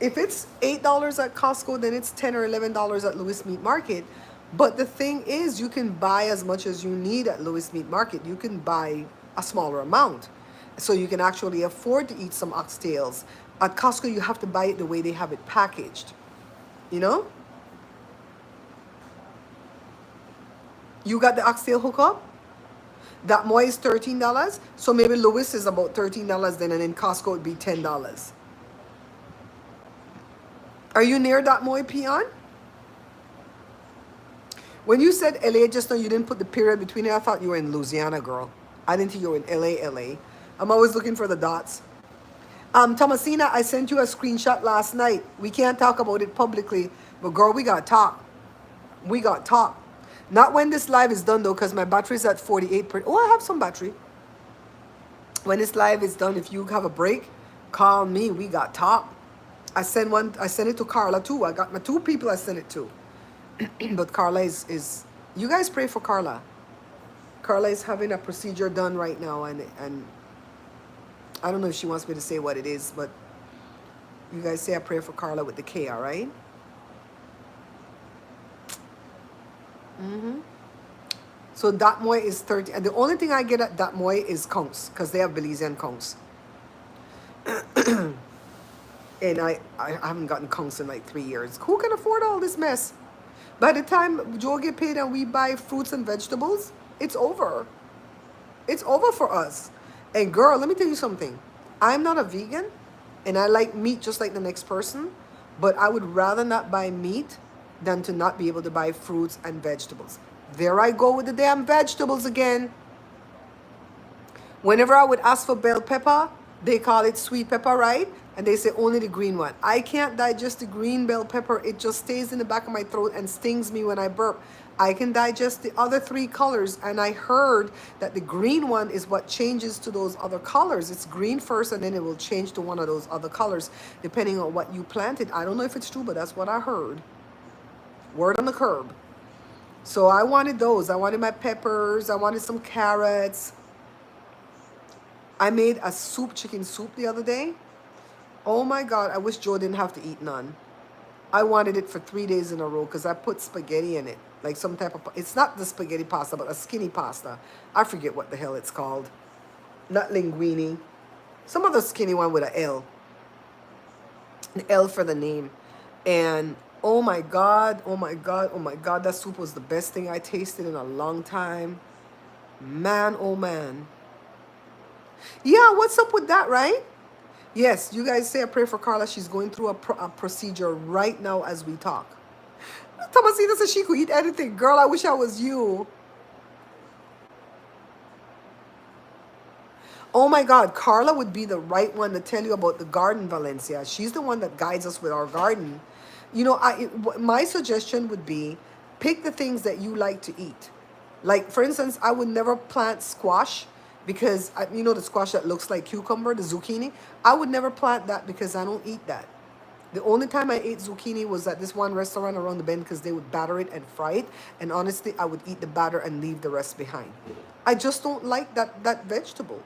it's $8 at Costco, then it's $10 or $11 at Lewis Meat Market. But the thing is, you can buy as much as you need at Lewis Meat Market. You can buy a smaller amount. So you can actually afford to eat some oxtails. At Costco, you have to buy it the way they have it packaged. You know? You got the oxtail hookup? That moi is $13. So maybe Lewis is about $13 then, and then Costco would be $10. Are you near that moi, Peon? When you said LA just now, you didn't put the period between it. I thought you were in Louisiana, girl. I didn't think you were in LA. I'm always looking for the dots. Thomasina, I sent you a screenshot last night. We can't talk about it publicly, but girl, we got talk. We got talk. Not when this live is done though, because my battery's at 48%. Oh, I have some battery. When this live is done, if you have a break, call me. We got talk. I sent it to Carla too. I got my 2 people I sent it to. But Carla is you guys pray for Carla. Carla is having a procedure done right now, and I don't know if she wants me to say what it is, but you guys say a prayer for Carla with the K, all right? So that moi is 30. And the only thing I get at that moi is conchs, because they have Belizean conchs. And I haven't gotten conchs in like 3 years. Who can afford all this mess? By the time Joe get paid and we buy fruits and vegetables, it's over. It's over for us. And girl, let me tell you something. I'm not a vegan, and I like meat just like the next person, but I would rather not buy meat than to not be able to buy fruits and vegetables. There I go with the damn vegetables again. Whenever I would ask for bell pepper, they call it sweet pepper, right? And they say only the green one. I can't digest the green bell pepper. It just stays in the back of my throat and stings me when I burp. I can digest the other three colors. And I heard that the green one is what changes to those other colors. It's green first and then it will change to one of those other colors depending on what you planted. I don't know if it's true, but that's what I heard. Word on the curb. So I wanted those. I wanted my peppers. I wanted some carrots. I made a chicken soup the other day. Oh my God, I wish Joe didn't have to eat none. I wanted it for 3 days in a row because I put spaghetti in it. Like some type of, it's not the spaghetti pasta, but a skinny pasta. I forget what the hell it's called. Not linguine. Some other skinny one with an L. An L for the name. And oh my God, oh my God, oh my God, that soup was the best thing I tasted in a long time. Man, oh man. Yeah, what's up with that, right? Yes, you guys say a prayer for Carla. She's going through a procedure right now as we talk. Thomasina says she could eat anything. Girl, I wish I was you. Oh my God, Carla would be the right one to tell you about the garden, Valencia. She's the one that guides us with our garden. You know, my suggestion would be pick the things that you like to eat. Like, for instance, I would never plant squash because, you know, the squash that looks like cucumber, the zucchini. I would never plant that because I don't eat that. The only time I ate zucchini was at this one restaurant around the bend because they would batter it and fry it. And honestly, I would eat the batter and leave the rest behind. I just don't like that vegetable.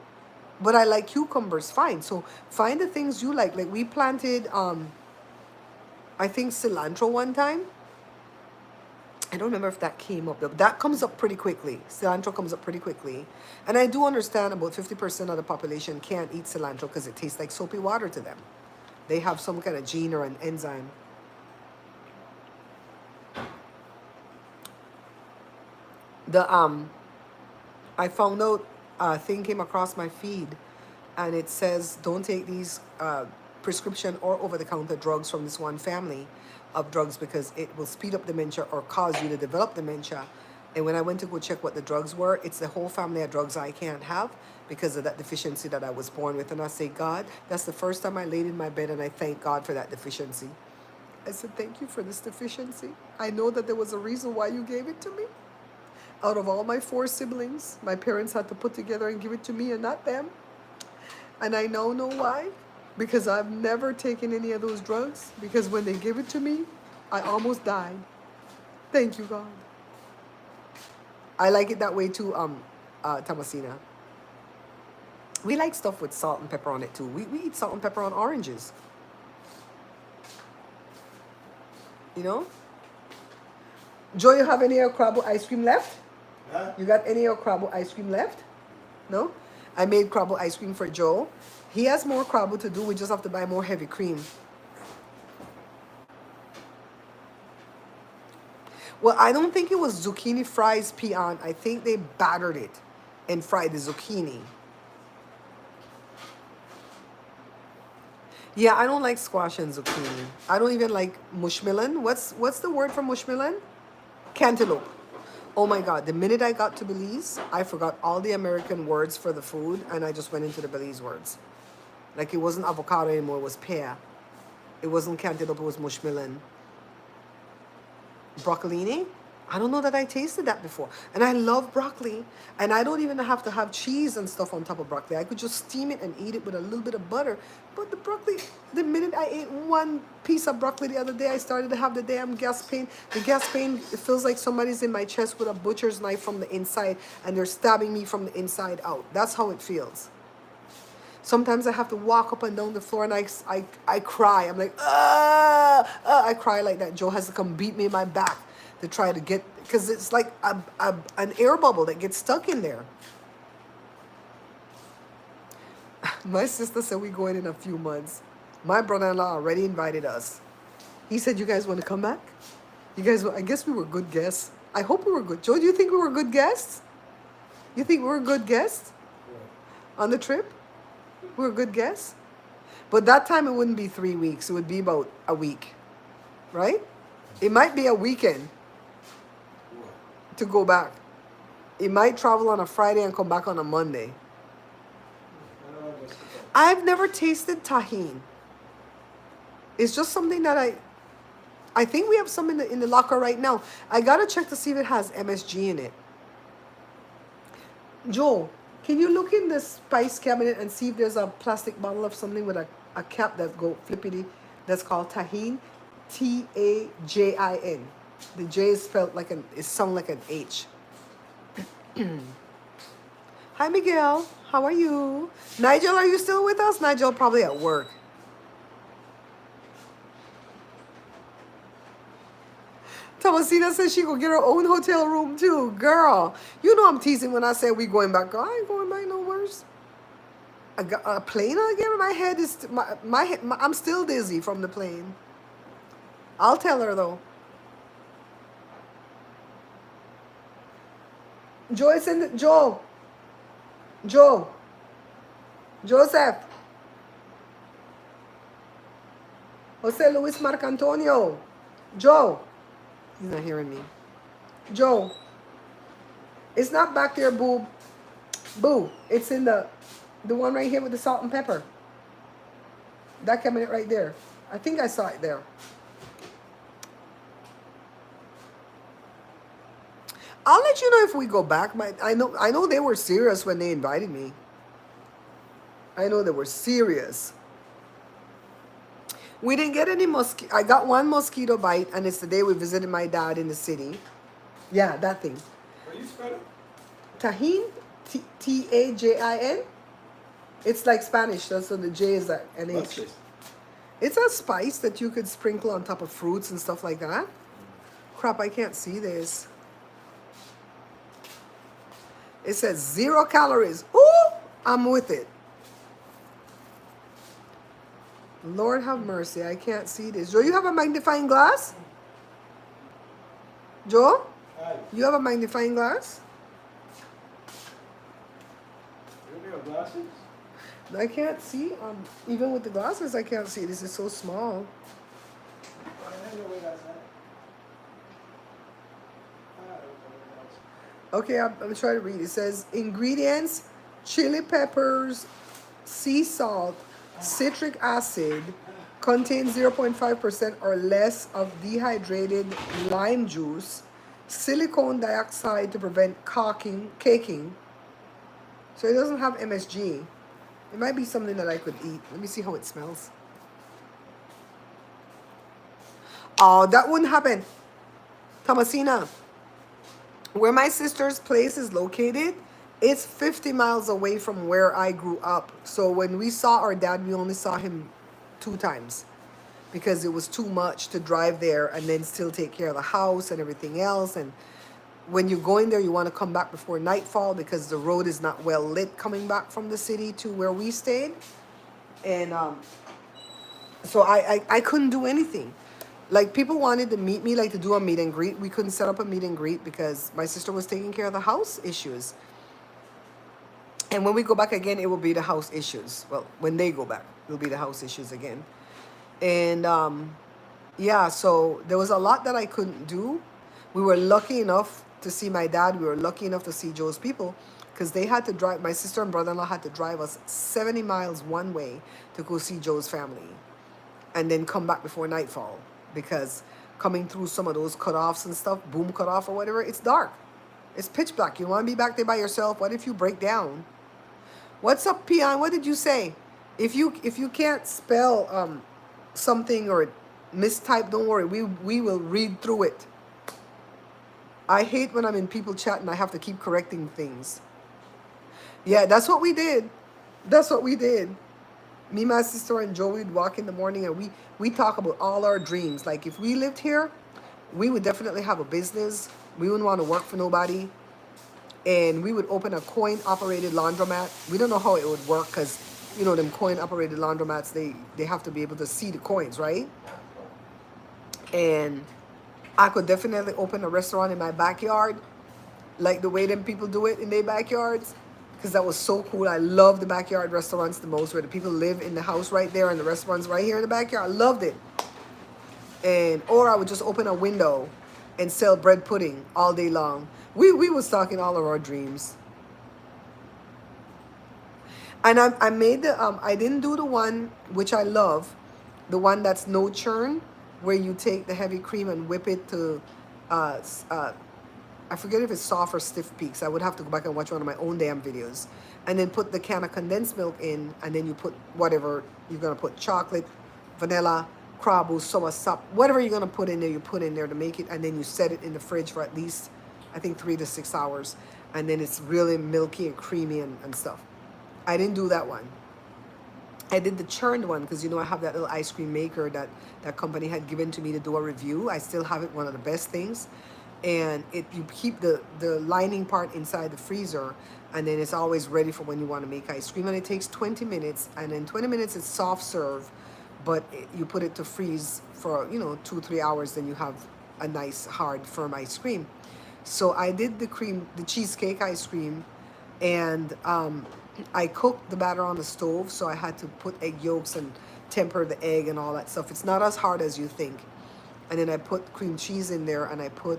But I like cucumbers fine. So find the things you like. Like we planted, I think cilantro one time. I don't remember if that came up. That comes up pretty quickly. Cilantro comes up pretty quickly. And I do understand about 50% of the population can't eat cilantro because it tastes like soapy water to them. They have some kind of gene or an enzyme. I found out a thing came across my feed and it says don't take these prescription or over-the-counter drugs from this one family of drugs because it will speed up dementia or cause you to develop dementia. And when I went to go check what the drugs were, it's the whole family of drugs I can't have because of that deficiency that I was born with. And I say, God, that's the first time I laid in my bed and I thank God for that deficiency. I said, thank you for this deficiency. I know that there was a reason why you gave it to me. Out of all my 4 siblings, my parents had to put together and give it to me and not them. And I now know why. Because I've never taken any of those drugs. Because when they gave it to me, I almost died. Thank you, God. I like it that way too, Thomasina. We like stuff with salt and pepper on it too. We eat salt and pepper on oranges. You know? Joe, you have any crabble ice cream left? Huh? You got any crabble ice cream left? No? I made crabble ice cream for Joe. He has more crabble to do. We just have to buy more heavy cream. Well, I don't think it was zucchini fries, peon. I think they battered it and fried the zucchini. Yeah, I don't like squash and zucchini. I don't even like mushmelon. What's the word for mushmelon? Cantaloupe. Oh my God, the minute I got to Belize, I forgot all the American words for the food and I just went into the Belize words. Like it wasn't avocado anymore, it was pear. It wasn't cantaloupe, it was mushmelon. Broccolini? I don't know that I tasted that before. And I love broccoli. And I don't even have to have cheese and stuff on top of broccoli. I could just steam it and eat it with a little bit of butter. But the broccoli, the minute I ate one piece of broccoli the other day, I started to have the damn gas pain. The gas pain, it feels like somebody's in my chest with a butcher's knife from the inside and they're stabbing me from the inside out. That's how it feels. Sometimes I have to walk up and down the floor and I cry. I'm like, I cry like that. Joe has to come beat me in my back to try to get, because it's like an air bubble that gets stuck in there. My sister said we're going in a few months. My brother-in-law already invited us. He said, you guys want to come back? You guys, I guess we were good guests. I hope we were good. Joe, do you think we were good guests? You think we were good guests on the trip? We were good guests? But that time it wouldn't be 3 weeks. It would be about a week. Right? It might be a weekend to go back. It might travel on a Friday and come back on a Monday. I've never tasted tahine. It's just something that I think we have some in the locker right now. I gotta check to see if it has MSG in it. Joe, can you look in the spice cabinet and see if there's a plastic bottle of something with a cap that go flippity that's called Tajin? Tajin. The J is spelled like it sounds like an H. Hi Miguel, how are you? Nigel, are you still with us? Nigel probably at work. Thomasina says she gonna get her own hotel room too. Girl, you know I'm teasing when I say we going back. Girl, I ain't going back no worse. A plane again? My head is I'm still dizzy from the plane. I'll tell her though. Joyce and Joe. Joseph. Jose Luis Marcantonio. Joe. He's not hearing me. Joe. It's not back there, boo. Boo. It's in the one right here with the salt and pepper. That cabinet right there. I think I saw it there. I'll let you know if we go back. I know they were serious when they invited me. I know they were serious. We didn't get any mosquito. I got one mosquito bite, and it's the day we visited my dad in the city. Yeah, that thing. How you spell it? Tajin, Tajin. It's like Spanish, so the J is an What's H. this? It's a spice that you could sprinkle on top of fruits and stuff like that. Crap, I can't see this. It says 0 calories. Ooh, I'm with it. Lord have mercy, I can't see this. Joe, you have a magnifying glass? Joe, Hi. you have a magnifying glass? You have glasses? I can't see. Even with the glasses, I can't see. This is so small. I have no way outside. Okay, I'm trying to read. It says ingredients: chili peppers, sea salt, citric acid, contains 0.5% or less of dehydrated lime juice, silicone dioxide to prevent caking. So it doesn't have MSG. It might be something that I could eat. Let me see how it smells. Oh, that wouldn't happen. Thomasina, where my sister's place is located, it's 50 miles away from where I grew up. So when we saw our dad, we only saw him 2 times because it was too much to drive there and then still take care of the house and everything else. And when you're going there, you want to come back before nightfall because the road is not well lit coming back from the city to where we stayed. And so I couldn't do anything. Like, people wanted to meet me, like to do a meet and greet. We couldn't set up a meet and greet because my sister was taking care of the house issues. And when we go back again, it will be the house issues. Well, when they go back, it'll be the house issues again. And yeah, so there was a lot that I couldn't do. We were lucky enough to see my dad. We were lucky enough to see Joe's people because they had to drive. My sister and brother-in-law had to drive us 70 miles one way to go see Joe's family and then come back before nightfall. Because coming through some of those cutoffs and stuff, boom cutoff or whatever, it's dark. It's pitch black. You want to be back there by yourself? What if you break down? What's up, Peon? What did you say? If you can't spell something or mistype, don't worry. We will read through it. I hate when I'm in people chat and I have to keep correcting things. Yeah, that's what we did. That's what we did. Me, my sister, and Joe, we'd walk in the morning and we talk about all our dreams. Like, if we lived here, we would definitely have a business. We wouldn't want to work for nobody. And we would open a coin-operated laundromat. We don't know how it would work because, you know, them coin-operated laundromats, they have to be able to see the coins, right? And I could definitely open a restaurant in my backyard, like the way them people do it in their backyards. Because that was so cool. I love the backyard restaurants the most, where the people live in the house right there and the restaurant's right here in the backyard. I loved it. Or I would just open a window and sell bread pudding all day long. We was talking all of our dreams. And I made the I didn't do the one which I love, the one that's no churn. where you take the heavy cream and whip it to, uh, I forget if it's soft or stiff peaks. I would have to go back and watch one of my own damn videos. And then put the can of condensed milk in, and then you put whatever you're gonna put, chocolate, vanilla, krabu, soa sop, whatever you're gonna put in there, you put in there to make it, and then you set it in the fridge for at least, I think, 3 to 6 hours. And then it's really milky and creamy and stuff. I didn't do that one. I did the churned one because I have that little ice cream maker that that company had given to me to do a review. I still have it, one of the best things. And you keep the lining part inside the freezer, and then it's always ready for when you want to make ice cream. And it takes 20 minutes, and in 20 minutes it's soft serve, but you put it to freeze for 2-3 hours, then you have a nice hard firm ice cream. So I did the cheesecake ice cream, and I cooked the batter on the stove, so I had to put egg yolks and temper the egg and all that stuff. It's not as hard as you think. And then I put cream cheese in there, and I put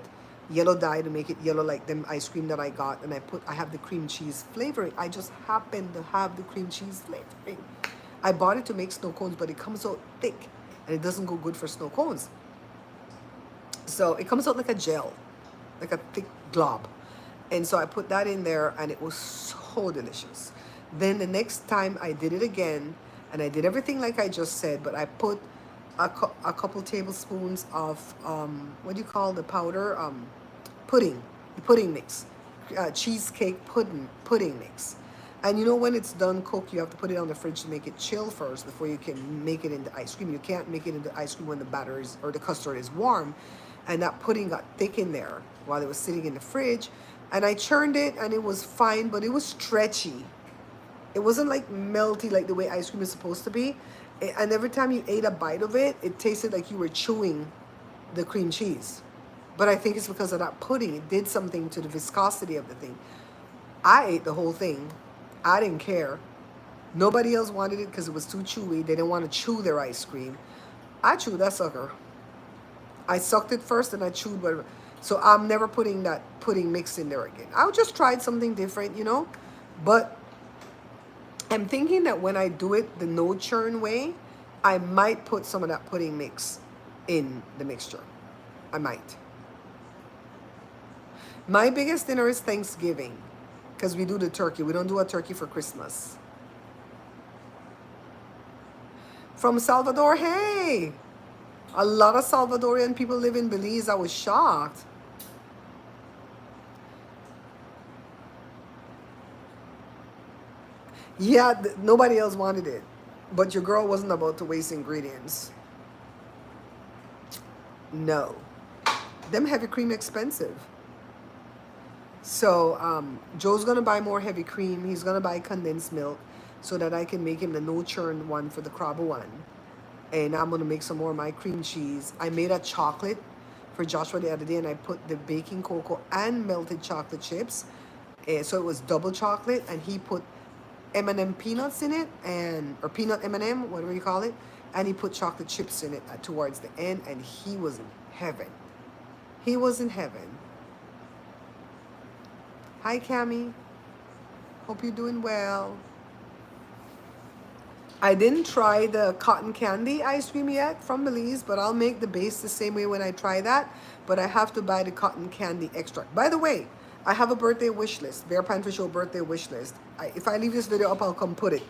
yellow dye to make it yellow like them ice cream that I got. And I have the cream cheese flavoring. I just happen to have the cream cheese flavoring. I bought it to make snow cones, but it comes out thick, and it doesn't go good for snow cones. So it comes out like a gel, like a thick glob. And so I put that in there, and it was so delicious. Then the next time I did it again, and I did everything like I just said, but I put a couple tablespoons of what do you call the powder, pudding, the pudding mix, cheesecake pudding mix. And when it's done cooked, you have to put it on the fridge to make it chill first before you can make it into ice cream. You can't make it into ice cream when the batter is, or the custard is warm. And that pudding got thick in there while it was sitting in the fridge. And I churned it, and it was fine, but it was stretchy. It wasn't like melty like the way ice cream is supposed to be. And every time you ate a bite of it, it tasted like you were chewing the cream cheese. But I think it's because of that pudding. It did something to the viscosity of the thing. I ate the whole thing. I didn't care. Nobody else wanted it because it was too chewy. They didn't want to chew their ice cream. I chewed that sucker. I sucked it first, and I chewed whatever. So I'm never putting that pudding mix in there again. I just tried something different, But I'm thinking that when I do it the no churn way, I might put some of that pudding mix in the mixture. I might. My biggest dinner is Thanksgiving, because we do the turkey. We don't do a turkey for Christmas. From Salvador, hey! A lot of Salvadorian people live in Belize. I was shocked. Yeah, nobody else wanted it. But your girl wasn't about to waste ingredients. No. Them heavy cream expensive. So Joe's going to buy more heavy cream. He's going to buy condensed milk so that I can make him the no churn one for the crab one. And I'm going to make some more of my cream cheese. I made a chocolate for Joshua the other day, and I put the baking cocoa and melted chocolate chips. So it was double chocolate, and he put M&M peanuts in it, or peanut M&M, whatever you call it. And he put chocolate chips in it towards the end, and he was in heaven. He was in heaven. Hi, Cammie. Hope you're doing well. I didn't try the cotton candy ice cream yet from Belize, but I'll make the base the same way when I try that. But I have to buy the cotton candy extract. By the way, I have a birthday wish list, Bare Pantry Show birthday wish list. If I leave this video up, I'll come put it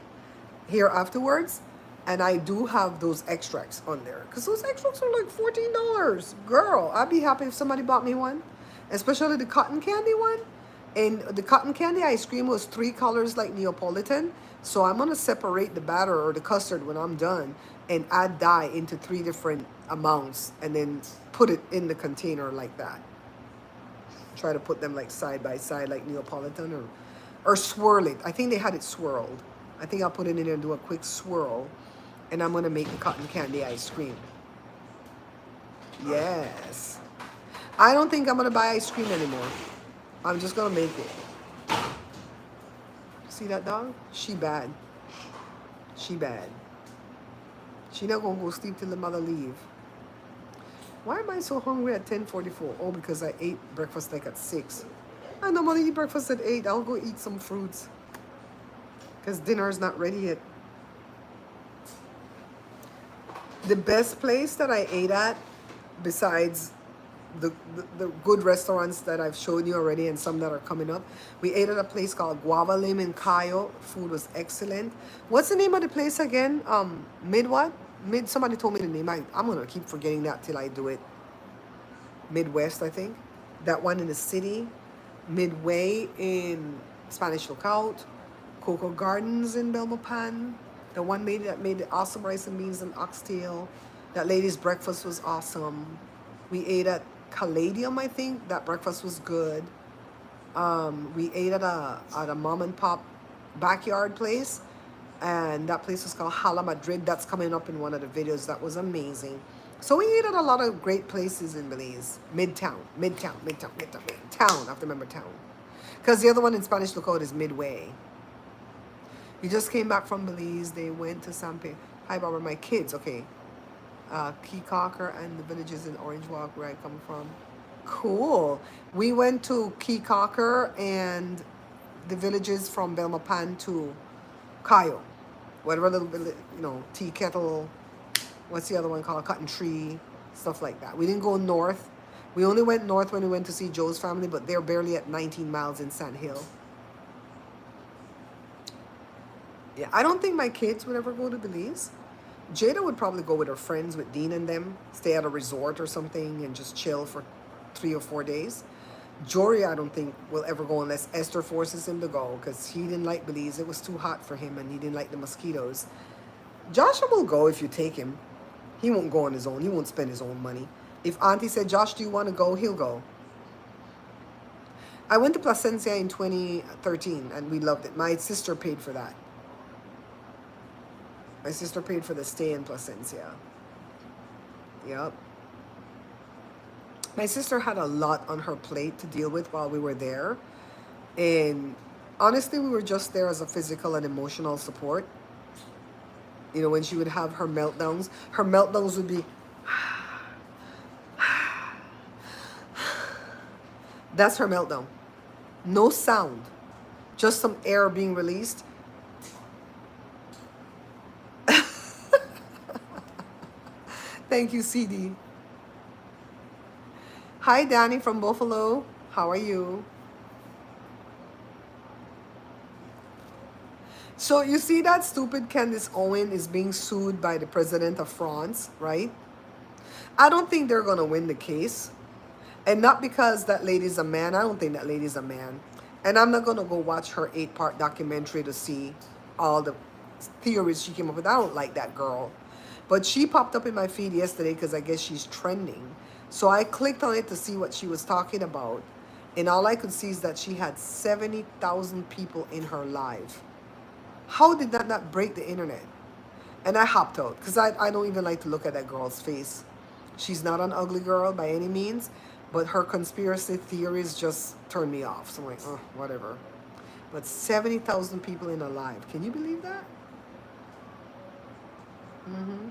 here afterwards. And I do have those extracts on there, because those extracts are like $14. Girl, I'd be happy if somebody bought me one, especially the cotton candy one. And the cotton candy ice cream was 3 colors like Neapolitan. So I'm going to separate the batter or the custard when I'm done and add dye into 3 different amounts and then put it in the container like that. Try to put them like side by side like Neapolitan, or swirl it. I think they had it swirled. I think I'll put it in there and do a quick swirl. And I'm going to make the cotton candy ice cream. Yes. I don't think I'm going to buy ice cream anymore. I'm just going to make it. See that dog? She bad. She bad. She not going to go sleep till the mother leave. Why am I so hungry at 10:44? Oh, because I ate breakfast like at 6. I don't want to eat breakfast at 8. I'll go eat some fruits. Because dinner is not ready yet. The best place that I ate at, besides the good restaurants that I've showed you already and some that are coming up, we ate at a place called Guava Lim in Cayo. Food was excellent. What's the name of the place again? Mid what? Mid, somebody told me the name. I'm going to keep forgetting that till I do it. Midwest, I think. That one in the city. Midway in Spanish Lookout. Coco Gardens in Belmopan. The one that made the awesome rice and beans and oxtail. That lady's breakfast was awesome. We ate at Caladium, I think. That breakfast was good. We ate at a mom and pop backyard place, and that place was called Hala Madrid. That's coming up in one of the videos. That was amazing. So we ate at a lot of great places in Belize. Midtown. I have to remember town. Because the other one in Spanish Lookout is Midway. We just came back from Belize. They went to San Pedro. Hi, Barbara. My kids. Okay. Key Cocker and the villages in Orange Walk where I come from. Cool. We went to Key Cocker and the villages from Belmopan to Cayo. Whatever little, tea kettle. What's the other one called? Cotton Tree. Stuff like that. We didn't go north. We only went north when we went to see Joe's family, but they're barely at 19 miles in Sand Hill. Yeah, I don't think my kids would ever go to Belize. Jada would probably go with her friends, with Dean and them, stay at a resort or something and just chill for 3 or 4 days. Jory, I don't think, will ever go unless Esther forces him to go because he didn't like Belize. It was too hot for him and he didn't like the mosquitoes. Joshua will go if you take him. He won't go on his own. He won't spend his own money. If Auntie said, Josh, do you want to go? He'll go. I went to Placencia in 2013 and we loved it. My sister paid for that. My sister paid for the stay in Placencia. Yep. My sister had a lot on her plate to deal with while we were there. And honestly, we were just there as a physical and emotional support. You know, when she would have her meltdowns would be... That's her meltdown. No sound. Just some air being released. Thank you, CD. Hi, Danny from Buffalo. How are you? So you see that stupid Candace Owen is being sued by the president of France, right? I don't think they're going to win the case. And not because that lady's a man. I don't think that lady's a man. And I'm not going to go watch her 8-part documentary to see all the theories she came up with. I don't like that girl. But she popped up in my feed yesterday because I guess she's trending. So I clicked on it to see what she was talking about. And all I could see is that she had 70,000 people in her live. How did that not break the internet? And I hopped out because I don't even like to look at that girl's face. She's not an ugly girl by any means, but her conspiracy theories just turn me off. So I'm like, oh, whatever. But 70,000 people in her live. Can you believe that? Mm-hmm.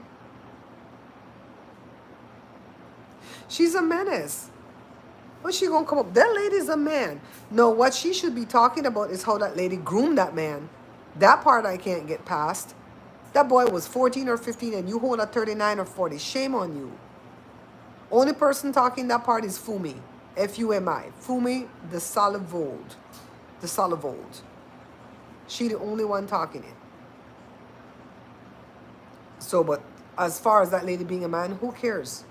She's a menace. What's she gonna come up? That lady's a man. No, what she should be talking about is how that lady groomed that man. That part I can't get past. That boy was 14 or 15 and you hold a 39 or 40. Shame on you. Only person talking that part is Fumi. F-U-M-I. Fumi the Salivold. The Salivold. She the only one talking it. So, but as far as that lady being a man, who cares?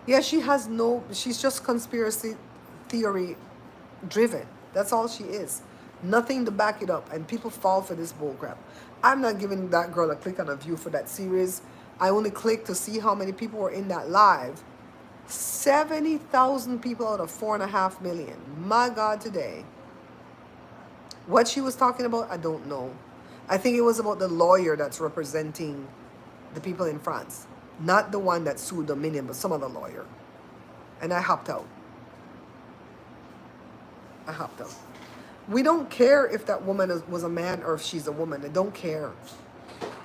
Yeah, she's just conspiracy theory driven. That's all she is. Nothing to back it up. And people fall for this bullcrap. I'm not giving that girl a click on a view for that series. I only clicked to see how many people were in that live. 70,000 people out of 4.5 million. My God, today. What she was talking about, I don't know. I think it was about the lawyer that's representing the people in France. Not the one that sued Dominion, but some other lawyer. And I hopped out. We don't care if that woman was a man or if she's a woman. I don't care.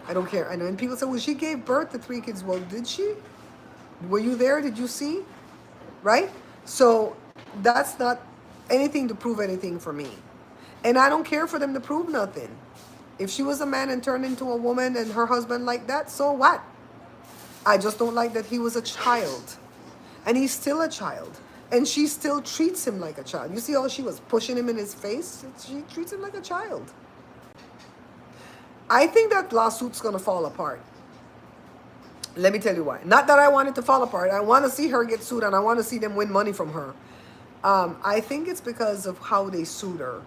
I don't care. And when people say, well, she gave birth to 3 kids. Well, did she? Were you there? Did you see? Right? So that's not anything to prove anything for me. And I don't care for them to prove nothing. If she was a man and turned into a woman and her husband like that, so what? I just don't like that he was a child. And he's still a child. And she still treats him like a child. You see how she was pushing him in his face? She treats him like a child. I think that lawsuit's going to fall apart. Let me tell you why. Not that I want it to fall apart. I want to see her get sued and I want to see them win money from her. I think it's because of how they sued her.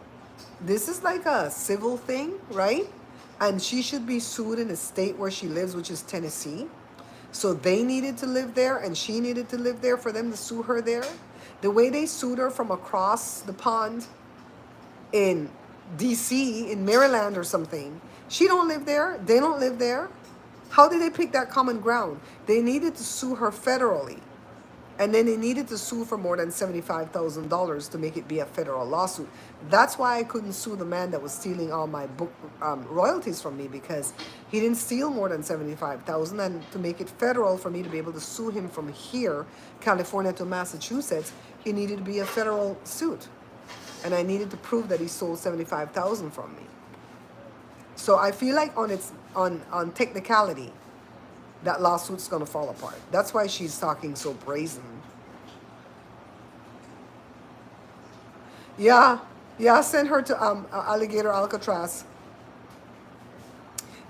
This is like a civil thing, right? And she should be sued in the state where she lives, which is Tennessee. So they needed to live there and she needed to live there for them to sue her there. The way they sued her from across the pond in DC, in Maryland or something, she don't live there, they don't live there. How did they pick that common ground? They needed to sue her federally. And then they needed to sue for more than $75,000 to make it be a federal lawsuit. That's why I couldn't sue the man that was stealing all my book royalties from me, because he didn't steal more than $75,000. And to make it federal for me to be able to sue him from here, California to Massachusetts, it needed to be a federal suit. And I needed to prove that he stole $75,000 from me. So I feel like on technicality, that lawsuit's gonna fall apart. That's why she's talking so brazen. Yeah, send her to Alligator Alcatraz.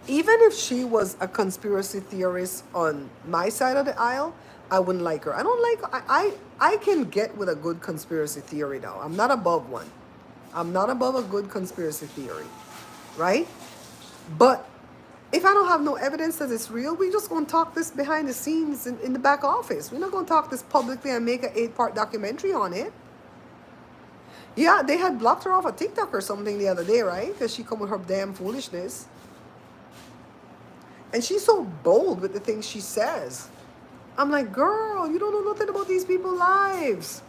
Even if she was a conspiracy theorist on my side of the aisle, I wouldn't like her. I don't like. I can get with a good conspiracy theory though. I'm not above one. I'm not above a good conspiracy theory, right? But if I don't have no evidence that it's real, we just gonna talk this behind the scenes in the back office. We're not gonna talk this publicly and make an 8-part documentary on it. Yeah, they had blocked her off of TikTok or something the other day, right? Because she come with her damn foolishness. And she's so bold with the things she says. I'm like, girl, you don't know nothing about these people's lives.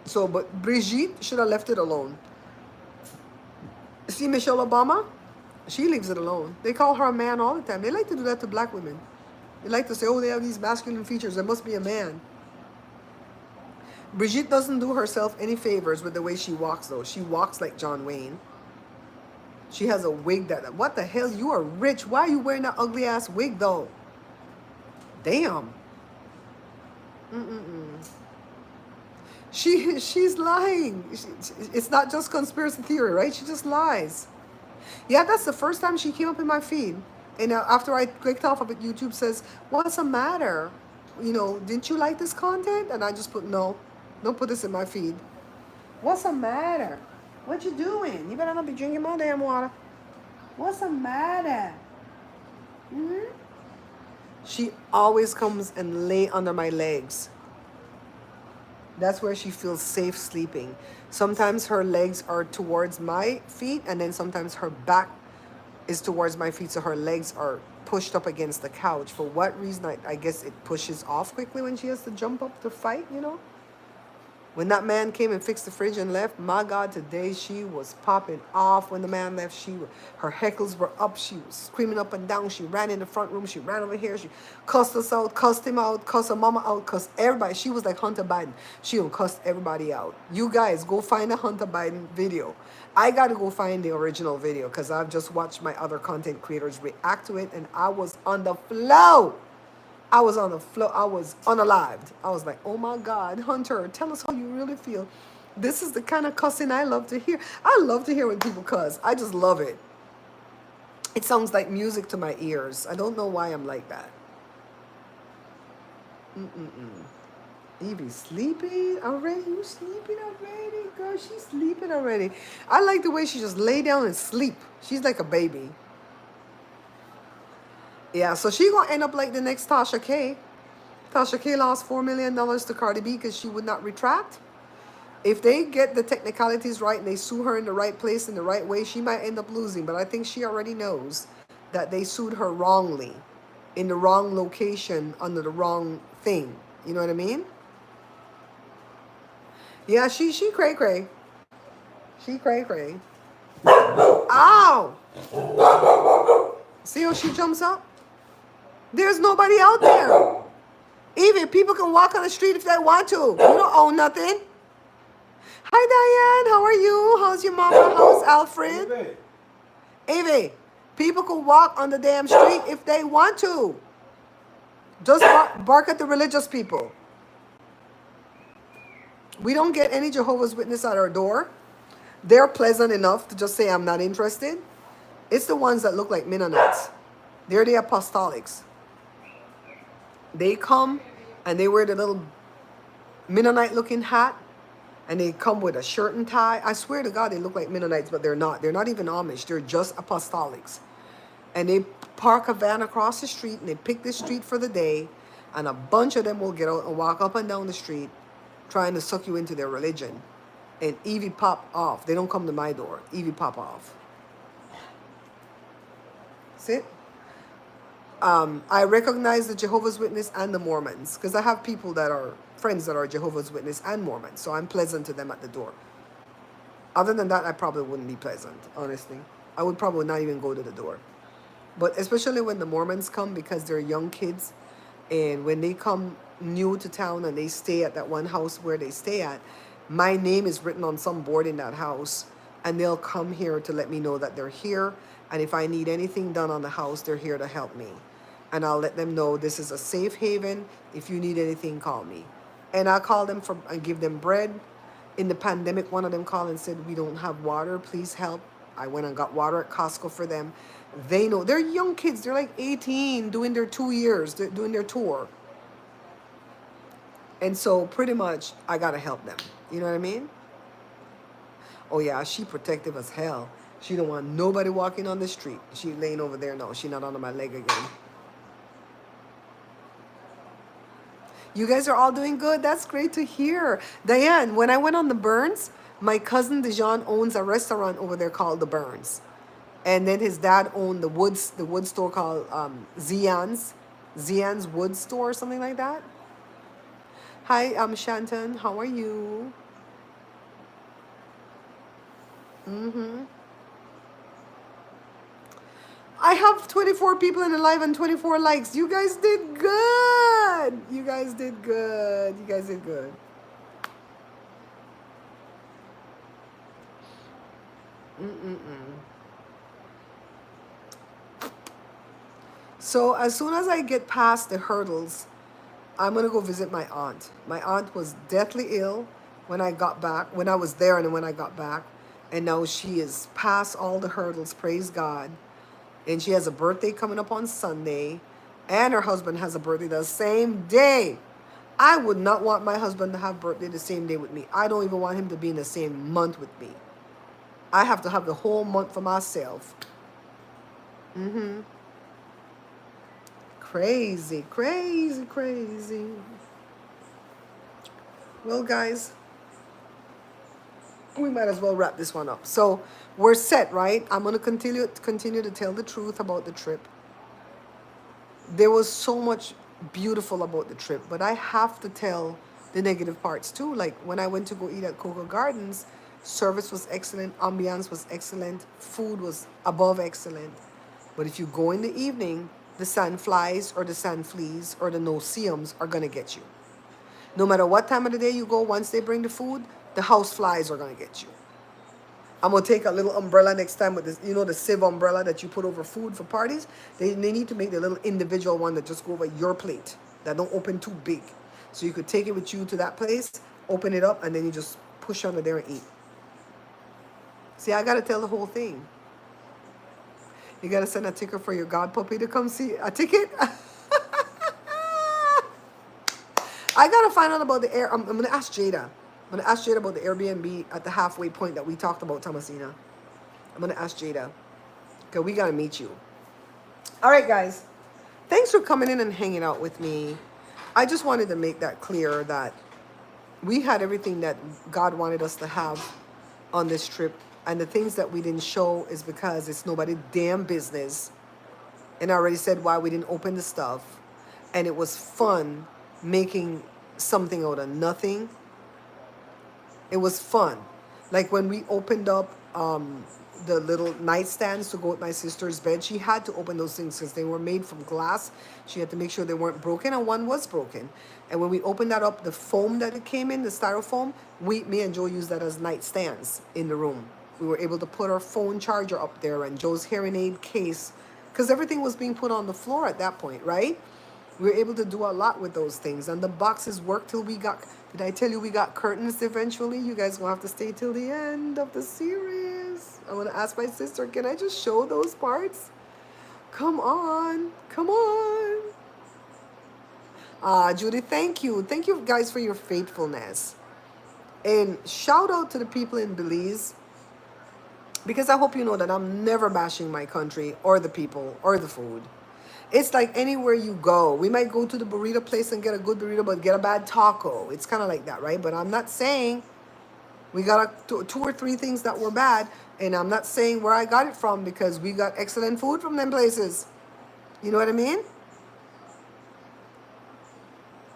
So, but Brigitte should have left it alone. See Michelle Obama? She leaves it alone. They call her a man all the time. They like to do that to black women. They like to say, oh, they have these masculine features. There must be a man. Brigitte doesn't do herself any favors with the way she walks, though. She walks like John Wayne. She has a wig that... What the hell? You are rich. Why are you wearing that ugly-ass wig, though? Damn. She's lying. It's not just conspiracy theory, right? She just lies. Yeah, that's the first time she came up in my feed. And after I clicked off of it, YouTube says, what's the matter? You know, didn't you like this content? And I just put, no. Don't put this in my feed. What's the matter? What you doing? You better not be drinking my damn water. What's the matter? She always comes and lay under my legs. That's where she feels safe sleeping. Sometimes her legs are towards my feet, and then sometimes her back is towards my feet, so her legs are pushed up against the couch. For what reason? I guess it pushes off quickly when she has to jump up to fight, you know? When that man came and fixed the fridge and left, my God, today she was popping off when the man left. Her heckles were up. She was screaming up and down. She ran in the front room. She ran over here. She cussed us out, cussed him out, cussed her mama out, cussed everybody. She was like Hunter Biden. She done cussed everybody out. You guys, go find a Hunter Biden video. I got to go find the original video because I've just watched my other content creators react to it, and I was on the flow. I was on the floor. I was unalived. I was like, oh my God, Hunter, tell us how you really feel. This is the kind of cussing I love to hear. I love to hear when people cuss. I just love it. It sounds like music to my ears. I don't know why I'm like that. Evie sleeping already? You sleeping already? Girl, she's sleeping already. I like the way she just lay down and sleep. She's like a baby. Yeah, so she gonna end up like the next Tasha K. Tasha K lost $4 million to Cardi B because she would not retract. If they get the technicalities right and they sue her in the right place in the right way, she might end up losing. But I think she already knows that they sued her wrongly, in the wrong location, under the wrong thing. You know what I mean? Yeah, she cray cray. She cray cray. Ow! See how she jumps up? There's nobody out there. Even people can walk on the street if they want to. You don't own nothing. Hi, Diane. How are you? How's your mama? How's Alfred? Baby, Ave, people can walk on the damn street if they want to. Just bark at the religious people. We don't get any Jehovah's Witness at our door. They're pleasant enough to just say, I'm not interested. It's the ones that look like Mennonites. They're the apostolics. They come and they wear the little Mennonite looking hat and they come with a shirt and tie. I swear to God, they look like Mennonites, but they're not. They're not even Amish. They're just apostolics. And they park a van across the street and they pick this street for the day. And a bunch of them will get out and walk up and down the street trying to suck you into their religion. And Evie pop off. They don't come to my door. Evie pop off. See? I recognize the Jehovah's Witness and the Mormons because I have people that are friends that are Jehovah's Witness and Mormons. So I'm pleasant to them at the door. Other than that, I probably wouldn't be pleasant, honestly. I would probably not even go to the door. But especially when the Mormons come because they're young kids. And when they come new to town and they stay at that one house where they stay at, my name is written on some board in that house. And they'll come here to let me know that they're here. And if I need anything done on the house, they're here to help me. And I'll let them know this is a safe haven. If you need anything, call me. And I'll call them and give them bread. In the pandemic, one of them called and said, we don't have water. Please help. I went and got water at Costco for them. They know. They're young kids. They're like 18, doing their 2 years, they're doing their tour. And so pretty much, I got to help them. You know what I mean? Oh, yeah, she protective as hell. She don't want nobody walking on the street. She laying over there. No, she not under my leg again. You guys are all doing good. That's great to hear. Diane, when I went on the Burns, my cousin Dijon owns a restaurant over there called the Burns. And then his dad owned the wood store called Zian's Wood Store or something like that. Hi, I'm Shanton. How are you? I have 24 people in the live and 24 likes. You guys did good. You guys did good. You guys did good. So as soon as I get past the hurdles, I'm going to go visit my aunt. My aunt was deathly ill when I got back, when I was there and when I got back. And now she is past all the hurdles, praise God. And she has a birthday coming up on Sunday. And her husband has a birthday the same day. I would not want my husband to have birthday the same day with me. I don't even want him to be in the same month with me. I have to have the whole month for myself. Crazy, crazy, crazy. Well, guys, we might as well wrap this one up. So we're set, right? I'm going to continue to tell the truth about the trip. There was so much beautiful about the trip, but I have to tell the negative parts too. Like when I went to go eat at Coco Gardens, service was excellent, ambiance was excellent, food was above excellent. But if you go in the evening, the sandflies or the sand fleas or the no-see-ums are going to get you. No matter what time of the day you go, once they bring the food, the house flies are going to get you. I'm going to take a little umbrella next time with this, you know, the sieve umbrella that you put over food for parties. They need to make the little individual one that just go over your plate, that don't open too big. So you could take it with you to that place, open it up, and then you just push under there and eat. See, I got to tell the whole thing. You got to send a ticket for your god puppy to come see. A ticket? I got to find out about the air. I'm going to ask Jada. I'm going to ask Jada about the Airbnb at the halfway point that we talked about, Thomasina. I'm going to ask Jada. Okay, we got to meet you. All right, guys. Thanks for coming in and hanging out with me. I just wanted to make that clear that we had everything that God wanted us to have on this trip. And the things that we didn't show is because it's nobody's damn business. And I already said why we didn't open the stuff. And it was fun making something out of nothing. It was fun. Like when we opened up the little nightstands to go with my sister's bed. She had to open those things because they were made from glass. She had to make sure they weren't broken, and one was broken. And when we opened that up, the foam that it came in, the styrofoam, me and Joe used that as nightstands in the room. We were able to put our phone charger up there and Joe's hearing aid case, because everything was being put on the floor at that point, right? We were able to do a lot with those things. And the boxes worked till we got, did I tell you we got curtains eventually? You guys gonna have to stay till the end of the series. I want to ask my sister, can I just show those parts? Come on. Come on. Judy, thank you. Thank you guys for your faithfulness. And shout out to the people in Belize, because I hope you know that I'm never bashing my country or the people or the food. It's like anywhere you go. We might go to the burrito place and get a good burrito, but get a bad taco. It's kind of like that, right? But I'm not saying we got two or three things that were bad, and I'm not saying where I got it from, because we got excellent food from them places. You know what I mean?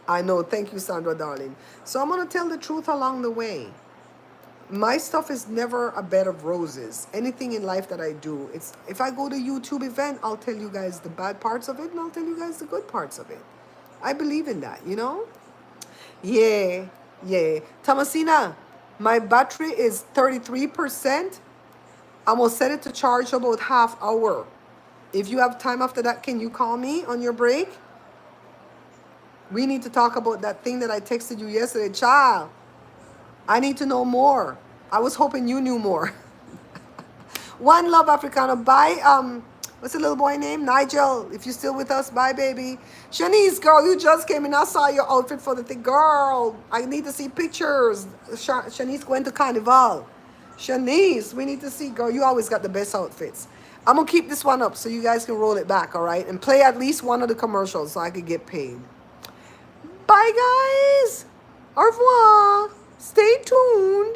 I know. Thank you, Sandra, darling. So I'm going to tell the truth along the way. My stuff is never a bed of roses. Anything in life that I do, it's, if I go to a YouTube event, I'll tell you guys the bad parts of it, and I'll tell you guys the good parts of it. I believe in that, you know? Yeah, yeah. Thomasina, my battery is 33%. I'm going to set it to charge about half hour. If you have time after that, can you call me on your break? We need to talk about that thing that I texted you yesterday. Child, I need to know more. I was hoping you knew more. One love, Africana. Bye. What's the little boy name? Nigel. If you're still with us, bye, baby. Shanice, girl, you just came in. I saw your outfit for the thing. Girl, I need to see pictures. Shanice went to Carnival. Shanice, we need to see. Girl, you always got the best outfits. I'm going to keep this one up so you guys can roll it back, all right? And play at least one of the commercials so I could get paid. Bye, guys. Au revoir. Stay tuned.